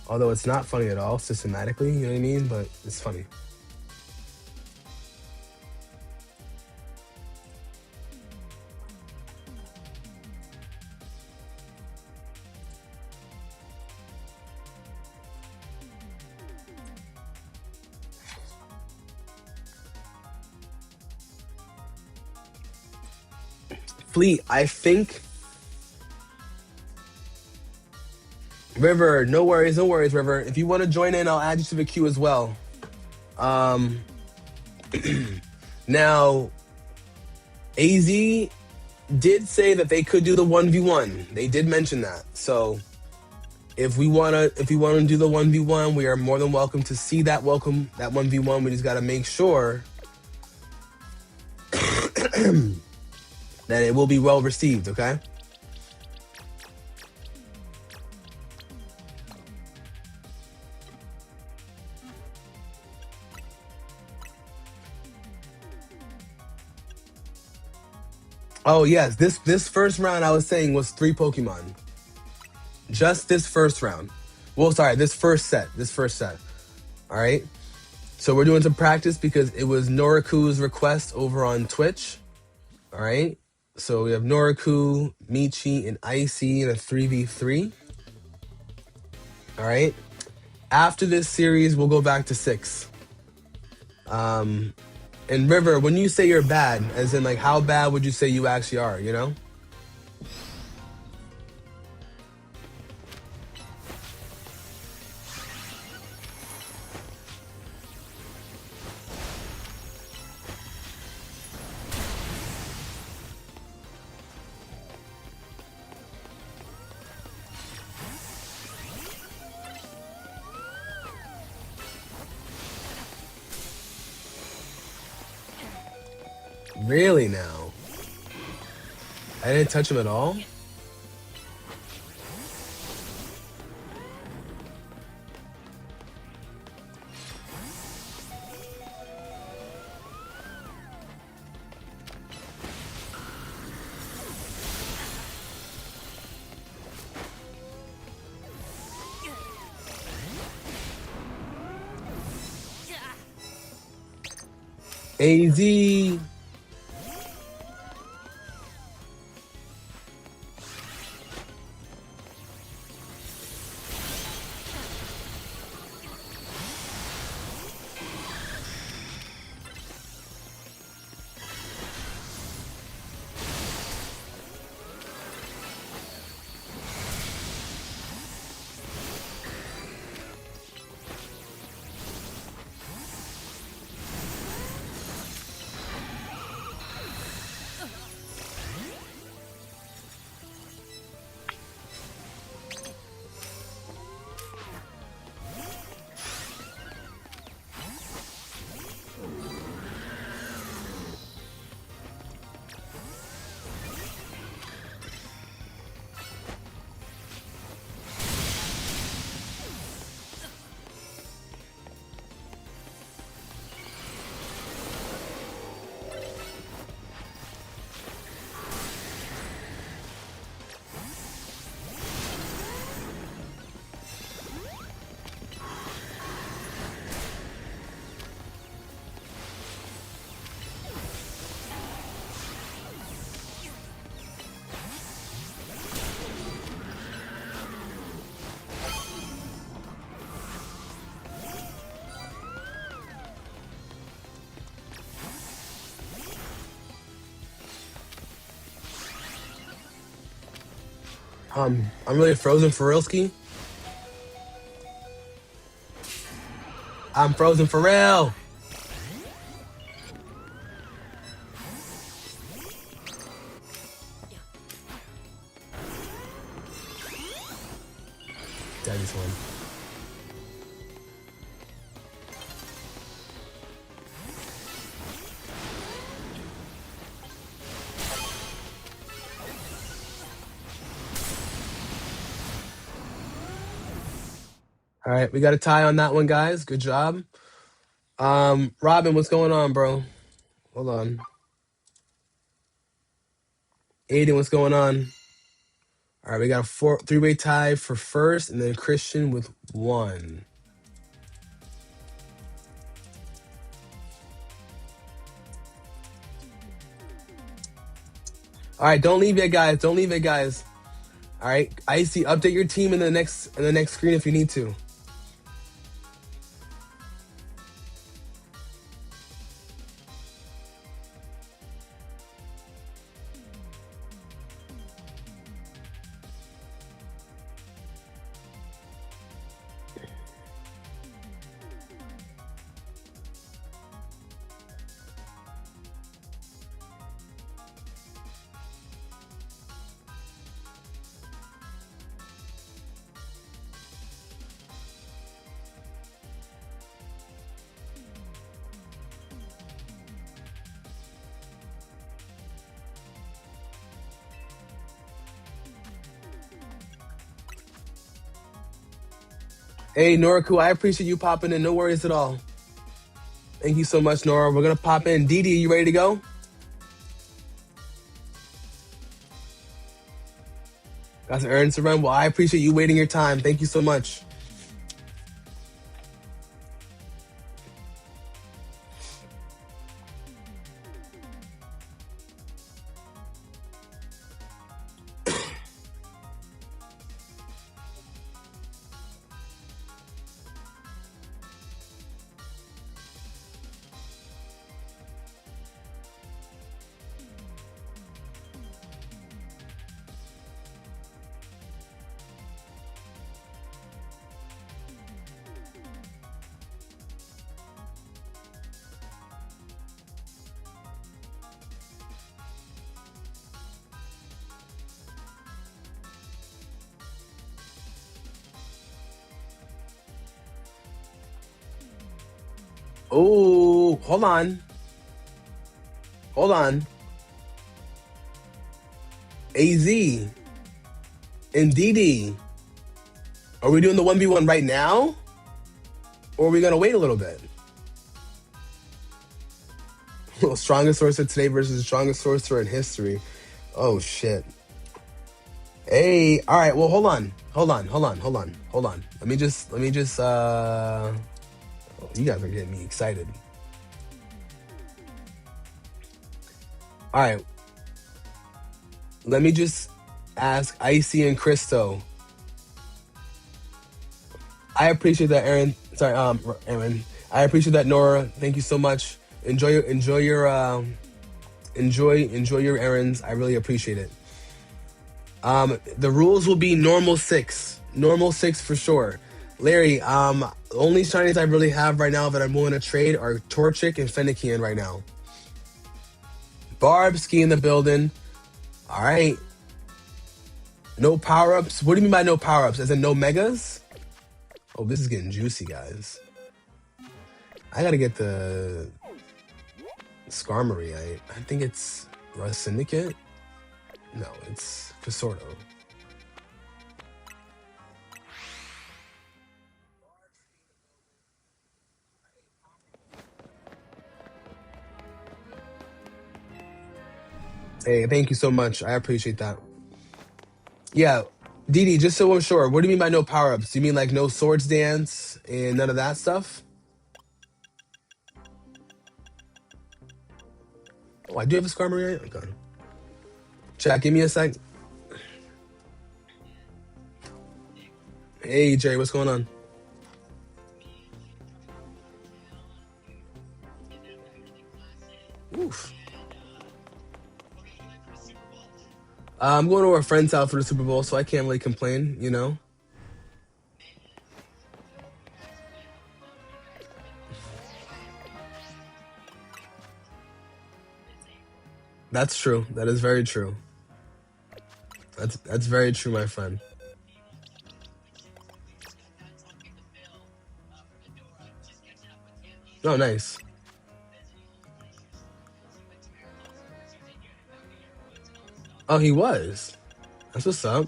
Although it's not funny at all systematically, you know what I mean? But it's funny. Fleet, I think. River, no worries, River. If you want to join in, I'll add you to the queue as well. Now, AZ did say that they could do the 1v1. They did mention that. So if we wanna do the 1v1, we are more than welcome to see that 1v1. We just gotta make sure that it will be well received, okay? Oh yes, this first round I was saying was 3 Pokemon. Just this first round. Well, sorry, this first set. All right. So we're doing some practice because it was Noriku's request over on Twitch. All right. So we have Noriku, Michi, and Icy in a 3v3. All right. After this series, we'll go back to 6. And River, when you say you're bad, as in like how bad would you say you actually are, you know? Really now? I didn't touch him at all? AZ. I'm really frozen for real, ski. I'm frozen for real. Daddy's one. All right, we got a tie on that one, guys. Good job. Robin, what's going on, bro? Hold on. Aiden, what's going on? All right, we got a three-way tie for first, and then Christian with one. All right, don't leave yet, guys. Don't leave yet, guys. All right, Icy, update your team in the next screen if you need to. Hey, Noriku, I appreciate you popping in. No worries at all. Thank you so much, Nora. We're going to pop in. Didi, you ready to go? Got some errands to run. Well, I appreciate you waiting your time. Thank you so much. Oh, hold on. Hold on. AZ and DD. Are we doing the 1v1 right now? Or are we going to wait a little bit? Strongest sorcerer today versus the strongest sorcerer in history. Oh, shit. Hey, all right. Well, hold on. Let me just, oh, you guys are getting me excited. All right. Let me just ask Icy and Christo. I appreciate that, Aaron. Sorry, Aaron. I appreciate that, Nora. Thank you so much. Enjoy your errands. I really appreciate it. The rules will be normal 6. Normal 6 for sure. Larry, only shinies I really have right now that I'm willing to trade are Torchic and Fennekian right now. Barbski in the building. All right. No power-ups? What do you mean by no power-ups? As in no megas? Oh, this is getting juicy, guys. I gotta get the Skarmory. I think it's Rust Syndicate. No, it's Casordo. Hey, thank you so much. I appreciate that. Yeah, Didi, just so I'm sure, what do you mean by no power-ups? Do you mean like no Swords Dance and none of that stuff? Oh, I do have a Skarmory. Okay. Chat, give me a sec. Hey, Jerry, what's going on? Oof. I'm going to a friend's house for the Super Bowl, so I can't really complain, you know? That's true. That is very true. That's very true, my friend. Oh, nice. Oh, he was. That's what's up.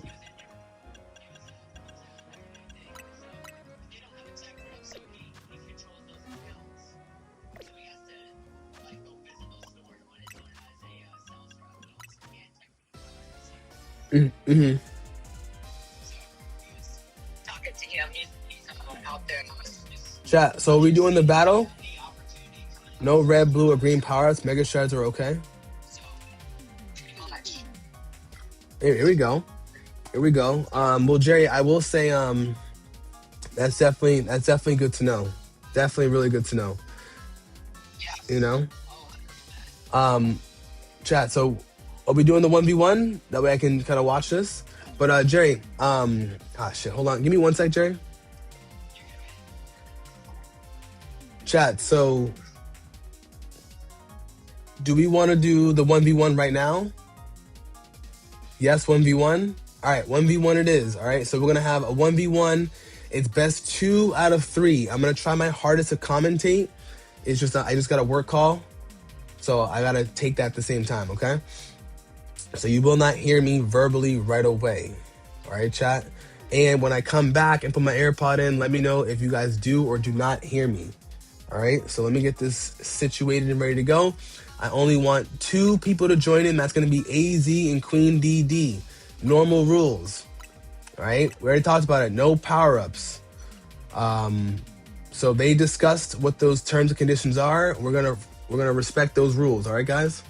Mm-hmm. Chat. So are we doing the battle? No red, blue, or green power-ups. Mega shards are okay. Here we go. Here we go. Well, Jerry, I will say, that's definitely good to know. Definitely really good to know. You know, um, chat. So, are we doing the 1v1? That way I can kind of watch this. But Jerry, shit. Hold on. Give me one sec, Jerry. Chat. So, do we want to do the 1v1 right now? Yes, 1v1. All right, 1v1 it is. All right, so we're gonna have a 1v1. It's best 2 out of 3. I'm gonna try my hardest to commentate. It's just I just got a work call, so I gotta take that at the same time. Okay, so you will not hear me verbally right away. All right, chat. And when I come back and put my AirPod in, let me know if you guys do or do not hear me. All right, so let me get this situated and ready to go. I only want 2 people to join in. That's going to be AZ and Queen DD. Normal rules. All right, we already talked about it. No power-ups. So they discussed what those terms and conditions are. We're gonna respect those rules. All right, guys.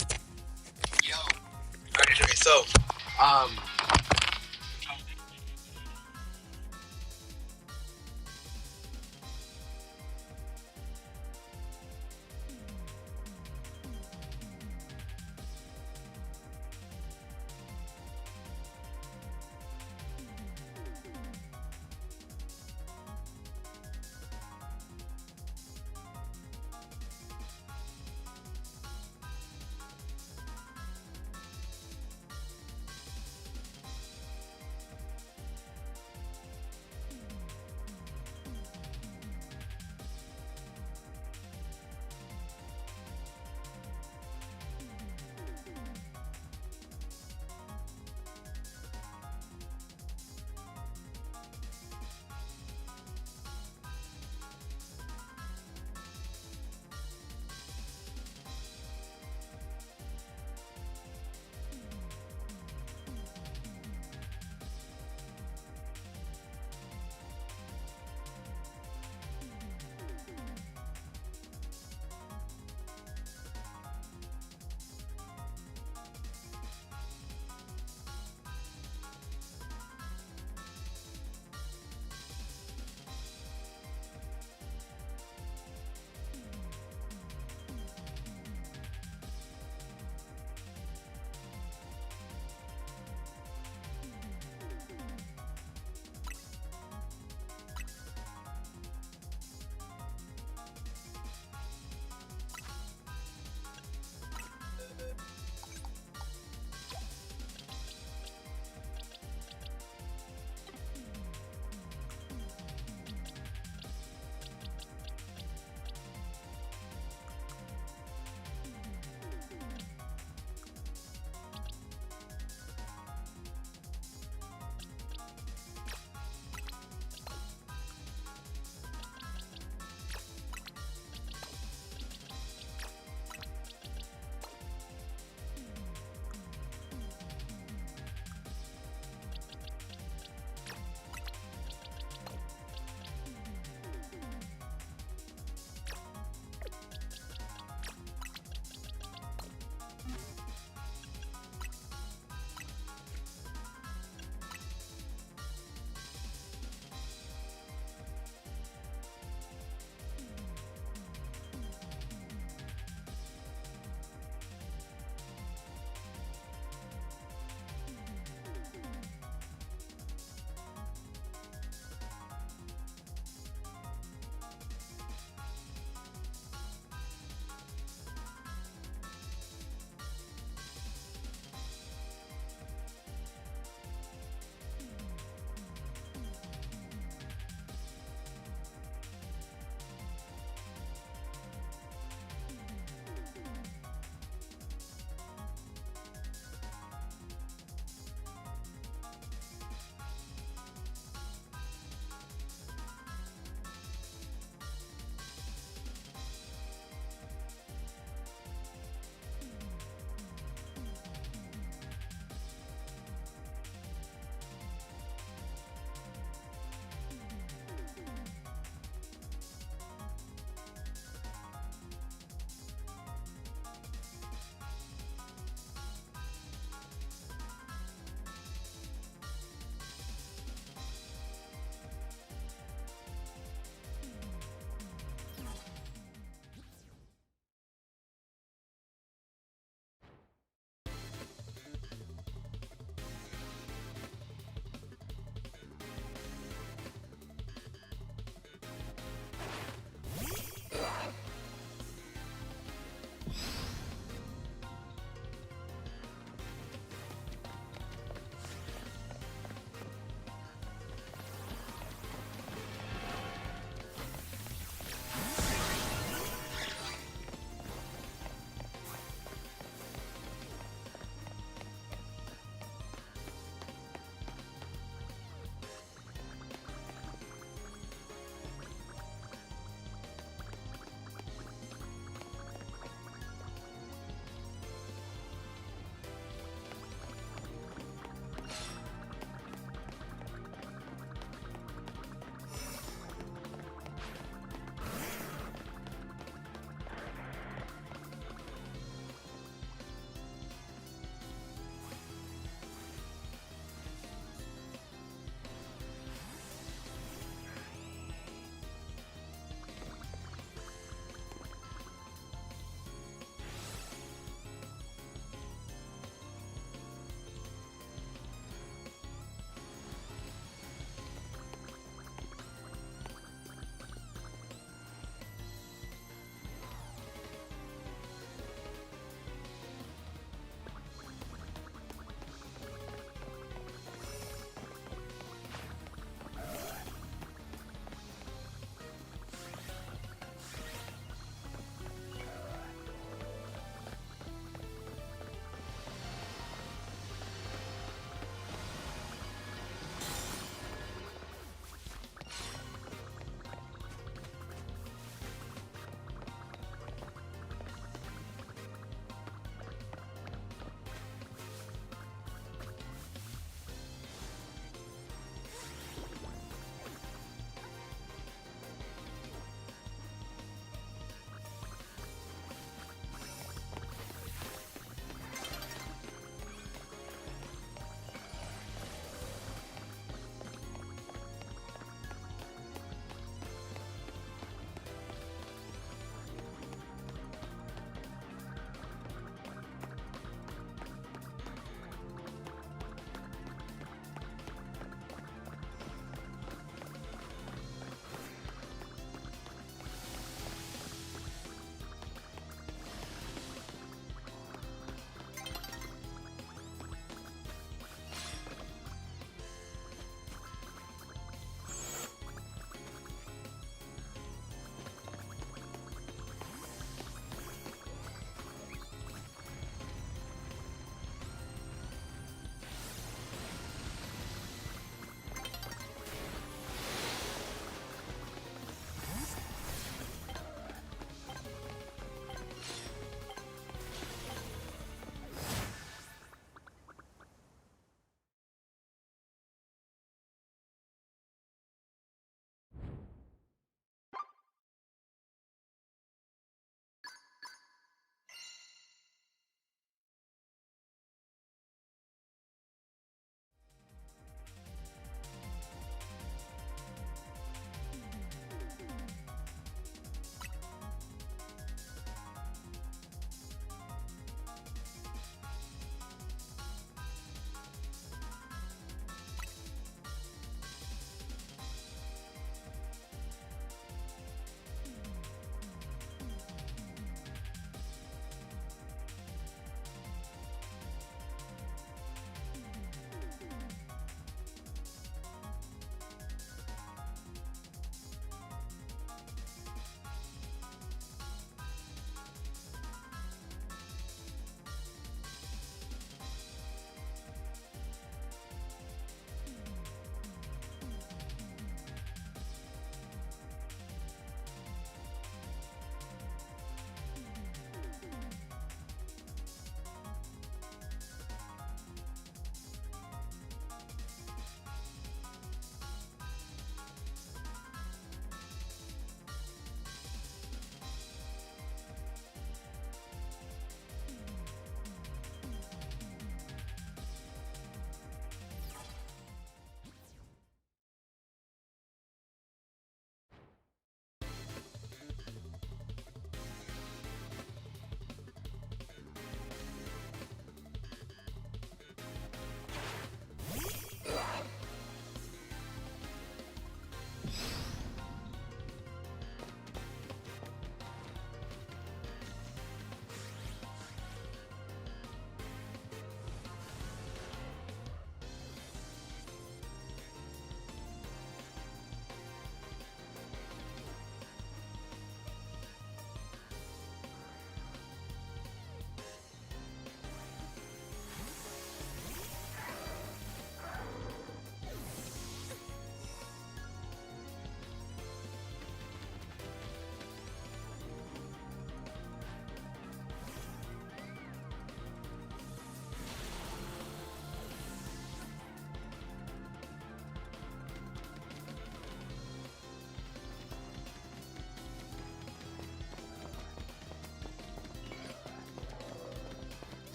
All right, okay, so um,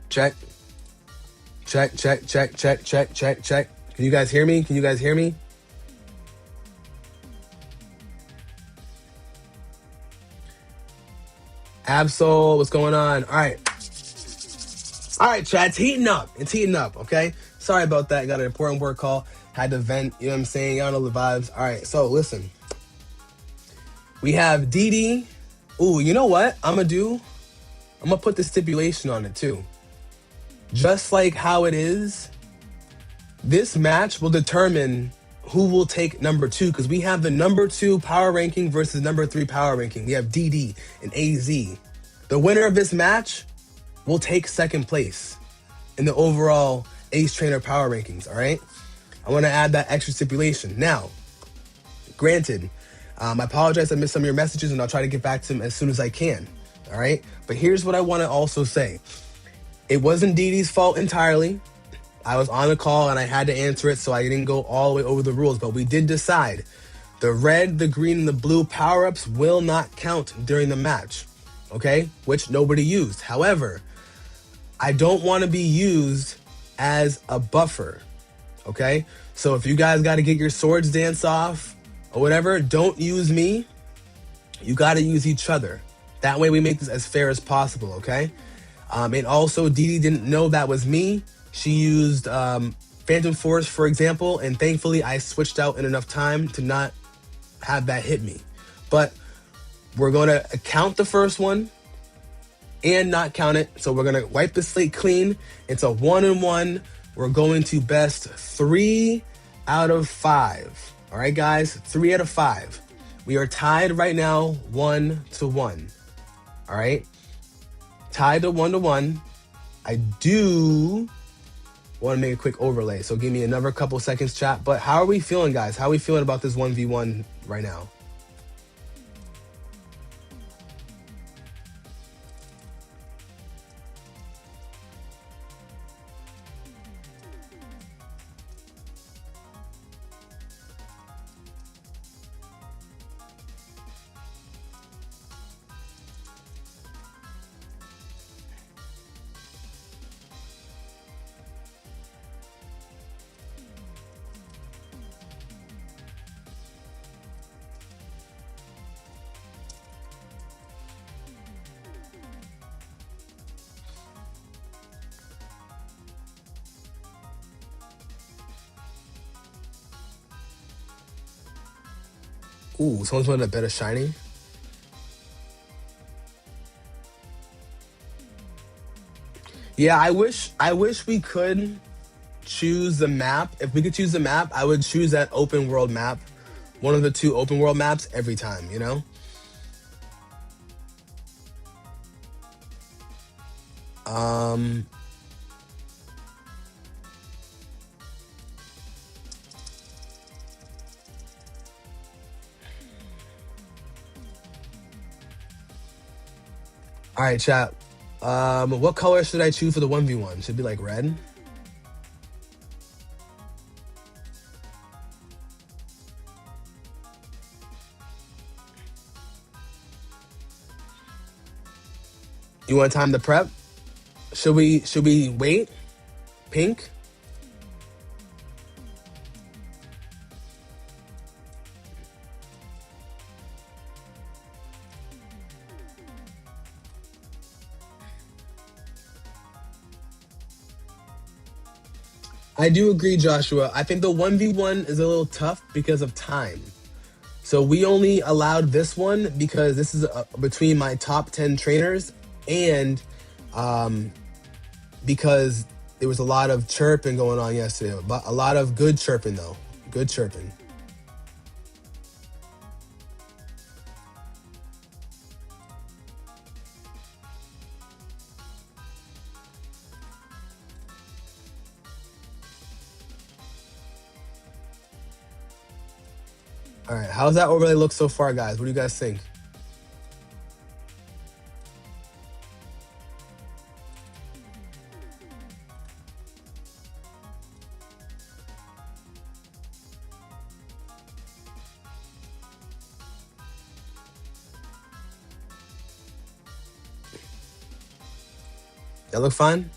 Check. Check, check, check, check, check, check, check. Can you guys hear me? Can you guys hear me? Absol, what's going on? All right. All right, chat. It's heating up. It's heating up, okay? Sorry about that. Got an important work call. Had to vent. You know what I'm saying? Y'all know the vibes. All right, so listen. We have Didi. Ooh, you know what I'm going to do? I'm going to put the stipulation on it, too. Just like how it is, this match will determine who will take number 2, because we have the number 2 power ranking versus number 3 power ranking. We have DD and AZ. The winner of this match will take second place in the overall Ace Trainer power rankings, all right? I want to add that extra stipulation. Now, granted, I apologize I missed some of your messages, and I'll try to get back to them as soon as I can, all right? But here's what I want to also say. It wasn't Didi's fault entirely. I was on a call and I had to answer it, so I didn't go all the way over the rules. But we did decide the red, the green, and the blue power-ups will not count during the match, okay? Which nobody used. However, I don't want to be used as a buffer, okay? So if you guys got to get your swords dance off or whatever, don't use me. You got to use each other. That way we make this as fair as possible, okay? And also, Didi didn't know that was me. She used Phantom Force, for example, and thankfully I switched out in enough time to not have that hit me. But we're going to count the first one and not count it. So we're going to wipe the slate clean. It's a 1-1. We're going to best 3 out of 5. All right, guys, 3 out of 5. We are tied right now 1-1. All right. Tied to 1-1. I do want to make a quick overlay, so give me another couple seconds, chat. But how are we feeling, guys? How are we feeling about this 1v1 right now? Ooh, someone's wanting a better shiny. Yeah, I wish we could choose the map. If we could choose the map, I would choose that open world map. One of the 2 open world maps every time, you know? All right, chat. What color should I choose for the 1v1? Should it be like red? You want time to prep? Should we wait? Pink? I do agree, Joshua. I think the 1v1 is a little tough because of time. So we only allowed this one because this is between my top 10 trainers, and because there was a lot of chirping going on yesterday. But a lot of good chirping, though. Good chirping. All right, how's that overlay look so far, guys? What do you guys think? That look fine?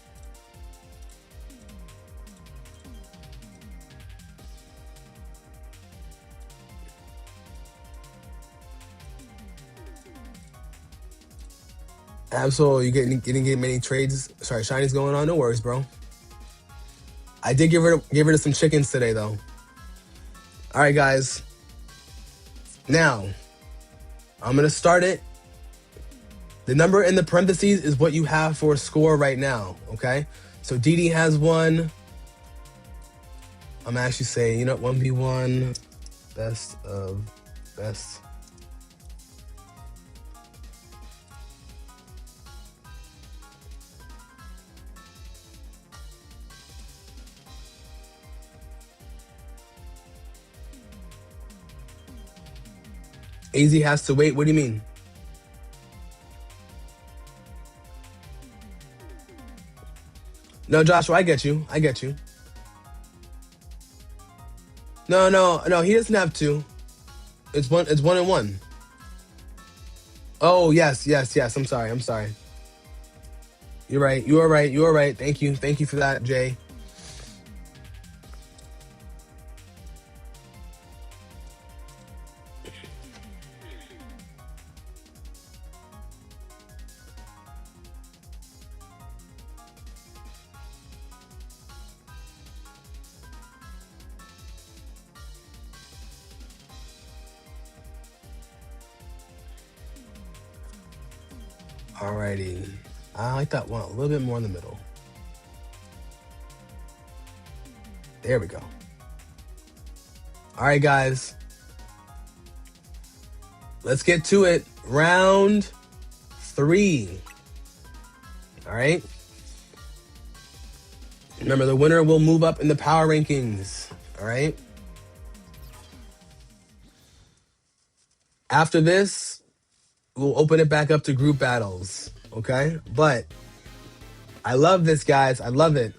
Absolutely. You didn't get many trades. Sorry, shinies going on. No worries, bro. I did give rid of some chickens today, though. All right, guys. Now, I'm going to start it. The number in the parentheses is what you have for a score right now, okay? So Didi has one. I'm actually saying, 1v1, best of best. AZ has to wait. What do you mean? No, Joshua, I get you. No, he doesn't have to. It's one and one. Oh, yes. I'm sorry. You're right. You are right. Thank you for that, Jay. Alrighty. I like that one a little bit more in the middle. There we go. All right, guys. Let's get to it. Round 3. All right. Remember, the winner will move up in the power rankings. All right. After this, we'll open it back up to group battles. Okay. But I love this, guys. I love it.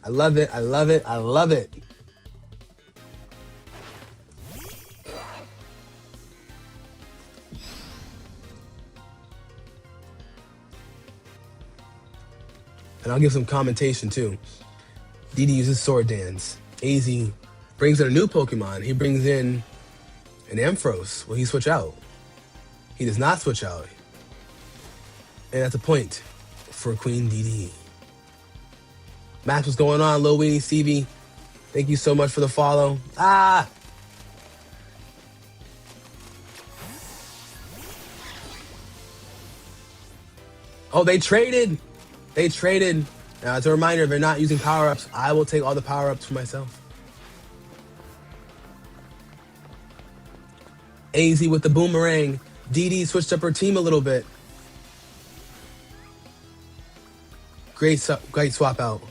And I'll give some commentation too. Didi uses Sword Dance. AZ brings in a new Pokemon. He brings in an Ampharos. Will he switch out? He does not switch out. And that's a point for Queen Didi. Max, what's going on? Lil Weenie Stevie. Thank you so much for the follow. Oh, they traded. Now, as a reminder, if they're not using power-ups, I will take all the power-ups for myself. AZ with the boomerang. Didi switched up her team a little bit. Great swap out.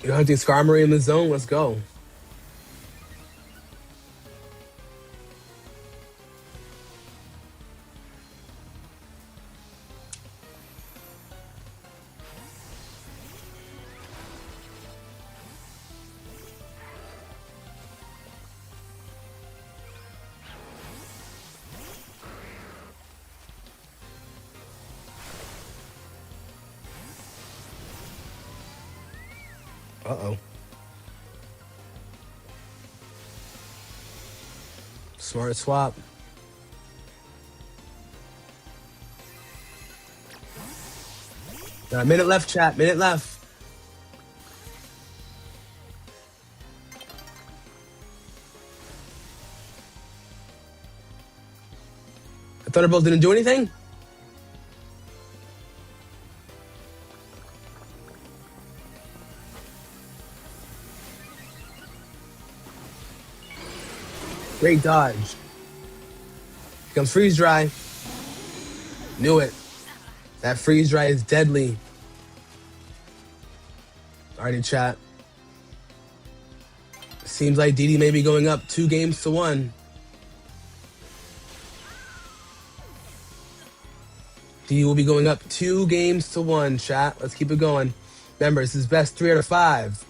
You're hunting Skarmory in the zone. Let's go. Uh-oh. Smart swap. Minute left, chat. Minute left. The Thunderbolt didn't do anything? Great dodge. Here comes Freeze Dry. Knew it. That Freeze Dry is deadly. Alrighty, chat. Seems like Didi may be going up 2-1. Didi will be going up 2-1, chat. Let's keep it going. Remember, this is best 3 out of 5.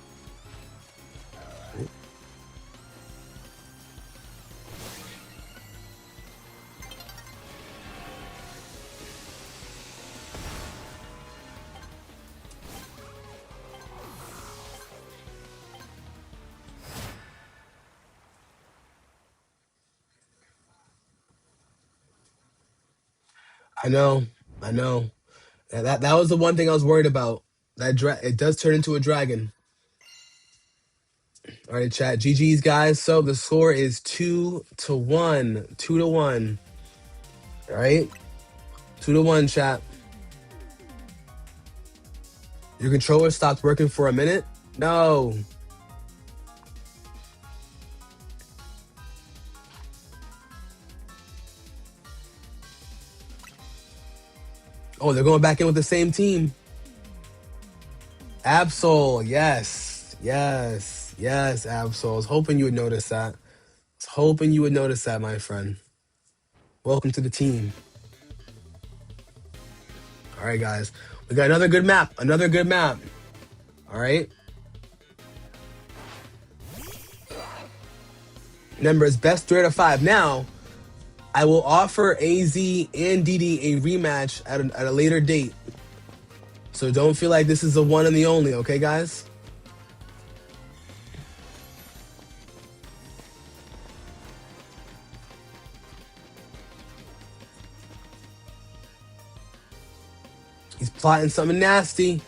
I know. I know. That was the one thing I was worried about. It does turn into a dragon. All right, chat. GG's, guys. So the score is 2-1. 2-1. All right? 2-1, chat. Your controller stopped working for a minute? No. Oh, they're going back in with the same team. Absol, yes. Yes. Yes, Absol. I was hoping you would notice that. I was hoping you would notice that, my friend. Welcome to the team. All right, guys. We got another good map. Another good map. All right. Remember, it's best 3 out of 5. Now, I will offer AZ and DD a rematch at a later date. So don't feel like this is the one and the only, okay, guys? He's plotting something nasty.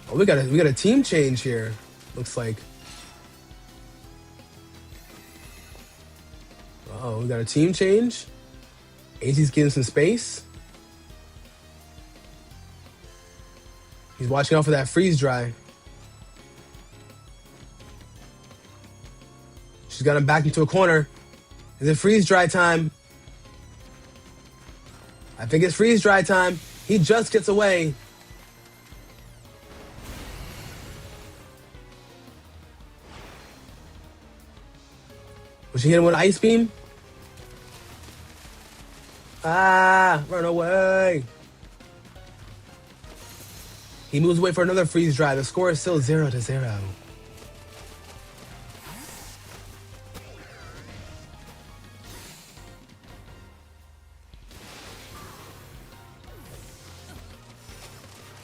Oh, we got a team change here. Looks like. Oh, we got a team change. AZ's getting some space. He's watching out for that freeze dry. She's got him back into a corner. Is it freeze dry time? I think it's freeze dry time. He just gets away. Was she hitting with an ice beam? Ah, run away. He moves away for another freeze dry. The score is still 0-0.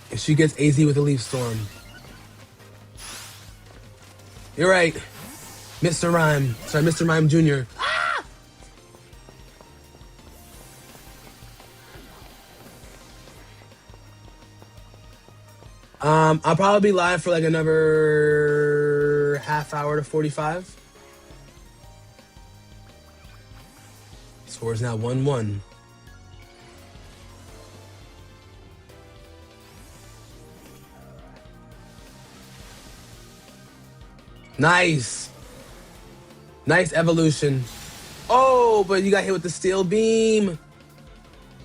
And she gets AZ with a Leaf Storm. You're right. Mr. Rhyme. Sorry, Mr. Rhyme Jr. I'll probably be live for like another half hour to 45. Score is now 1-1. Nice. Nice evolution. Oh, but you got hit with the steel beam.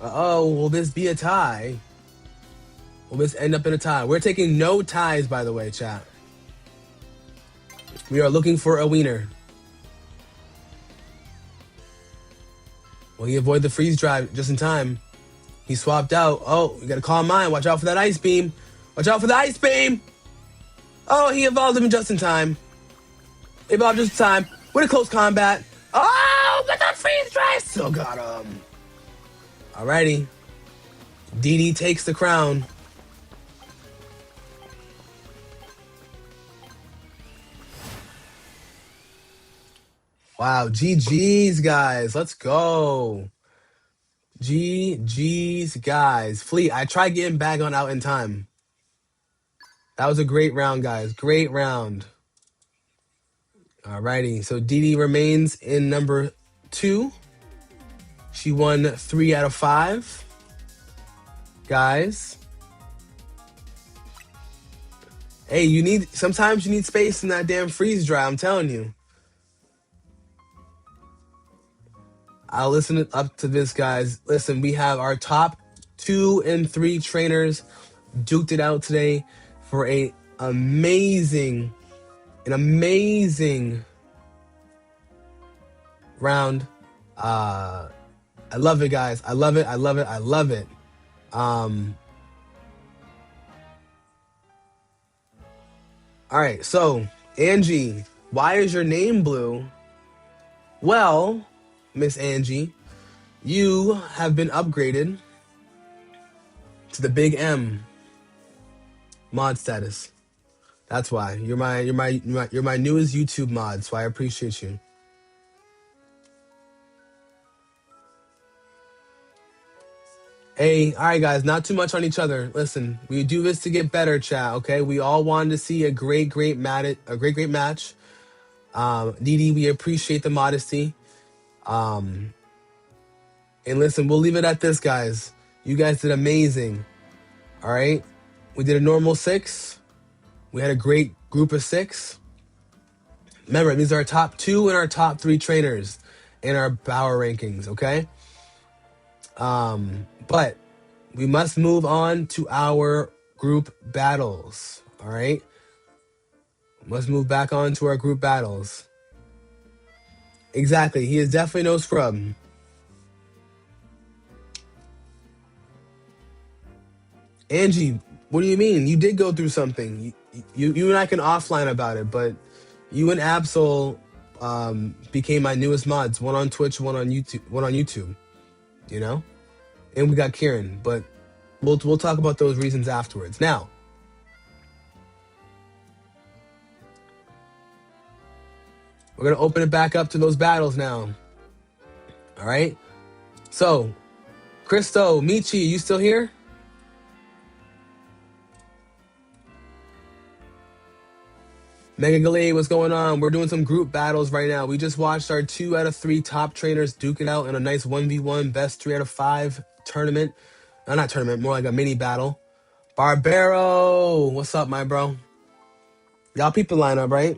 Uh-oh, will this be a tie? Will this end up in a tie? We're taking no ties, by the way, chat. We are looking for a wiener. Will he avoid the freeze drive just in time? He swapped out. Oh, you gotta call mine. Watch out for that ice beam. Watch out for the ice beam. Oh, he evolved him just in time. Evolved just in time. With a close combat. Oh, but the freeze drive still got him. Alrighty. DD takes the crown. Wow, GG's, guys. Let's go. GG's, guys. Fleet, I tried getting back on out in time. That was a great round, guys. Great round. Alrighty, so DD remains in number 2. She won 3 out of 5. Guys. Hey, sometimes you need space in that damn freeze dry, I'm telling you. I'll listen up to this, guys. Listen, we have our top 2 and 3 trainers duked it out today for an amazing round. I love it, guys. I love it. All right, so Angie Why is your name blue? Well, Miss Angie, you have been upgraded to the big M mod status. That's why you're my newest YouTube mod. So I appreciate you. Hey, all right, guys, not too much on each other. Listen, we do this to get better, chat. Okay, we all wanted to see a great match. Dee, we appreciate the modesty. And listen, we'll leave it at this, guys. You guys did amazing. All right, we did a normal 6. We had a great group of 6. Remember, these are our top 2 and our top 3 trainers in our power rankings. Okay, but we must move on to our group battles. All right. Let's move back on to our group battles. Exactly. He is definitely no scrub. Angie, what do you mean? You did go through something. You and I can offline about it, but you and Absol became my newest mods. One on Twitch, one on YouTube. You know, and we got Kieran, but we'll talk about those reasons afterwards. Now, we're gonna open it back up to those battles now. All right. So, Christo, Michi, you still here? Mega Galay, what's going on? We're doing some group battles right now. We just watched our 2 out of 3 top trainers duke it out in a nice 1v1 best 3 out of 5 tournament. No, not tournament, more like a mini battle. Barbaro, what's up, my bro? Y'all people line up, right?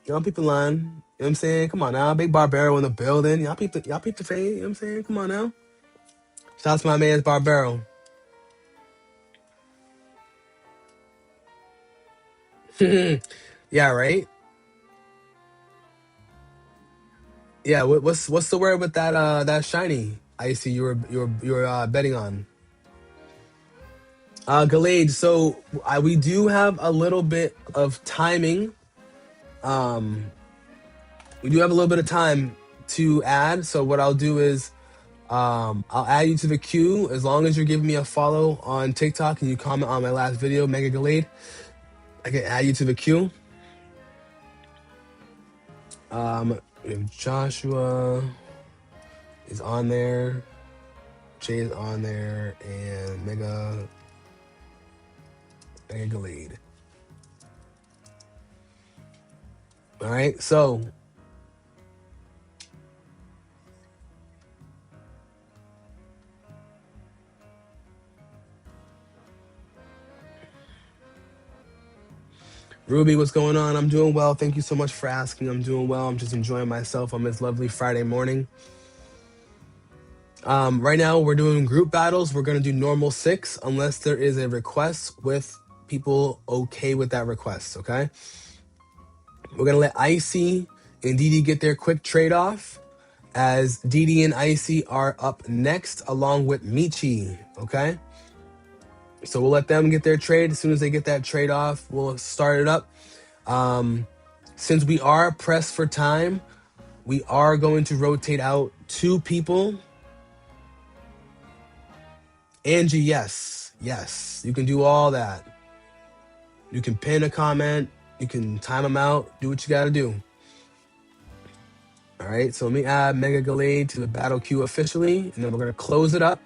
Y'all people line. You know what I'm saying? Come on now. Big Barbaro in the building. Y'all peep the fade. You know what I'm saying? Come on now. Shouts to my man's Barbaro. Yeah, right? Yeah, what's the word with that shiny icy you were betting on? Galade, so we do have a little bit of timing. We do have a little bit of time to add. So what I'll do is I'll add you to the queue as long as you're giving me a follow on TikTok and you comment on my last video, Mega Galade. I can add you to the queue. If Joshua is on there, Jay is on there, and Mega Galade. All right, so Ruby, what's going on? I'm doing well. Thank you so much for asking. I'm doing well. I'm just enjoying myself on this lovely Friday morning. Right now, we're doing group battles. We're going to do normal 6 unless there is a request with people okay with that request, okay? We're going to let Icy and Didi get their quick trade-off as Didi and Icy are up next along with Michi, okay? So we'll let them get their trade. As soon as they get that trade off, we'll start it up. Since we are pressed for time, we are going to rotate out 2 people. Angie, yes. You can do all that. You can pin a comment. You can time them out. Do what you got to do. All right, so let me add Mega Galade to the battle queue officially, and then we're going to close it up.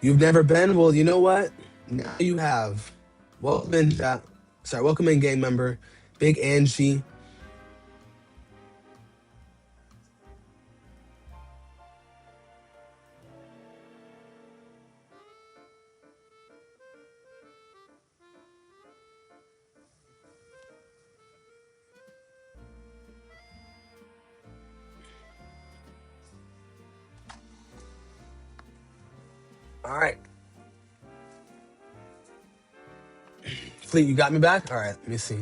You've never been? Well, you know what? Now you have. Welcome in, welcome in, gang member. Big Angie. All right. Fleet, you got me back? All right, let me see.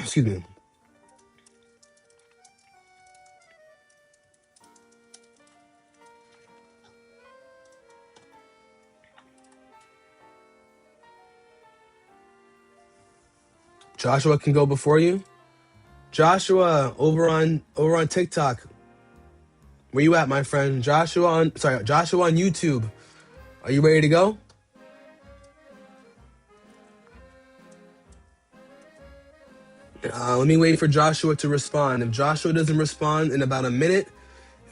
Excuse me. Joshua can go before you. Joshua over on TikTok. Where you at, my friend? Joshua on YouTube. Are you ready to go? Let me wait for Joshua to respond. If Joshua doesn't respond in about a minute,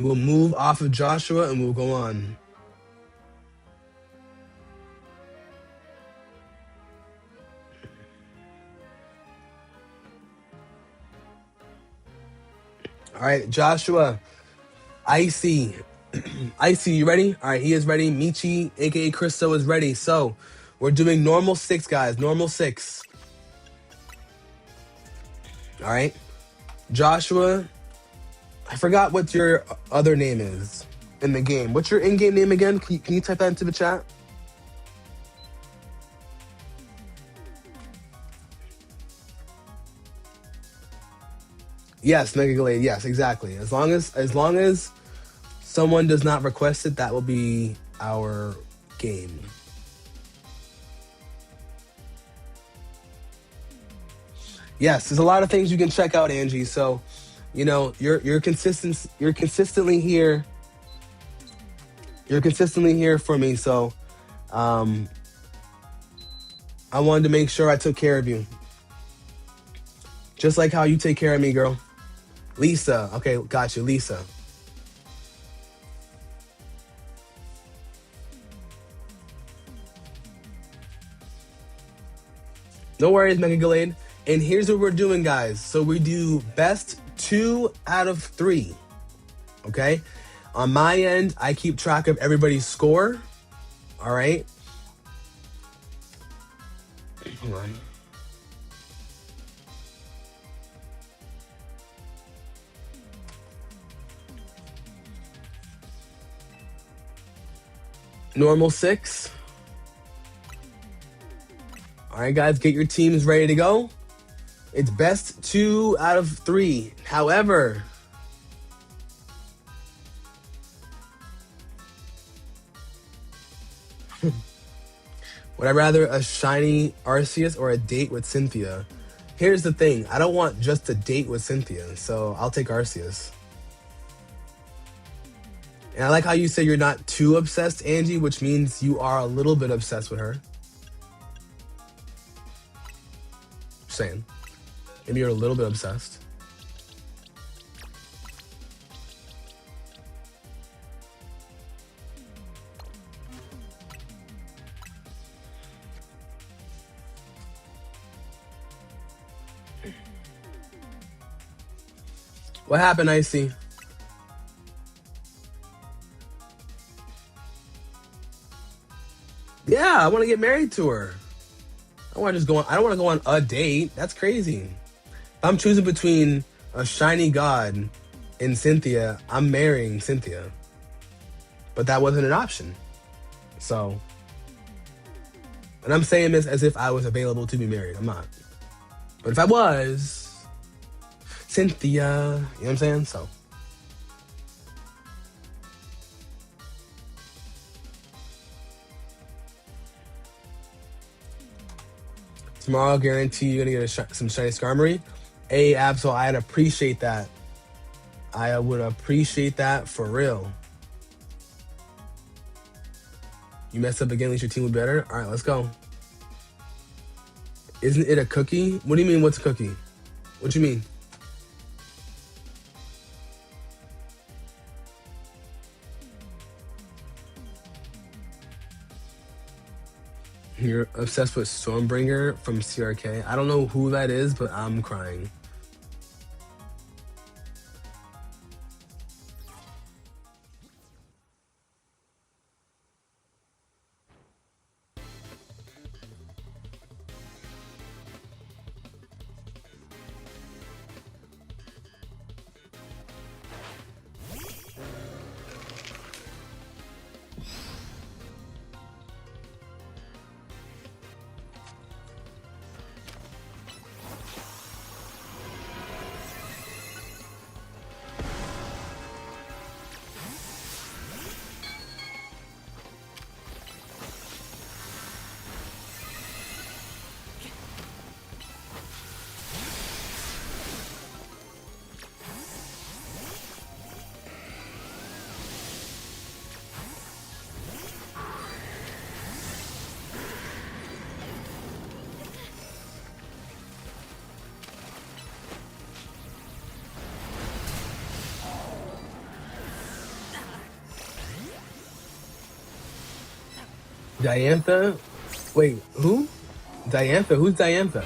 we'll move off of Joshua and we'll go on. All right, Joshua. Icy. Icy, you ready? All right, he is ready. Michi, aka Christo, is ready. So, we're doing normal 6, guys. Normal 6. All right. Joshua, I forgot what your other name is in the game. What's your in-game name again? Can you type that into the chat? Yes, Mega Glade. Yes, exactly. As long as someone does not request it, that will be our game. Yes, there's a lot of things you can check out, Angie. So, you're consistently here. You're consistently here for me. So, I wanted to make sure I took care of you, just like how you take care of me, girl. Lisa, okay, got you, Lisa. No worries, Mega Glade. And here's what we're doing, guys. So we do best 2 out of 3. Okay? On my end, I keep track of everybody's score. All right? Hold on. Normal 6. All right, guys, get your teams ready to go. It's best 2 out of 3. However, would I rather a shiny Arceus or a date with Cynthia? Here's the thing. I don't want just a date with Cynthia, so I'll take Arceus. And I like how you say you're not too obsessed, Angie, which means you are a little bit obsessed with her. Just saying. Maybe you're a little bit obsessed. What happened, Icy? Yeah, I want to get married to her. I don't want to go on a date. That's crazy. If I'm choosing between a shiny god and Cynthia, I'm marrying Cynthia. But that wasn't an option. So, and I'm saying this as if I was available to be married. I'm not. But if I was, Cynthia, you know what I'm saying? So. Tomorrow, I'll guarantee you're going to get some shiny Skarmory. Hey, Absol, I'd appreciate that. I would appreciate that for real. You messed up again, at least your team would be better. All right, let's go. Isn't it a cookie? What do you mean, what's a cookie? What you mean? You're obsessed with Stormbringer from CRK. I don't know who that is, but I'm crying. Diantha? Wait, who? Diantha? Who's Diantha?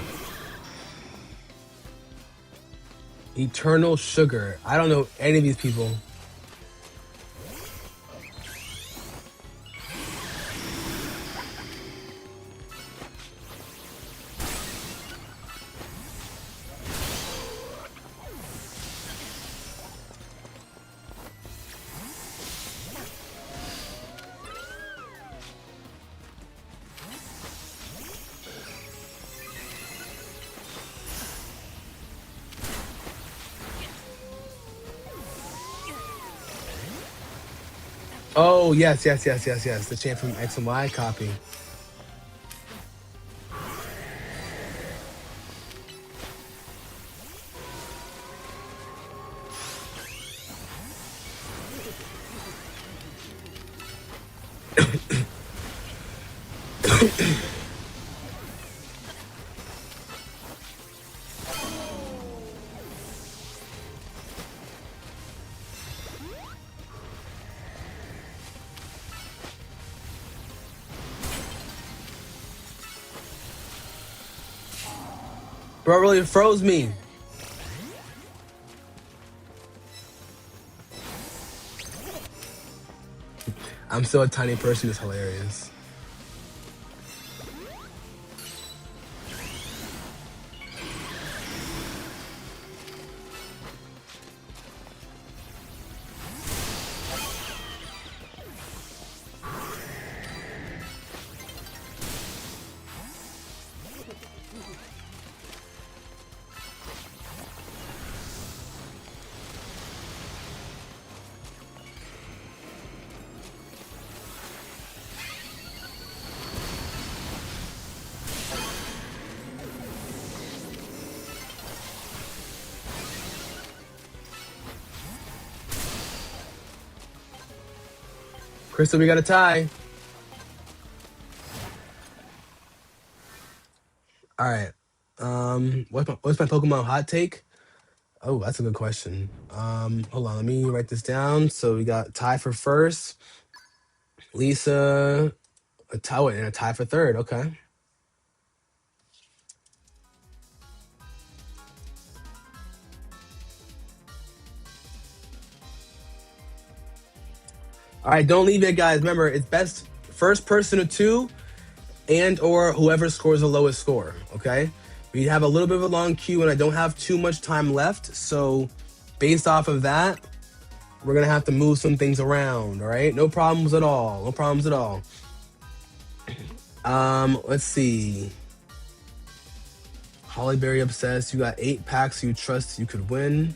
Eternal Sugar. I don't know any of these people. Oh, yes, yes, yes, yes, yes. The chant from X and Y copy. Bro, really froze me. I'm still a tiny person. It's hilarious. Crystal, we got a tie. All right. What's my Pokemon hot take? Oh, that's a good question. Hold on, let me write this down. So we got tie for first. Lisa, a tie and a tie for third. Okay. All right, don't leave it, guys. Remember, it's best first person to two, and or whoever scores the lowest score. Okay. We have a little bit of a long queue, and I don't have too much time left. So, based off of that, we're gonna have to move some things around. All right. No problems at all. No problems at all. Let's see. Hollyberry obsessed. You got 8 packs you trust you could win.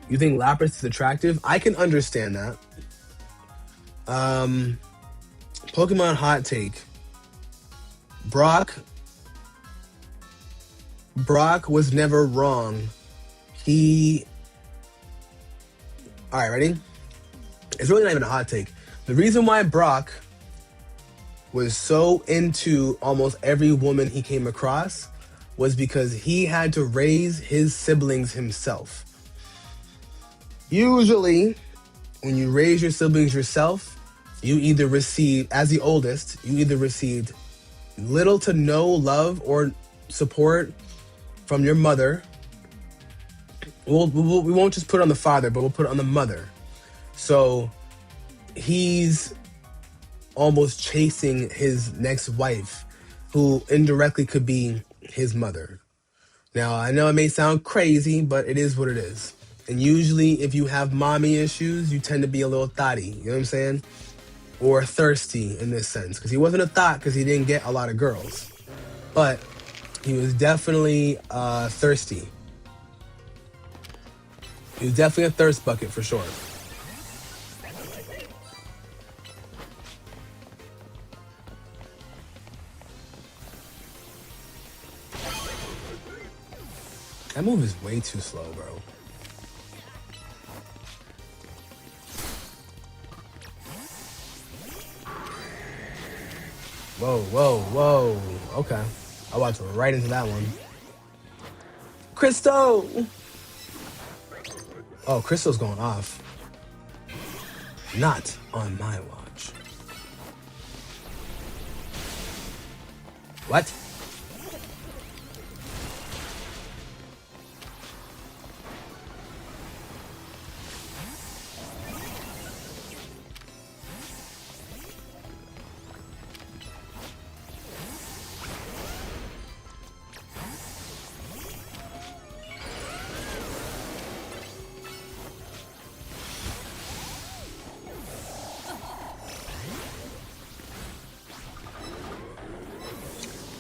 You think Lapras is attractive? I can understand that. Pokemon hot take. Brock was never wrong He. All right, ready? It's really not even a hot take. The reason why Brock was so into almost every woman he came across was because he had to raise his siblings himself. Usually, when you raise your siblings yourself, you either receive, as the oldest, you either received little to no love or support from your mother. We won't just put it on the father, but we'll put it on the mother. So he's almost chasing his next wife, who indirectly could be his mother. Now, I know it may sound crazy, but it is what it is. And usually, if you have mommy issues, you tend to be a little thotty. You know what I'm saying? Or thirsty in this sense. Because he wasn't a thought because he didn't get a lot of girls. But he was definitely thirsty. He was definitely a thirst bucket for sure. That move is way too slow, bro. Whoa, whoa, whoa. Okay. I walked right into that one. Crystal! Oh, Crystal's going off. Not on my watch. What?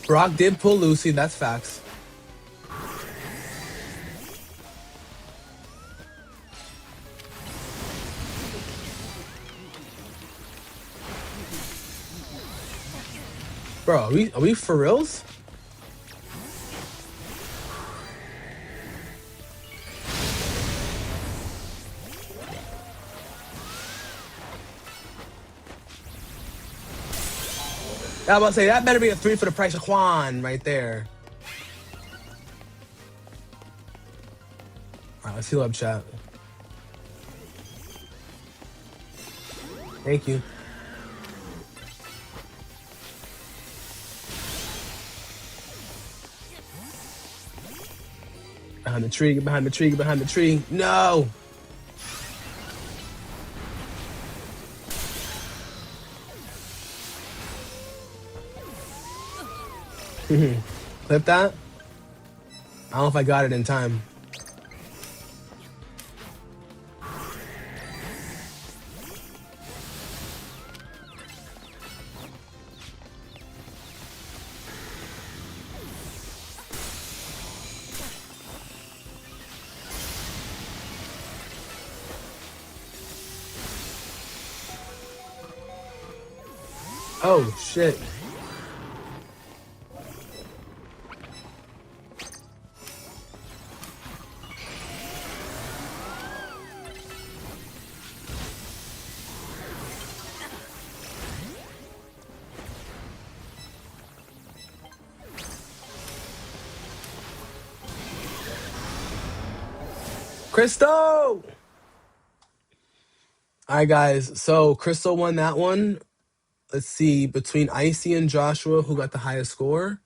Brock did pull Lucy, that's facts. Bro, are we for reals? I was about to say, that better be a 3 for the price of Juan right there. All right, let's heal up, chat. Thank you. Behind the tree, get behind the tree, get behind the tree. No! Clip that. I don't know if I got it in time. Oh, shit. Crystal! All right, guys. So Crystal won that one. Let's see, between Icy and Joshua, who got the highest score?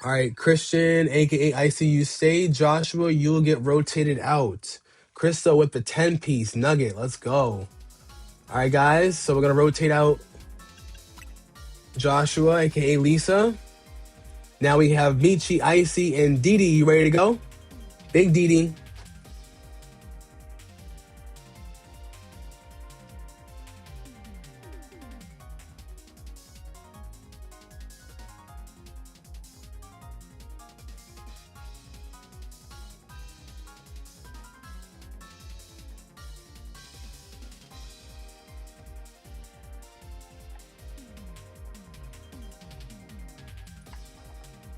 All right, Christian, aka Icy, you stay. Joshua, you will get rotated out. Crystal with the 10-piece nugget. Let's go. All right, guys. So we're gonna rotate out Joshua, aka Lisa. Now we have Michi, Icy, and Didi. You ready to go? Big Didi.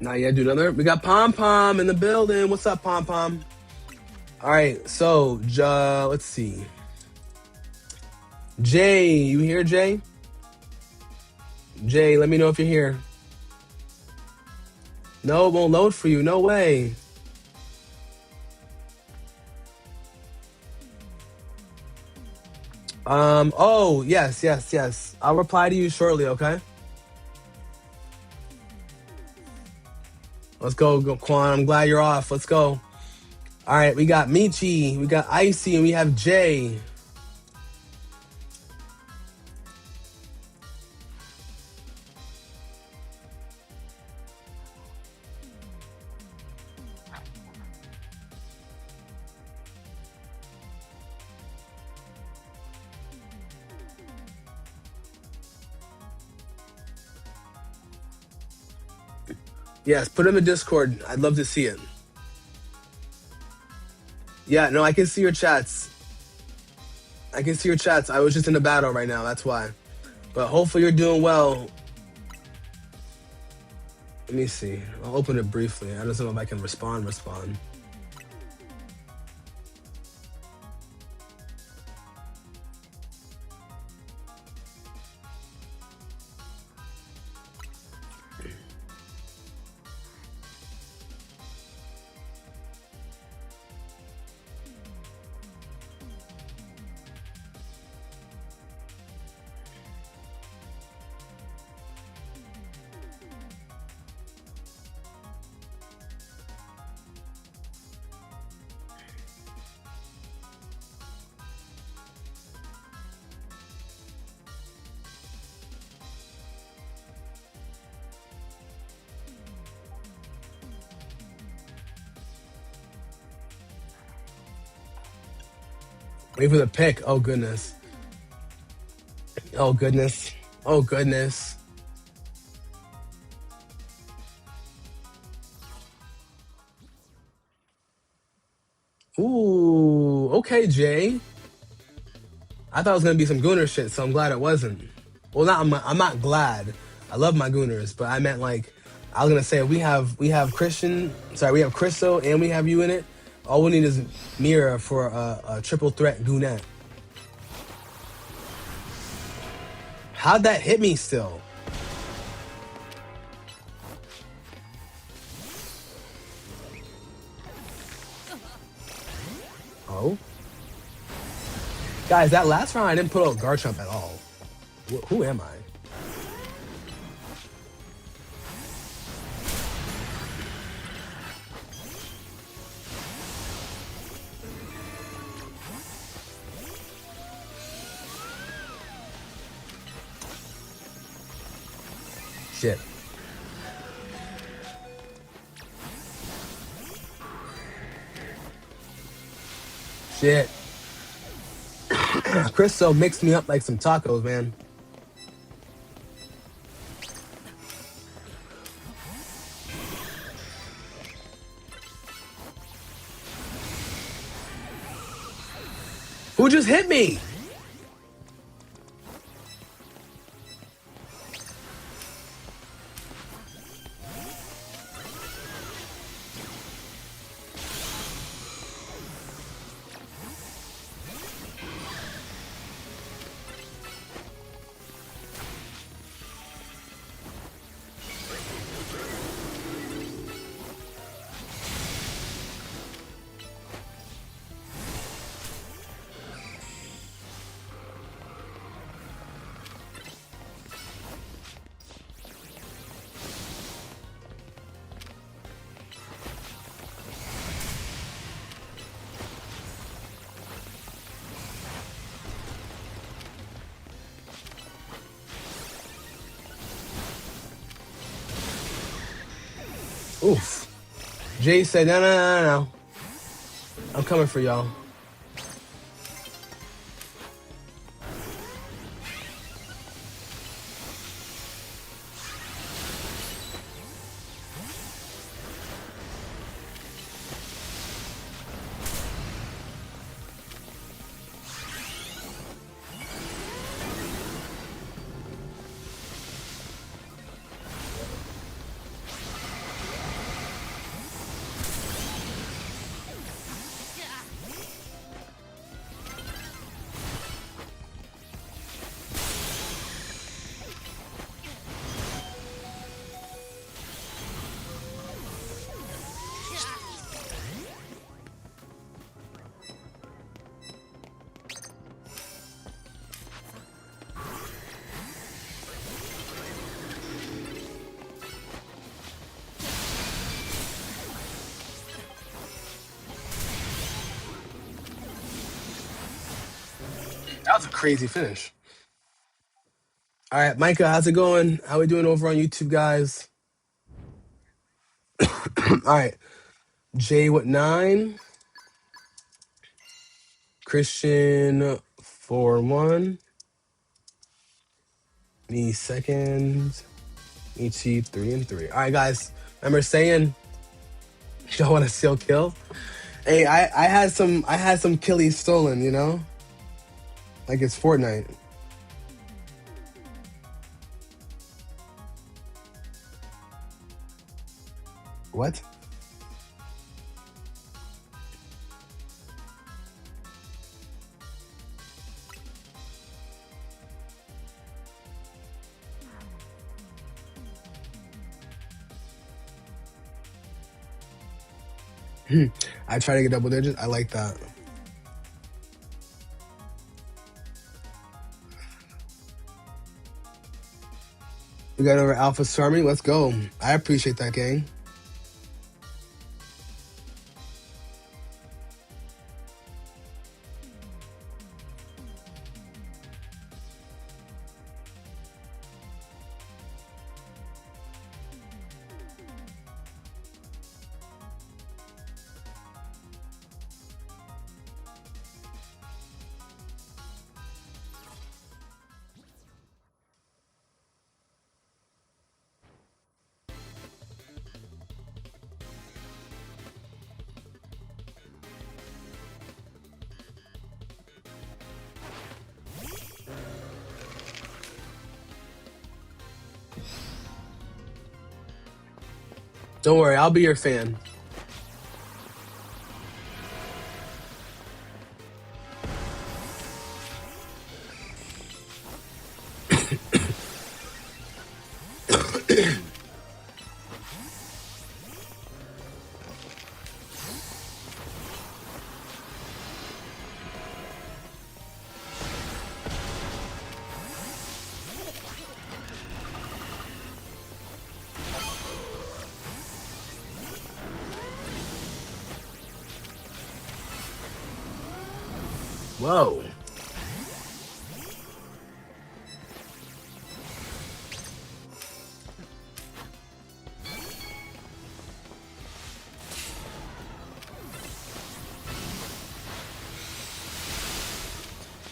Not yet, do another. We got Pom Pom in the building. What's up, Pom Pom? All right, so let's see. Jay, you here, Jay? Jay, let me know if you're here. No, it won't load for you. No way. Oh, yes. I'll reply to you shortly, okay? Let's go, Quan. I'm glad you're off. Let's go. All right, we got Michi, we got Icy, and we have Jay. Yes, put him in Discord. I'd love to see it. Yeah, no, I can see your chats. I can see your chats. I was just in a battle right now. That's why. But hopefully you're doing well. Let me see. I'll open it briefly. I don't know if I can respond. Wait for the pick. Oh, goodness. Oh, goodness. Oh, goodness. Ooh, okay, Jay. I thought it was gonna be some Gooner shit, so I'm glad it wasn't. Well, I'm not glad. I love my Gooners, but I meant like I was gonna say we have Christian. Sorry, we have Crystal and we have you in it. All we need is Mira for a triple threat Goonette. How'd that hit me still? Oh, guys, that last round I didn't put out Garchomp at all. Who am I? Shit. Shit. Crystal mixed me up like some tacos, man. Who just hit me? Oof. Jay said, no. I'm coming for y'all. was a crazy finish. All right, Micah, how's it going? How we doing over on YouTube, guys? All right, Jay with 9, Christian 4-1, me second, Ichi 3-3. All right, guys, remember saying y'all want to steal kill? Hey, I had some killies stolen, you know, like it's Fortnite. What? I try to get double digits. I like that. We got over Alpha Stormy. Let's go. I appreciate that, gang. Don't worry, I'll be your fan. Whoa.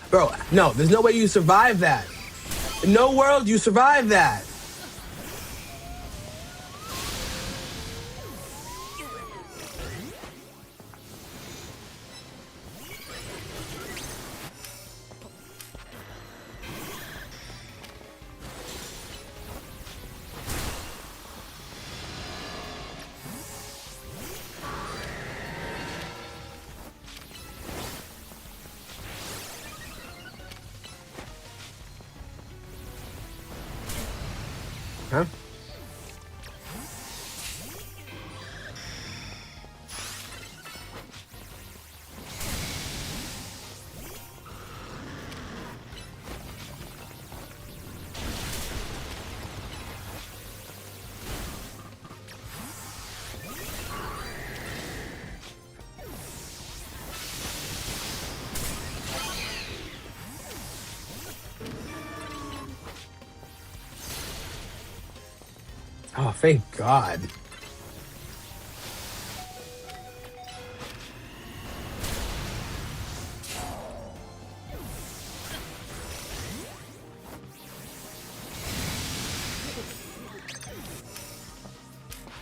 Bro, no, there's no way you survive that. In no world you survive that. Huh? Oh, thank God.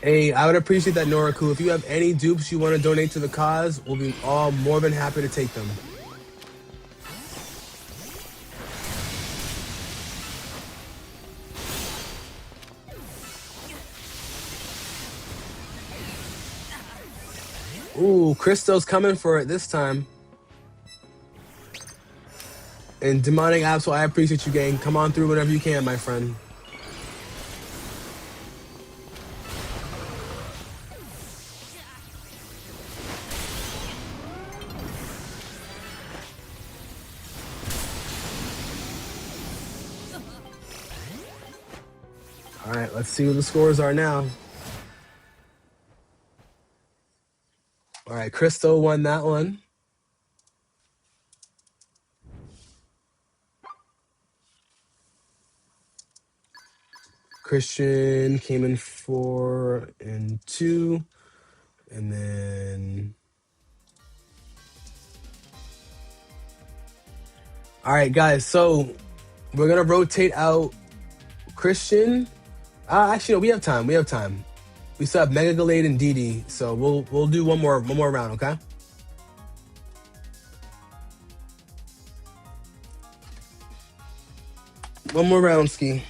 Hey, I would appreciate that, Noriku. If you have any dupes you want to donate to the cause, we'll be all more than happy to take them. Ooh, Cristo's coming for it this time. And Demonic Absol, I appreciate you, gang. Come on through whenever you can, my friend. All right, let's see what the scores are now. All right, Cristo won that one. Christian came in 4 and 2. And then... All right, guys. So we're going to rotate out Christian. Actually, no, we have time. We have time. We still have Mega Galade and DD. So we'll do one more round, okay? One more round, Ski.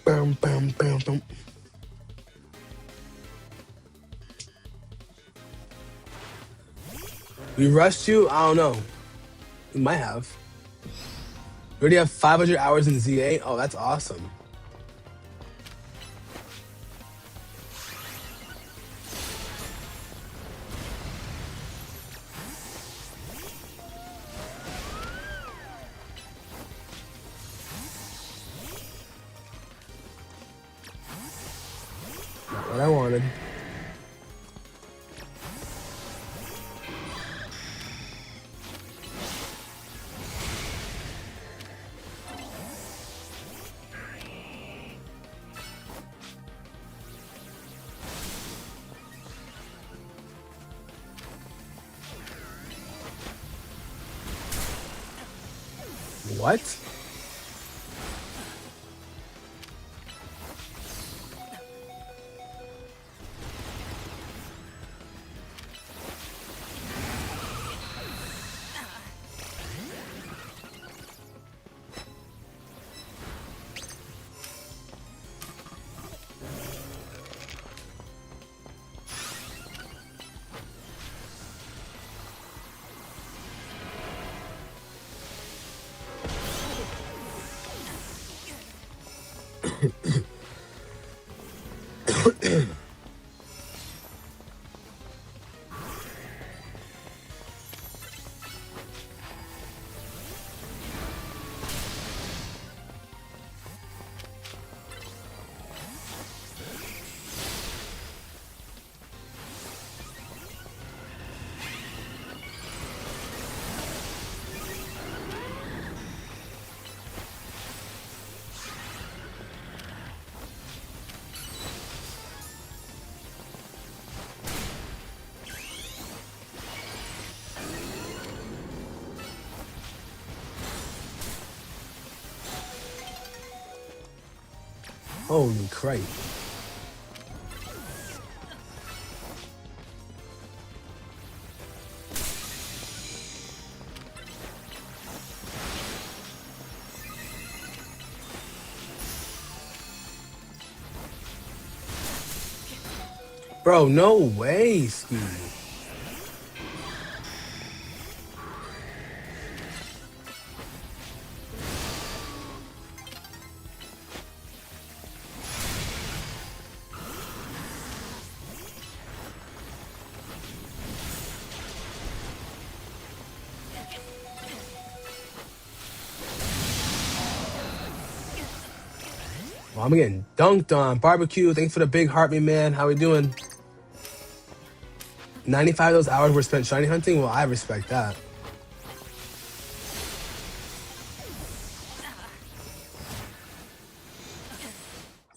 Bam, bam, bam, bam. We rushed you? I don't know. We might have. We already have 500 hours in Z8. Oh, that's awesome. Not what I wanted. What? Holy crap. Bro, no way, Ski. Well, I'm getting dunked on. Barbecue, thanks for the big heart, me man. How we doing? 95 of those hours were spent shiny hunting? Well, I respect that.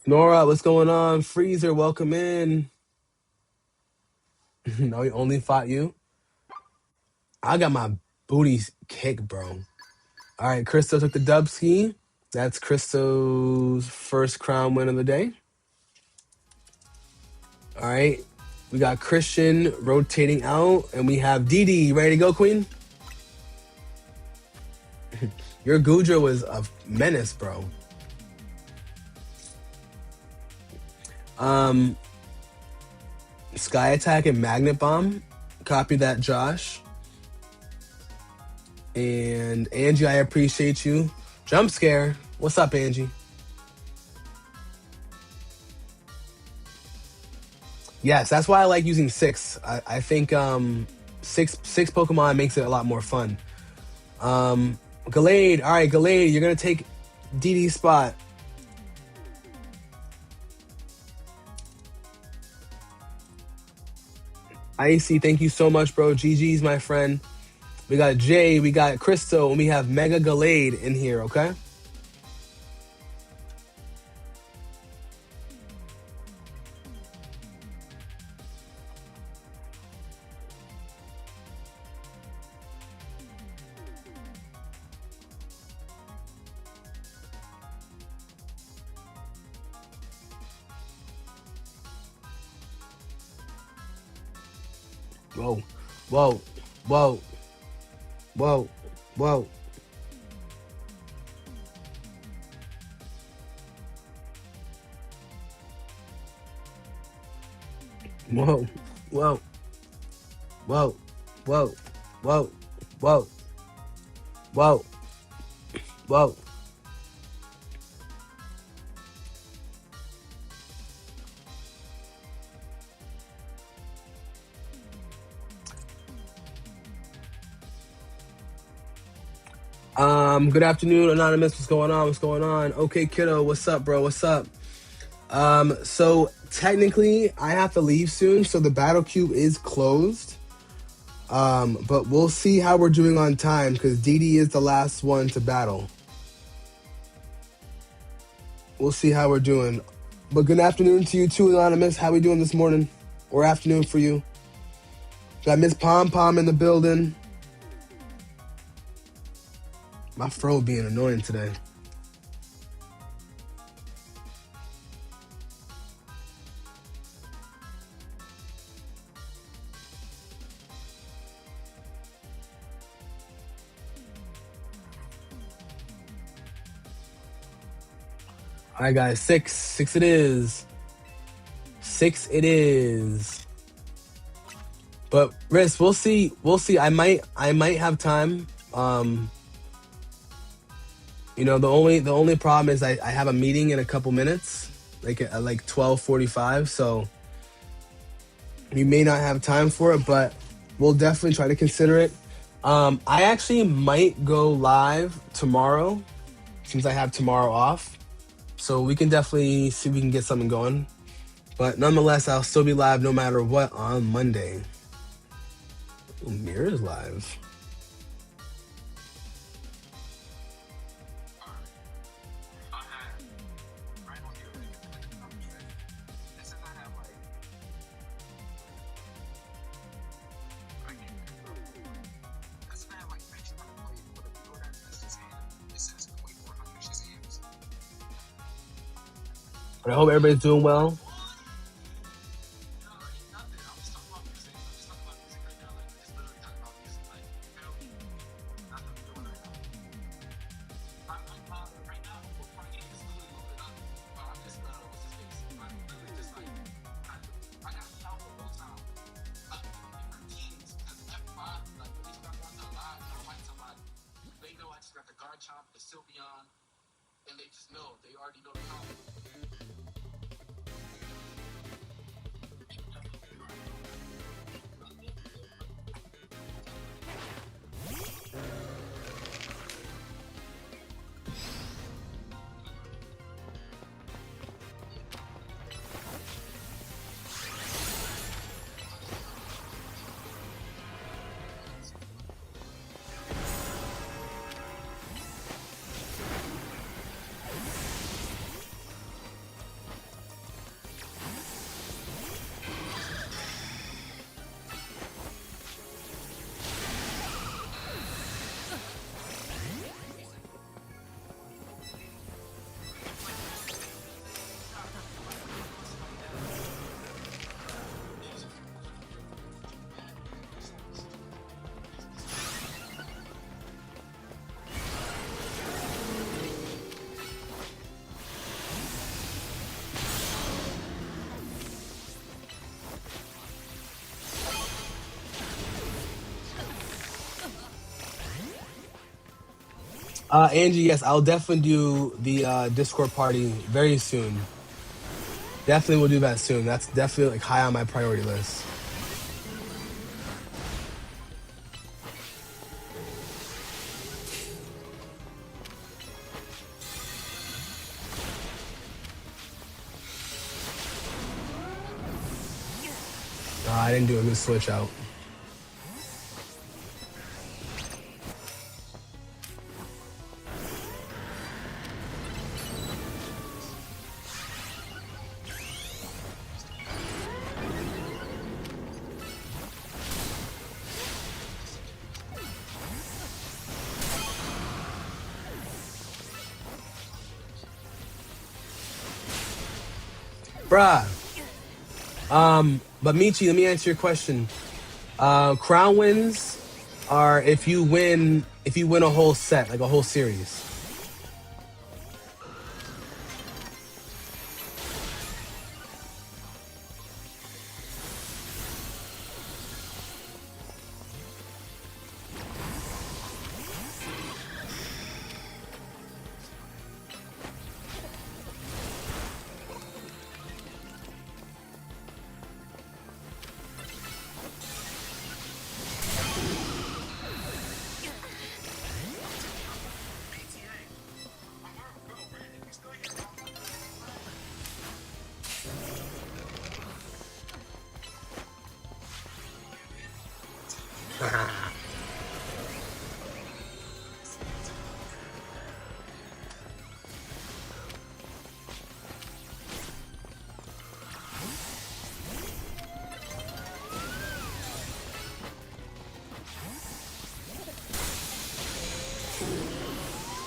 Nora, what's going on? Freezer, welcome in. No, he only fought you? I got my booty kicked, bro. All right, Christo took the dub ski. That's Christo's first crown win of the day. All right, we got Christian rotating out, and we have DD. Ready to go, Queen? Your Goodra was a menace, bro. Sky Attack and Magnet Bomb. Copy that, Josh. And Angie, I appreciate you. Jump Scare. What's up, Angie? Yes, that's why I like using 6. I think six Pokemon makes it a lot more fun. Gallade. All right, Gallade, you're going to take DD's spot. Icy, thank you so much, bro. GG's, my friend. We got Jay, we got Crystal, and we have Mega Gallade in here, okay? Whoa, whoa, whoa, whoa, whoa. Whoa, whoa, whoa, whoa, whoa, whoa, whoa, whoa. Good afternoon, Anonymous. What's going on? What's going on? Okay, kiddo, what's up, bro? What's up? So technically I have to leave soon, so the battle queue is closed. But we'll see how we're doing on time because DD is the last one to battle. We'll see how we're doing. But good afternoon to you too, Anonymous. How we doing this morning? Or afternoon for you? Got Miss Pom Pom in the building. My fro being annoying today. All right, guys. 6 it is. 6 it is. But Riz, we'll see. We'll see. I might have time. You know, the only problem is I have a meeting in a couple minutes, like at like 12:45. So we may not have time for it, but we'll definitely try to consider it. I actually might go live tomorrow, since I have tomorrow off. So we can definitely see if we can get something going. But nonetheless, I'll still be live no matter what on Monday. Ooh, Mirror's live. But I hope everybody's doing well. Angie, yes, I'll definitely do the Discord party very soon. Definitely will do that soon. That's definitely like high on my priority list. I didn't do a good switch out. Bruh. But Michi, let me answer your question. Crown wins are if you win a whole set, like a whole series.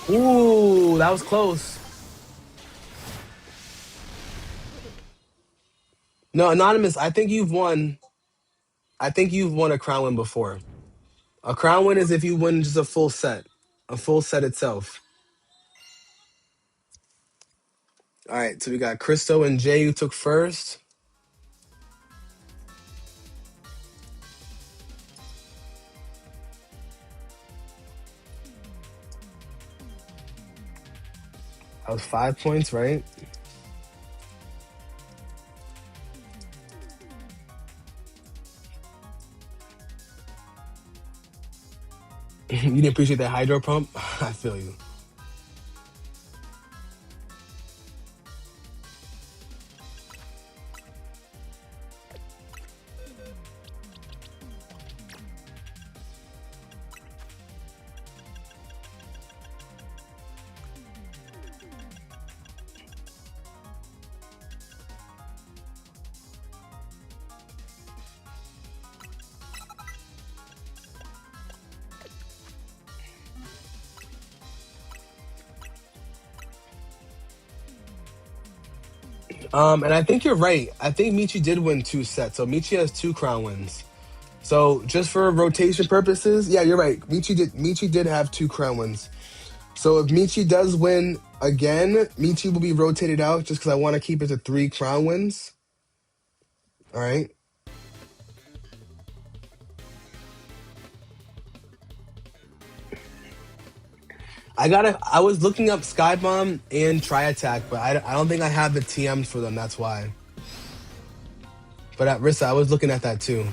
Ooh, that was close. No, Anonymous, I think you've won. I think you've won a crown win before. A crown win is if you win just a full set itself. All right, so we got Christo and Jay who took first. That was 5 points, right? You didn't appreciate that hydro pump? I feel you. And I think you're right. I think Michi did win 2 sets. So Michi has 2 crown wins. So just for rotation purposes, yeah, you're right. Michi did have 2 crown wins. So if Michi does win again, Michi will be rotated out just because I want to keep it to 3 crown wins. All right. I was looking up Skybomb and Tri Attack, but I don't think I have the TMs for them. That's why. But at Rissa, I was looking at that too.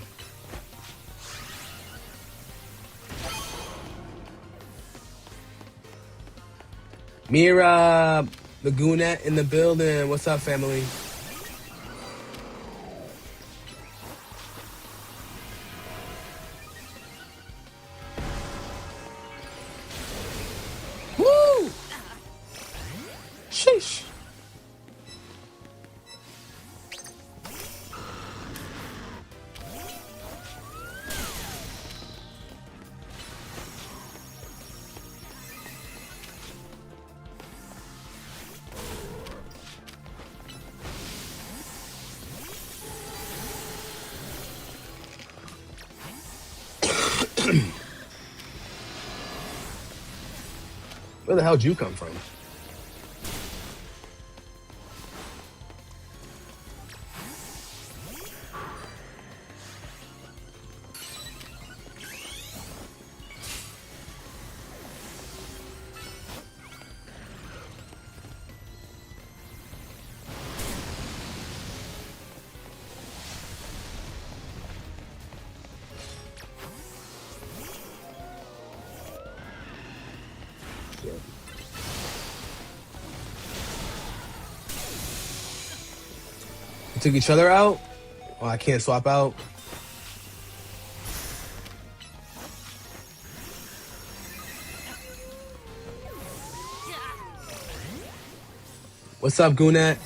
Mira, the Goonette in the building. What's up, family? Woo! Sheesh. Where the hell did you come from? Took each other out. Oh, I can't swap out. What's up, Goonet?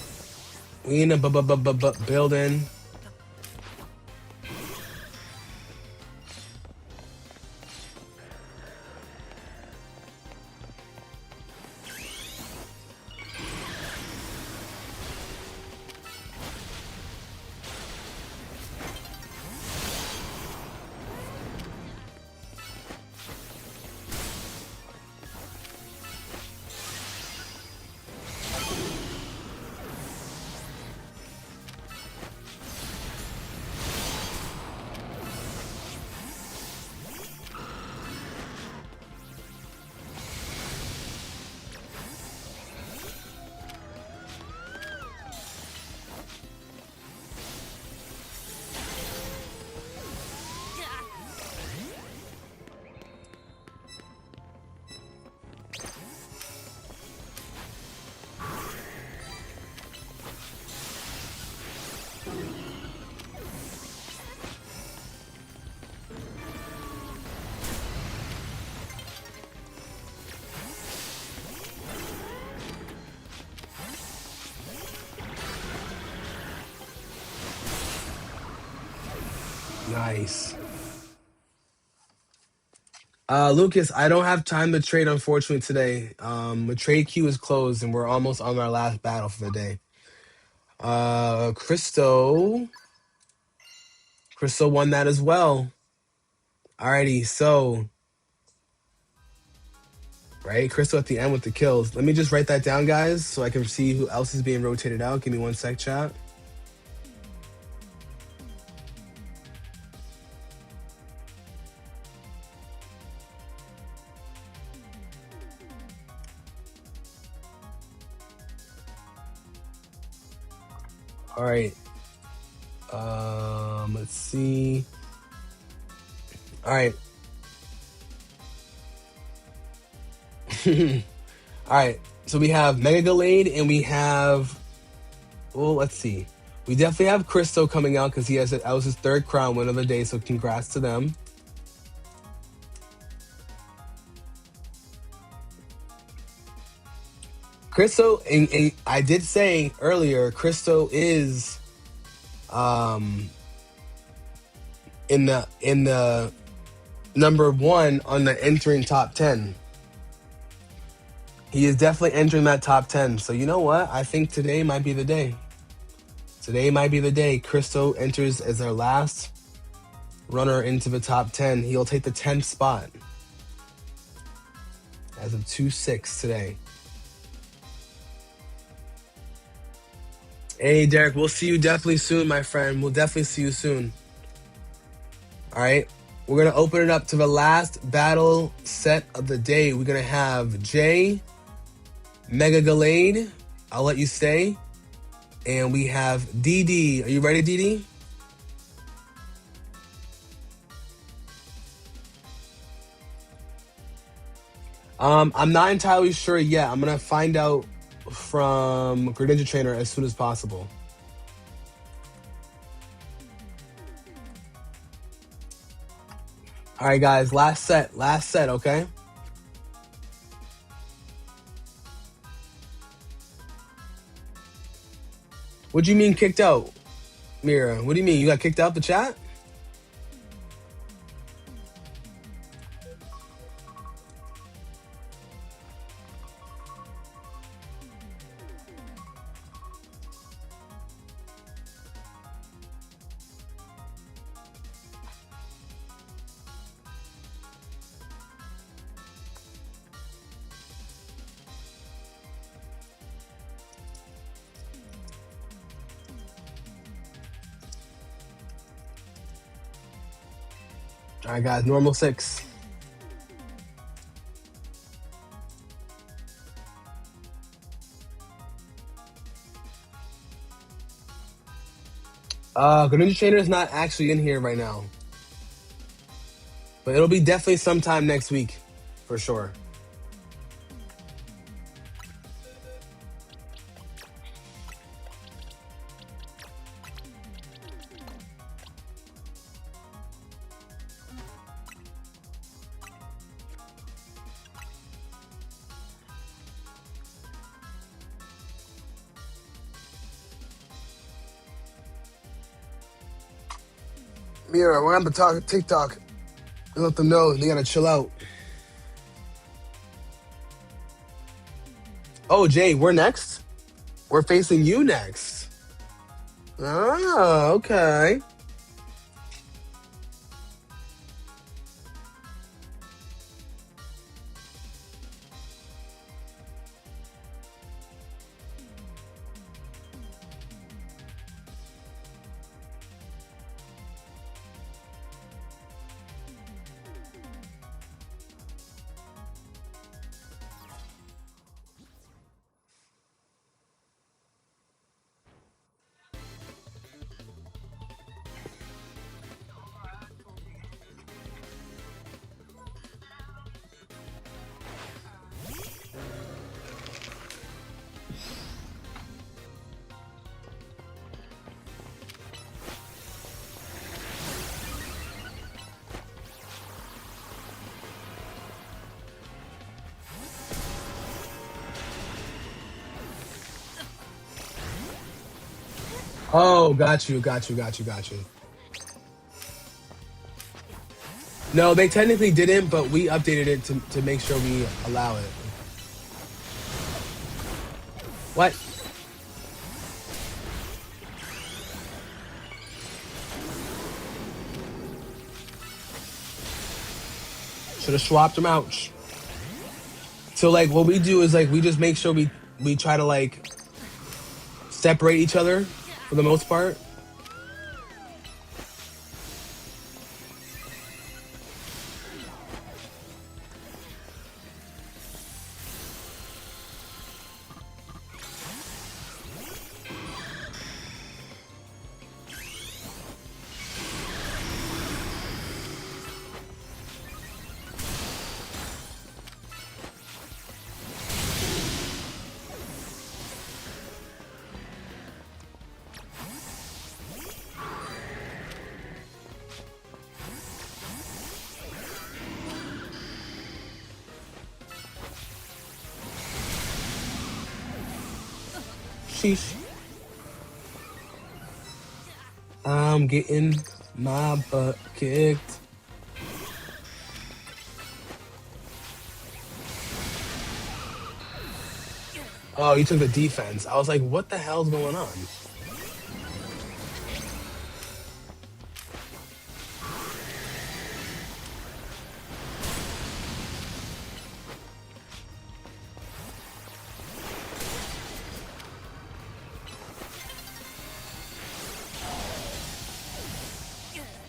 We in a building. Nice. Lucas, I don't have time to trade, unfortunately, today. The trade queue is closed and we're almost on our last battle for the day. Crystal won that as well. Alrighty, so right, Crystal at the end with the kills. Let me just write that down, guys, so I can see who else is being rotated out. Give me 1 sec, chat. All right. Let's see. All right. All right. So we have Mega Gallade and we have. Well, let's see. We definitely have Cristo coming out because that was his 3rd crown win of the day. So congrats to them. Cristo, and I did say earlier, Cristo is, in the number 1 on the entering top 10. He is definitely entering that top 10. So you know what? I think today might be the day. Today might be the day. Cristo enters as our last runner into the top 10. He'll take the 10th spot as of 2-6 today. Hey, Derek, we'll see you definitely soon, my friend. We'll definitely see you soon. All right. We're going to open it up to the last battle set of the day. We're going to have Jay, Mega Gallade. I'll let you stay. And we have DD. Are you ready, DD? I'm not entirely sure yet. I'm going to find out from Greninja Trainer as soon as possible. All right, guys, last set, okay? What do you mean kicked out, Mira? What do you mean? You got kicked out the chat? All right, guys, normal 6. Greninja Trainer is not actually in here right now. But it'll be definitely sometime next week, for sure. Mira, we're on the TikTok. Let them know they gotta chill out. Oh, Jay, we're next. We're facing you next. Oh, okay. Oh, got you. No, they technically didn't, but we updated it to make sure we allow it. What? Should have swapped them out. So like what we do is like we just make sure we try to like separate each other for the most part. Sheesh. I'm getting my butt kicked. Oh, you took the defense. I was like, what the hell's going on?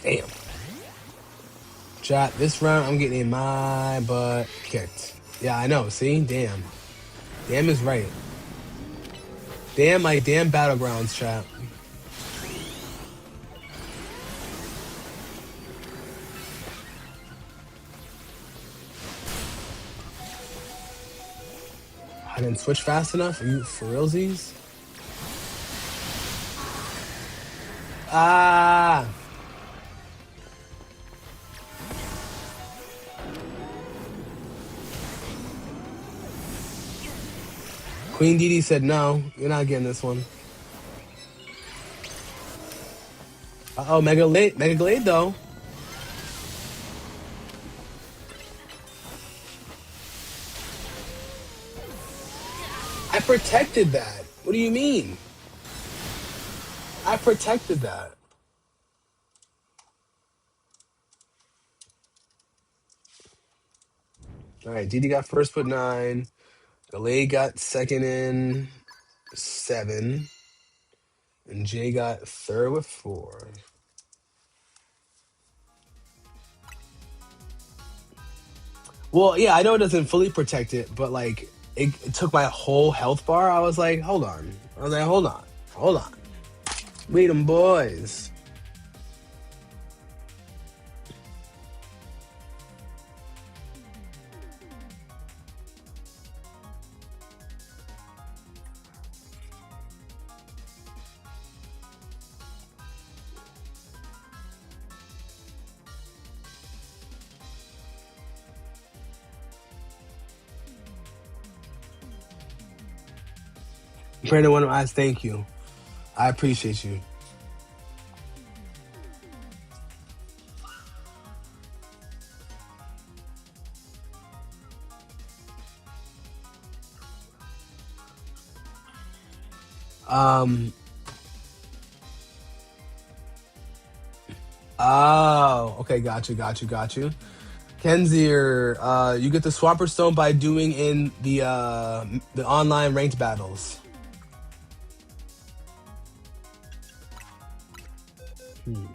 Damn. Chat, this round I'm getting my butt kicked. Yeah, I know. See? Damn. Damn is right. Damn, like damn battlegrounds, chat. I didn't switch fast enough? Are you for realsies? Ah! Queen Didi said no. You're not getting this one. Uh-oh, Mega Glade though. I protected that. What do you mean? I protected that. All right, Didi got first with 9. Glade got second in 7. And Jay got third with 4. Well, yeah, I know it doesn't fully protect it, but like it took my whole health bar. I was like, hold on. I was like, hold on. Wait them boys. Brandon want to ask thank you. I appreciate you. Um. Oh, okay, got you. Kenzier, you get the Swapper Stone by doing in the online ranked battles. Hmm.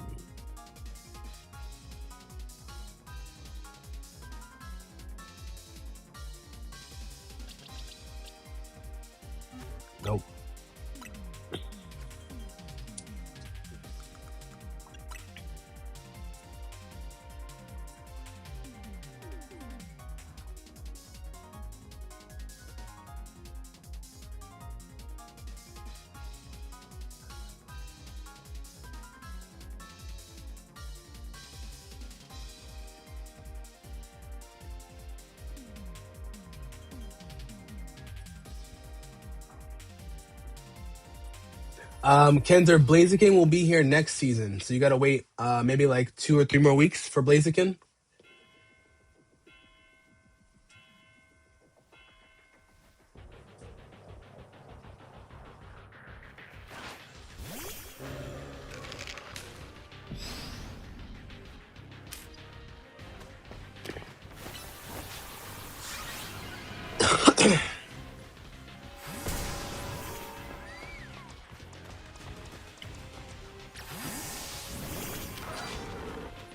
Nope. Kenzer, Blaziken will be here next season, so you gotta wait maybe like 2 or 3 more weeks for Blaziken.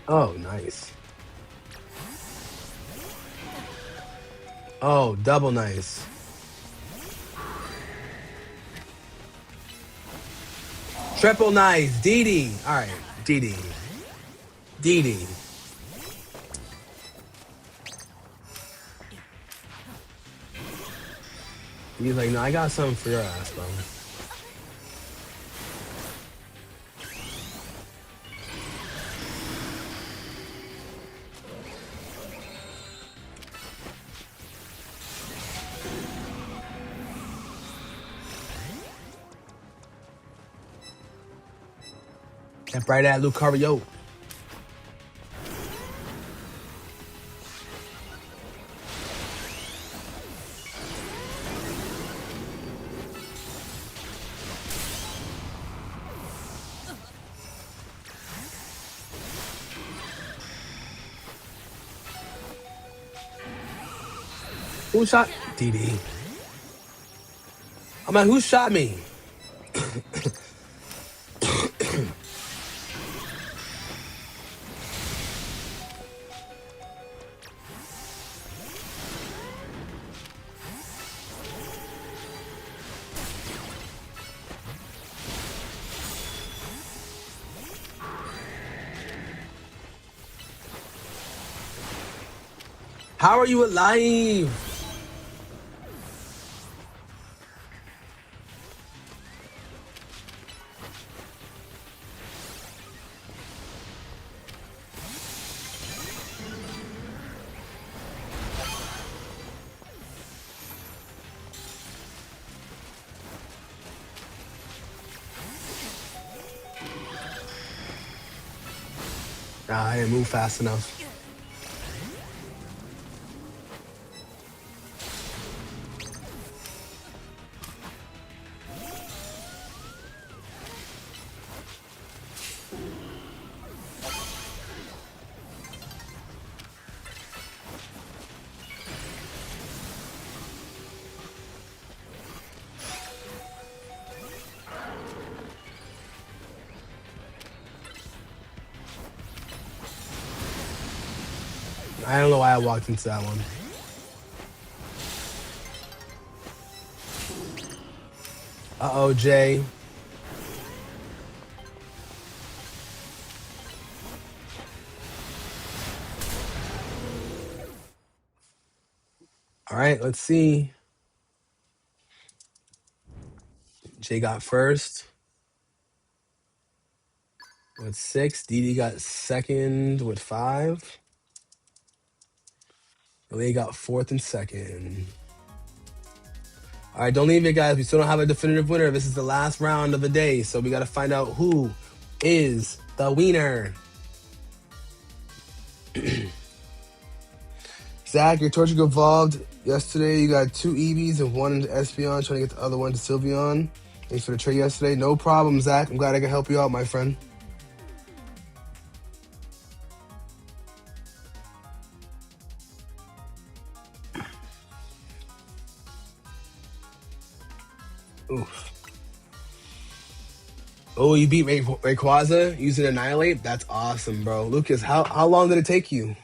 Oh, nice. Oh, double nice. Triple nice. DD. All right, DD. DD. He's like, no, I got something for your ass, bro. That right at Lucario. Who shot DD? I'm like, who shot me? How are you alive? Nah, I didn't move fast enough. I don't know why I walked into that one. Uh-oh, Jay. All right, let's see. Jay got first with 6. DD got second with 5. Lee got fourth and second. All right, don't leave it, guys. We still don't have a definitive winner. This is the last round of the day, so we got to find out who is the winner. Zach, your Torchic evolved yesterday. You got 2 Eevees and 1 into Espeon, trying to get the other one to Sylveon. Thanks for the trade yesterday. No problem, Zach. I'm glad I can help you out, my friend. Oof. Oh, you beat Rayquaza using Annihilate? That's awesome, bro. Lucas, how long did it take you?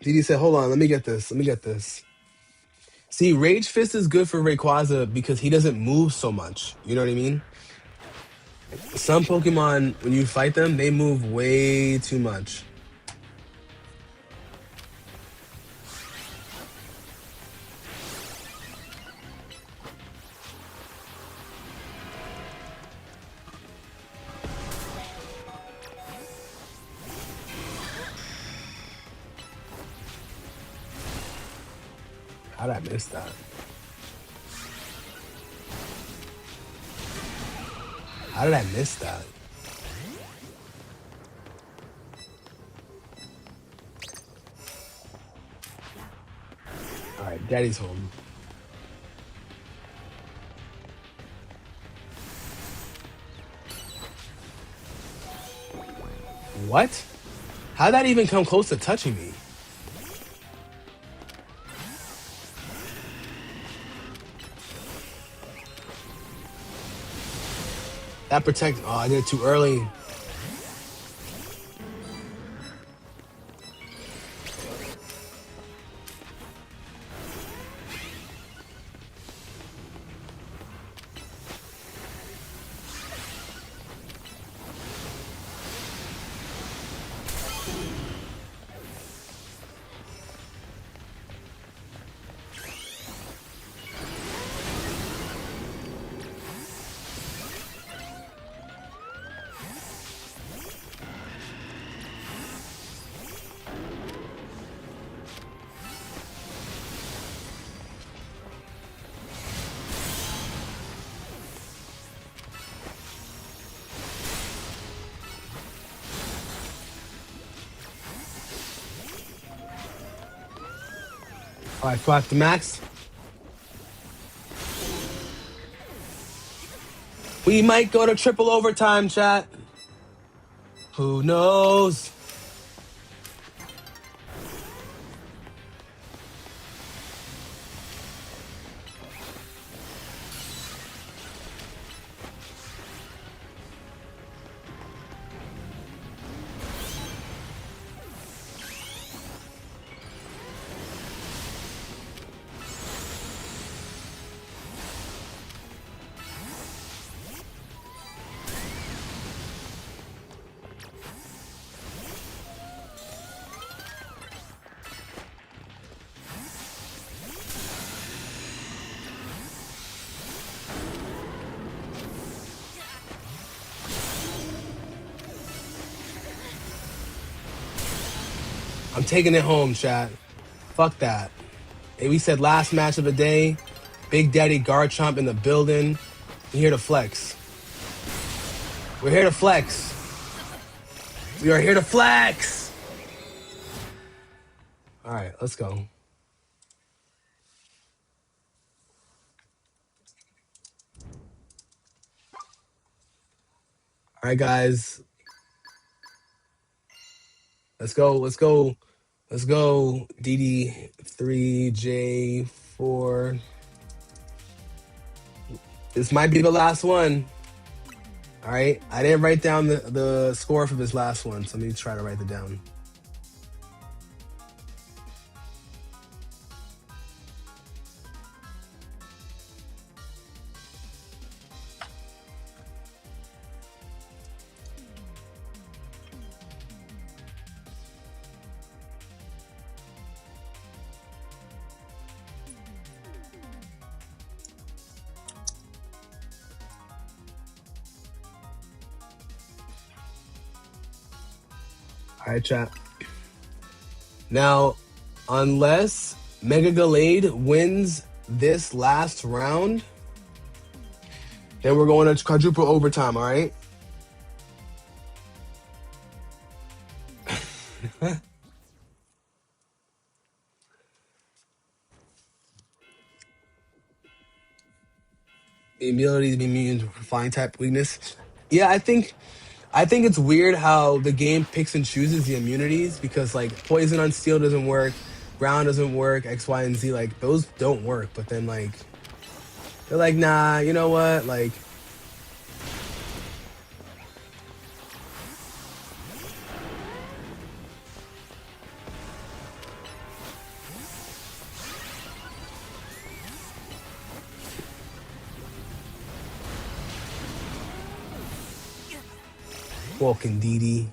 DD said, hold on, let me get this. Let me get this. See, Rage Fist is good for Rayquaza because he doesn't move so much. You know what I mean? Some Pokemon, when you fight them, they move way too much. How did I miss that? How did I miss that? All right, Daddy's home. What? How'd that even come close to touching me? That protect. Oh, I did it too early. All right, flat the max. We might go to triple overtime, chat. Who knows? I'm taking it home, chat. Fuck that. Hey, we said last match of the day. Big Daddy Garchomp in the building. We're here to flex. We're here to flex. We are here to flex. All right, let's go. All right, guys. Let's go. Let's go. Let's go. DD3J4. This might be the last one. All right. I didn't write down the score for this last one, so let me try to write it down. All right, chat. Now, unless Mega Gallade wins this last round, then we're going to quadruple overtime, all right? ability to be immune to flying type weakness. Yeah, I think it's weird how the game picks and chooses the immunities because like poison on steel doesn't work, ground doesn't work, X, Y, and Z like those don't work. But then like they're like, nah, you know what? Like walking DD.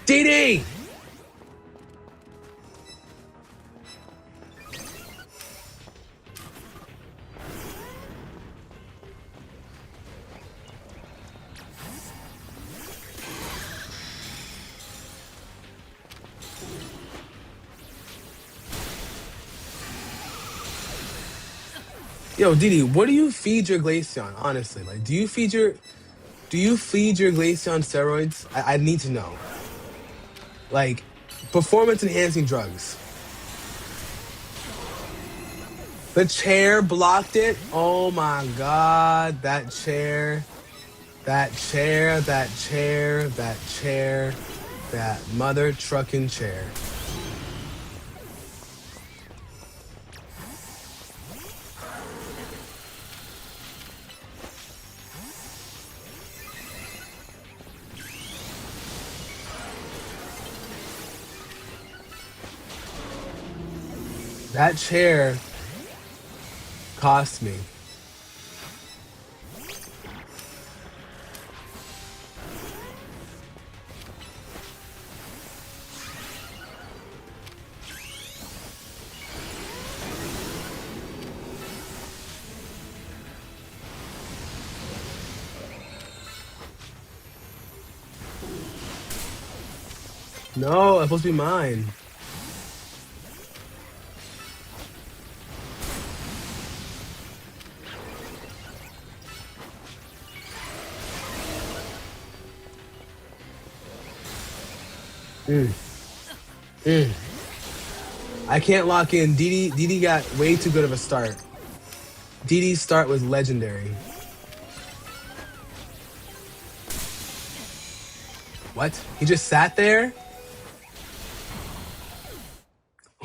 DD. Yo, Didi, what do you feed your Glaceon? Honestly, like, do you feed your Glaceon steroids? I need to know. Like, performance enhancing drugs. The chair blocked it. Oh my god, that chair, that chair, that chair, that chair, that mother trucking chair. That chair cost me. No, it's supposed to be mine. Mm, mm. I can't lock in. Didi got way too good of a start. Didi's start was legendary. What? He just sat there?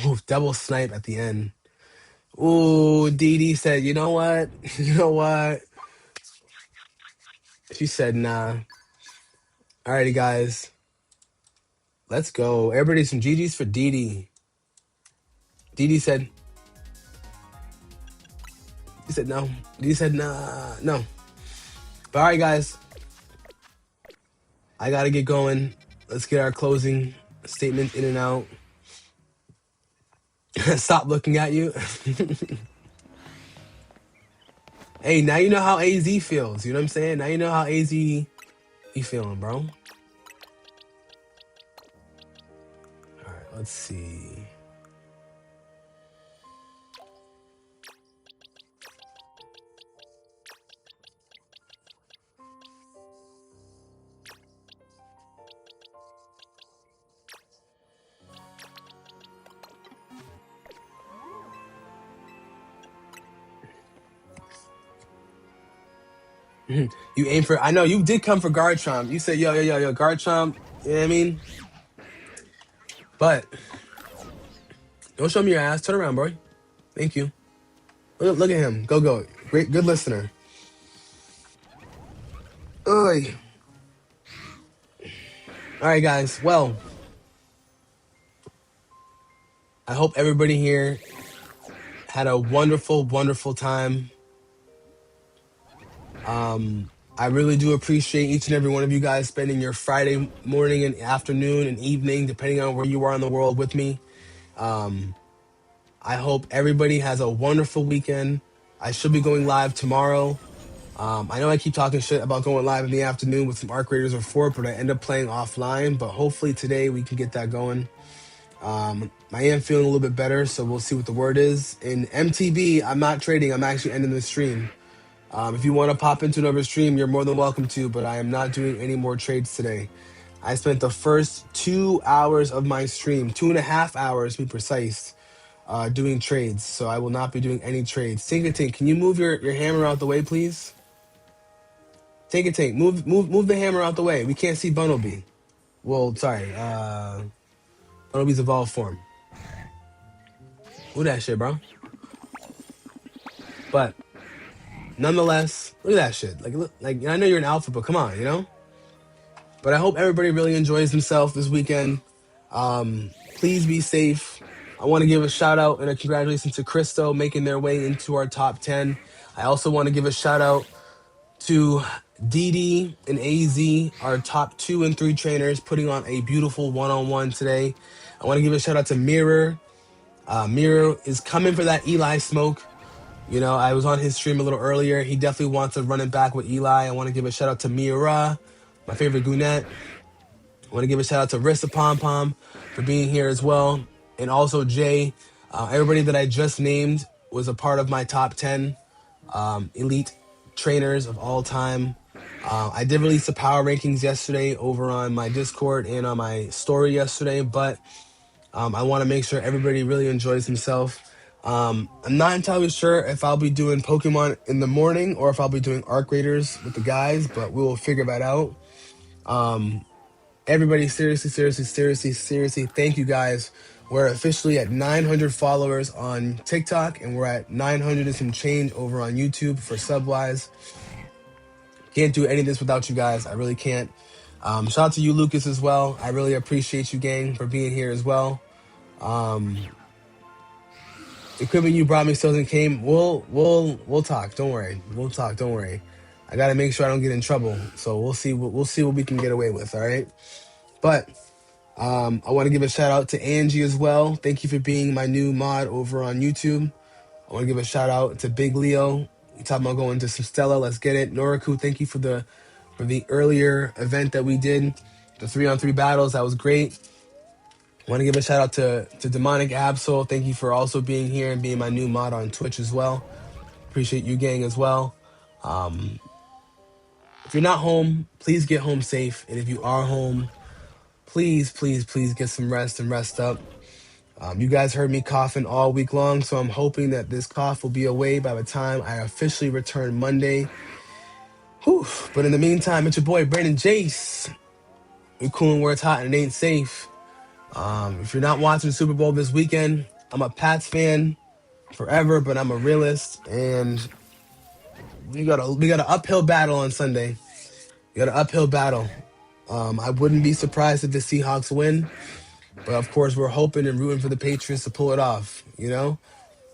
Ooh, double snipe at the end. Ooh, Didi said, you know what? You know what? She said, nah. Alrighty, guys. Let's go. Everybody, some GG's for Didi. Didi said, he said no. Didi said, nah, no. But alright, guys. I gotta get going. Let's get our closing statement in and out. Stop looking at you. Hey, now you know how AZ feels. You know what I'm saying? Now you know how AZ be feeling, bro. All right, let's see. You aim for. I know you did come for Garchomp. You said, yo, Garchomp. You know what I mean? But don't show me your ass. Turn around, bro. Thank you. Look at him. Go. Great, good listener. Oy. All right, guys. Well, I hope everybody here had a wonderful, wonderful time. I really do appreciate each and every one of you guys spending your Friday morning and afternoon and evening, depending on where you are in the world with me. I hope everybody has a wonderful weekend. I should be going live tomorrow. I know I keep talking shit about going live in the afternoon with some Arc Raiders or Fort, but I end up playing offline. But hopefully today we can get that going. I am feeling a little bit better, so we'll see what the word is. In MTB, I'm not trading. I'm actually ending the stream. If you want to pop into another stream, you're more than welcome to, but I am not doing any more trades today. I spent the first 2 hours of my stream, 2.5 hours to be precise, doing trades. So I will not be doing any trades. Tink, can you move your hammer out the way, please? Tink, move the hammer out the way. We can't see Bumblebee. Well, sorry, Bumblebee's evolved form. Who that shit, bro? But nonetheless, look at that shit. Like I know you're an alpha, but come on, you know. But I hope everybody really enjoys themselves this weekend. Please be safe. I want to give a shout out and a congratulations to Christo making their way into our top 10. I also want to give a shout out to Didi and AZ, our top 2 and 3 trainers, putting on a beautiful one-on-one today. I want to give a shout out to Mirror. Mirror is coming for that Eli smoke. You know, I was on his stream a little earlier. He definitely wants to run it back with Eli. I want to give a shout out to Mira, my favorite Goonette. I want to give a shout out to Rissa Pom Pom for being here as well. And also Jay. Everybody that I just named was a part of my top 10 elite trainers of all time. I did release the power rankings yesterday over on my Discord and on my story yesterday, but I want to make sure everybody really enjoys himself. I'm not entirely sure if I'll be doing Pokemon in the morning or if I'll be doing Arc Raiders with the guys, but we will figure that out. Everybody, seriously, thank you guys. We're officially at 900 followers on TikTok, and we're at 900 and some change over on YouTube for Subwise. Can't do any of this without you guys. I really can't. Shout out to you, Lucas, as well. I really appreciate you, gang, for being here as well. Equipment you brought me still hasn't came. We'll talk. Don't worry. We'll talk. Don't worry. I gotta make sure I don't get in trouble. So we'll see what we can get away with. All right. But I want to give a shout out to Angie as well. Thank you for being my new mod over on YouTube. I want to give a shout out to Big Leo. You talking about going to some Stella? Let's get it. Noriku, thank you for the earlier event that we did, the 3-on-3 battles. That was great. I want to give a shout out to Demonic Absol. Thank you for also being here and being my new mod on Twitch as well. Appreciate you, gang, as well. If you're not home, please get home safe. And if you are home, please get some rest and rest up. You guys heard me coughing all week long, so I'm hoping that this cough will be away by the time I officially return Monday. Whew. But in the meantime, it's your boy Brandon Jace. We're cooling where it's hot and it ain't safe. If you're not watching the Super Bowl this weekend, I'm a Pats fan forever, but I'm a realist, and we got an uphill battle on Sunday. We got an uphill battle. I wouldn't be surprised if the Seahawks win, but of course we're hoping and rooting for the Patriots to pull it off. You know,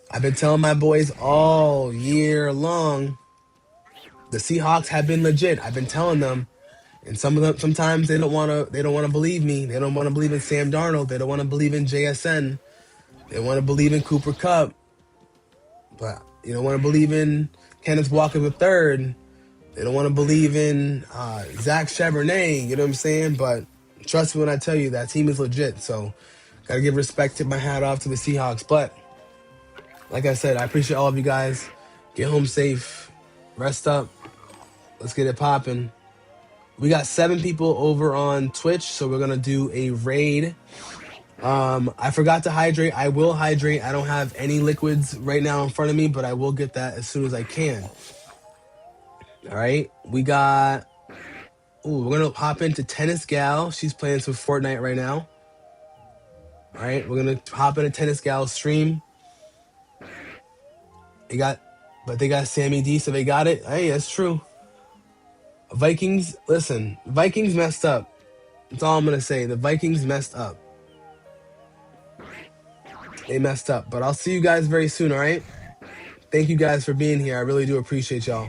I've been telling my boys all year long the Seahawks have been legit. I've been telling them. And some of them, sometimes they don't want to believe me. They don't want to believe in Sam Darnold. They don't want to believe in JSN. They want to believe in Cooper Kupp. But you don't want to believe in Kenneth Walker III. They don't want to believe in Zach Charbonnet. You know what I'm saying? But trust me when I tell you that team is legit. So got to give respect, tip my hat off to the Seahawks. But like I said, I appreciate all of you guys. Get home safe. Rest up. Let's get it popping. We got 7 people over on Twitch, so we're going to do a raid. I forgot to hydrate. I will hydrate. I don't have any liquids right now in front of me, but I will get that as soon as I can. All right. We got... Ooh, we're going to hop into Tennis Gal. She's playing some Fortnite right now. All right. We're going to hop into Tennis Gal's stream. They got Sammy D, so they got it. Hey, that's true. Vikings, listen, Vikings messed up. That's all I'm going to say. The Vikings messed up. They messed up. But I'll see you guys very soon, all right? Thank you guys for being here. I really do appreciate y'all.